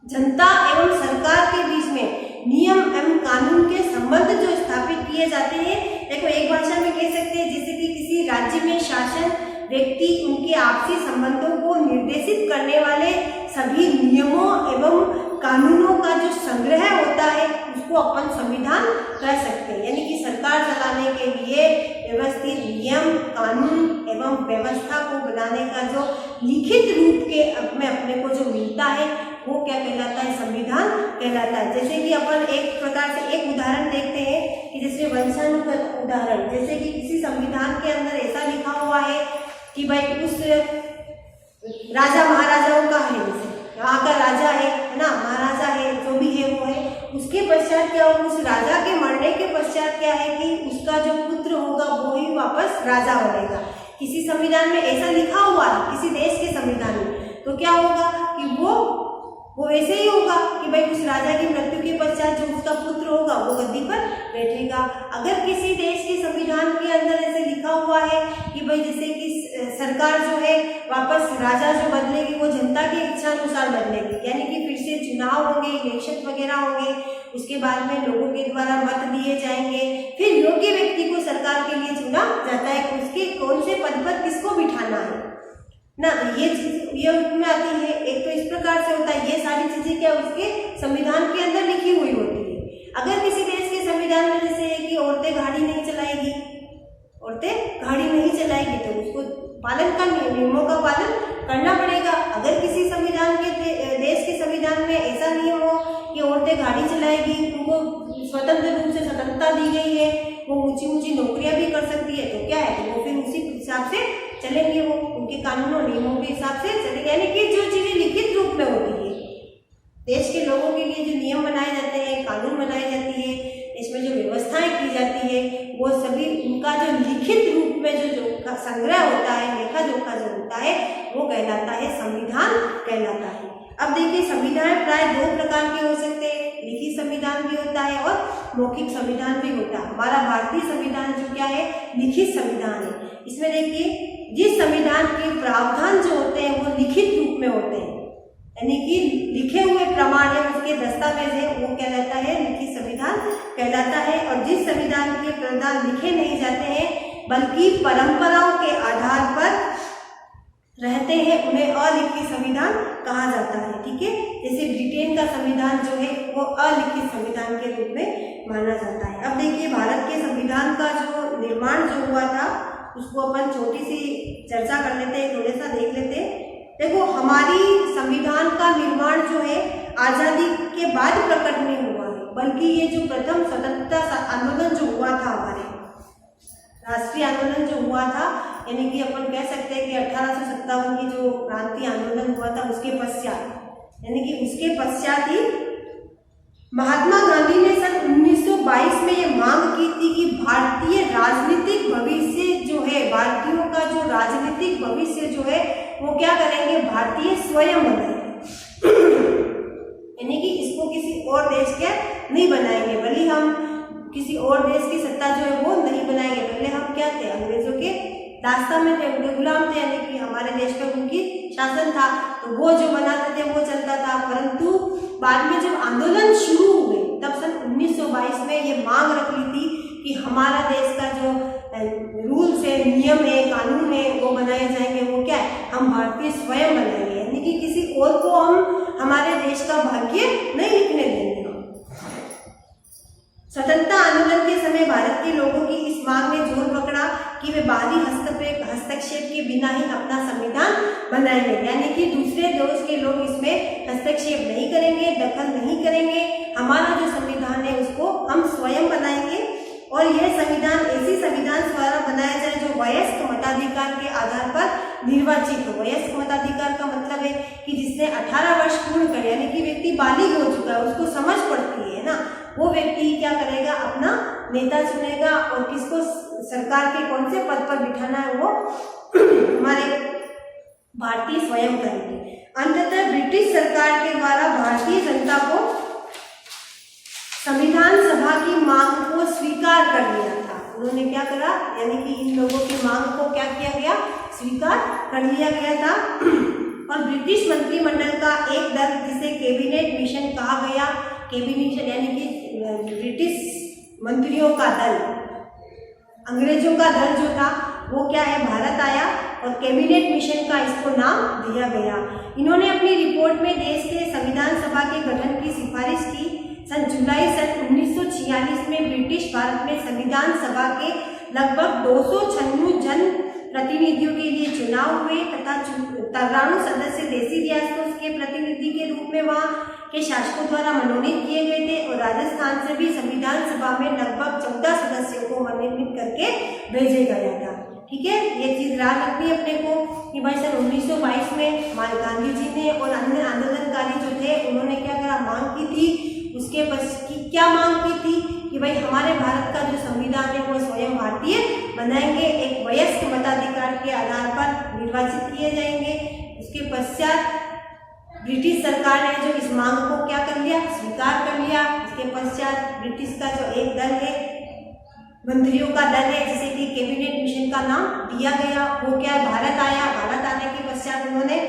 [SPEAKER 9] जनता एवं सरकार के बीच में नियम एवं कानून के संबंध जो स्थापित किए जाते हैं। देखो, एक भाषा में कह सकते हैं जैसे कि किसी राज्य में शासन व्यक्ति उनके आपसी संबंधों को निर्देशित करने वाले सभी नियमों एवं कानूनों का जो संग्रह होता है उसको अपन संविधान कह सकते हैं। यानी कि सरकार चलाने के लिए व्यवस्थित नियम, कानून एवं व्यवस्था को बनाने का जो लिखित रूप के में अपने को जो मिलता है वो क्या कहलाता है, संविधान कहलाता है। जैसे कि अपन एक प्रकार से एक उदाहरण देखते हैं कि जैसे वंशानुगत उदाहरण, जैसे कि किसी संविधान के अंदर ऐसा लिखा हुआ है कि भाई उस राजा महाराजाओं का है, जैसे वहाँ का राजा है ना, महाराजा है, जो भी है वो है, उसके पश्चात क्या होगा, उस राजा के मरने के पश्चात क्या है कि उसका जो पुत्र होगा वो ही वापस राजा बनेगा। किसी संविधान में ऐसा लिखा हुआ है, किसी देश के संविधान में, तो क्या होगा कि वो वैसे ही होगा कि भाई उस राजा की मृत्यु के पश्चात जो उसका पुत्र होगा वो गद्दी पर बैठेगा। अगर किसी देश के संविधान के अंदर ऐसे लिखा हुआ है कि भाई जैसे कि सरकार जो है वापस राजा जो बदलेगी वो जनता की इच्छा अनुसार बदलेगी, यानी कि फिर से चुनाव होंगे, इलेक्शन वगैरह होंगे, उसके बाद में लोगों के द्वारा मत दिए जाएंगे, फिर योग्य व्यक्ति को सरकार के लिए चुना जाता है कि उसके कौन से पद पर किसको बिठाना है ना। ये चीज ये उसमें आती है। एक तो इस प्रकार से होता है, ये सारी चीजें क्या उसके संविधान के अंदर लिखी हुई होती है। अगर किसी देश के संविधान में जैसे है कि औरतें गाड़ी नहीं चलाएगी, औरतें गाड़ी नहीं चलाएगी तो उसको पालन का नियमों का पालन करना पड़ेगा। अगर किसी संविधान के देश के संविधान में ऐसा नियम हो कि औरतें गाड़ी चलाएगी, उनको स्वतंत्र रूप से स्वतंत्रता दी गई है, वो ऊंची ऊंची नौकरियां भी कर सकती है, तो क्या है कि वो फिर उसी हिसाब से चलेंगे, वो उनके कानूनों नियमों के हिसाब से चलेंगे। यानी कि जो चीजें लिखित रूप में होती है, देश के लोगों के लिए जो नियम बनाए जाते हैं, कानून बनाई जाती है, इसमें जो व्यवस्थाएं की जाती है, वो सभी उनका जो लिखित रूप में जो संग्रह होता है, लेखा जोखा जो होता है, वो कहलाता है संविधान कहलाता है। अब देखिए, संविधान प्राय दो प्रकार के हो सकते हैं, लिखित संविधान भी होता है और मौखिक संविधान भी होता है। हमारा भारतीय संविधान जो क्या है, लिखित संविधान है। इसमें देखिए, जिस संविधान के प्रावधान जो होते हैं वो लिखित रूप में होते हैं, यानी कि लिखे हुए प्रमाण है, उसके दस्तावेज है, वो कहलाता है लिखित संविधान कहलाता है। और जिस संविधान के प्रावधान लिखे नहीं जाते हैं बल्कि परंपराओं के आधार पर रहते हैं, उन्हें अलिखित संविधान कहा जाता है। ठीक है, जैसे ब्रिटेन का संविधान जो है वो अलिखित संविधान के रूप में माना जाता है। अब देखिए, भारत के संविधान का जो निर्माण जो हुआ था उसको अपन छोटी सी चर्चा कर लेते हैं, थोड़ा सा देख लेते हैं। देखो, हमारी संविधान का निर्माण जो है आज़ादी के बाद प्रकट नहीं हुआ है, बल्कि ये जो प्रथम स्वतंत्रता आंदोलन जो हुआ था, हमारे राष्ट्रीय आंदोलन जो हुआ था, यानी कि अपन कह सकते हैं कि 1857 की जो क्रांति आंदोलन हुआ था उसके पश्चात, यानी कि उसके पश्चात ही महात्मा गांधी ने सन 1922 में ये मांग की थी कि भारतीय राजनीतिक भविष्य जो है, भारतीयों का जो राजनीतिक भविष्य जो है वो क्या करेंगे, भारतीय स्वयं बनाएंगे। यानी कि इसको किसी और देश के नहीं बनाएंगे, भले हम किसी और देश की सत्ता जो है वो नहीं बनाएंगे। पहले हम क्या थे, अंग्रेजों के दास्ता में थे, उनके गुलाम थे, यानी कि हमारे देश पर उनकी शासन था, तो वो जो बनाते थे वो चलता था। परंतु बाद में जब आंदोलन शुरू हुए तब सन 1922 में ये मांग रख ली थी कि हमारा देश का जो रूल्स है, नियम है, कानून है वो बनाए जाएंगे। वो क्या है, हम भारतीय स्वयं बनाएंगे, यानी कि किसी और को हम हमारे देश का भाग्य नहीं लिखने देंगे। स्वतंत्रता आंदोलन के समय भारत के लोगों की इस मांग ने जोर पकड़ा कि वे बाहरी हस्तक्षेप के बिना ही अपना संविधान बनाएंगे, यानी कि दूसरे देश के लोग इसमें हस्तक्षेप नहीं करेंगे, दखल नहीं करेंगे। हमारा जो संविधान है उसको हम स्वयं बनाएंगे और यह संविधान ऐसी संविधान द्वारा बनाया जाए जो वयस्क मताधिकार के आधार पर निर्वाचित हो। वयस्क मताधिकार का मतलब है कि जिसने 18 वर्ष पूर्ण कर, यानी कि व्यक्ति बालिग हो चुका है, उसको समझ पड़ती है ना, वो व्यक्ति क्या करेगा, अपना नेता चुनेगा और किसको सरकार के कौन से पद पर बिठाना है वो हमारे भारतीय स्वयं करेंगे। अंततः ब्रिटिश सरकार के द्वारा भारतीय जनता को संविधान सभा की मांग को स्वीकार कर लिया था। उन्होंने क्या करा, यानी कि इन लोगों की मांग को क्या किया गया, स्वीकार कर लिया गया था। और ब्रिटिश मंत्रिमंडल का एक दल जिसे कैबिनेट मिशन कहा गया, कैबिनेट यानी कि ब्रिटिश मंत्रियों का दल, अंग्रेजों का दल जो था वो क्या है, भारत आया और कैबिनेट मिशन का इसको नाम दिया गया। इन्होंने अपनी रिपोर्ट में देश के संविधान सभा के गठन की सिफारिश की। जुलाई सन 1946 में ब्रिटिश भारत में संविधान सभा के लगभग 296 जन प्रतिनिधियों के लिए चुनाव हुए तथा 93 सदस्य देशी रियासतों के प्रतिनिधि के रूप में वहाँ के शासकों द्वारा मनोनीत किए गए थे और राजस्थान से भी संविधान सभा में लगभग 14 सदस्यों को मनोनीत करके भेजे गया था। ठीक है, ये चीज याद रखनी अपने को कि भाई सन 1922 में गांधी जी ने और अन्य आंदोलनकारी जो थे उन्होंने क्या करा, मांग की थी। उसके बस की क्या मांग की थी कि भाई हमारे भारत का जो संविधान है वो स्वयं भारतीय बनाएंगे, एक वयस्क मताधिकार के आधार पर निर्वाचित किए जाएंगे। उसके पश्चात ब्रिटिश सरकार ने जो इस मांग को क्या कर लिया, स्वीकार कर लिया। इसके पश्चात ब्रिटिश का जो एक दल है, मंत्रियों का दल है, जिसे कि कैबिनेट मिशन का नाम दिया गया, वो क्या है, भारत आया। भारत आने के पश्चात उन्होंने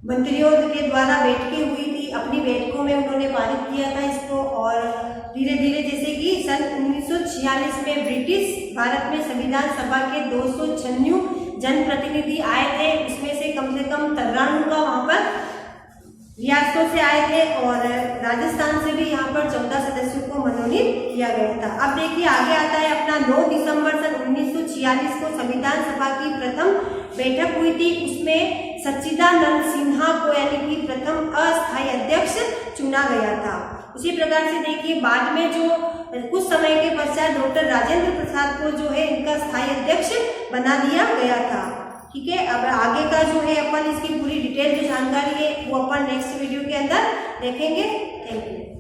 [SPEAKER 9] मंत्रियों के द्वारा बैठकें हुई थी, अपनी बैठकों में उन्होंने पारित किया था इसको। और धीरे धीरे जैसे कि सन 1946 में ब्रिटिश भारत में संविधान सभा के 296 जनप्रतिनिधि आए थे, उसमें से कम 93 का वहाँ पर रियासतों से आए थे और राजस्थान से भी यहाँ पर 14 सदस्यों को मनोनीत किया गया था। अब देखिए आगे आता है अपना 9 दिसंबर सन 1946 को संविधान सभा की प्रथम बैठक हुई थी। उसमें सच्चिदानंद सिन्हा को यानी कि प्रथम अस्थायी अध्यक्ष चुना गया था। उसी प्रकार से देखिए बाद में जो कुछ समय के पश्चात डॉक्टर राजेंद्र प्रसाद को जो है इनका स्थायी अध्यक्ष बना दिया गया था। ठीक है, अब आगे का जो है अपन इसकी पूरी डिटेल जो जानकारी है वो अपन नेक्स्ट वीडियो के अंदर देखेंगे। Thank you.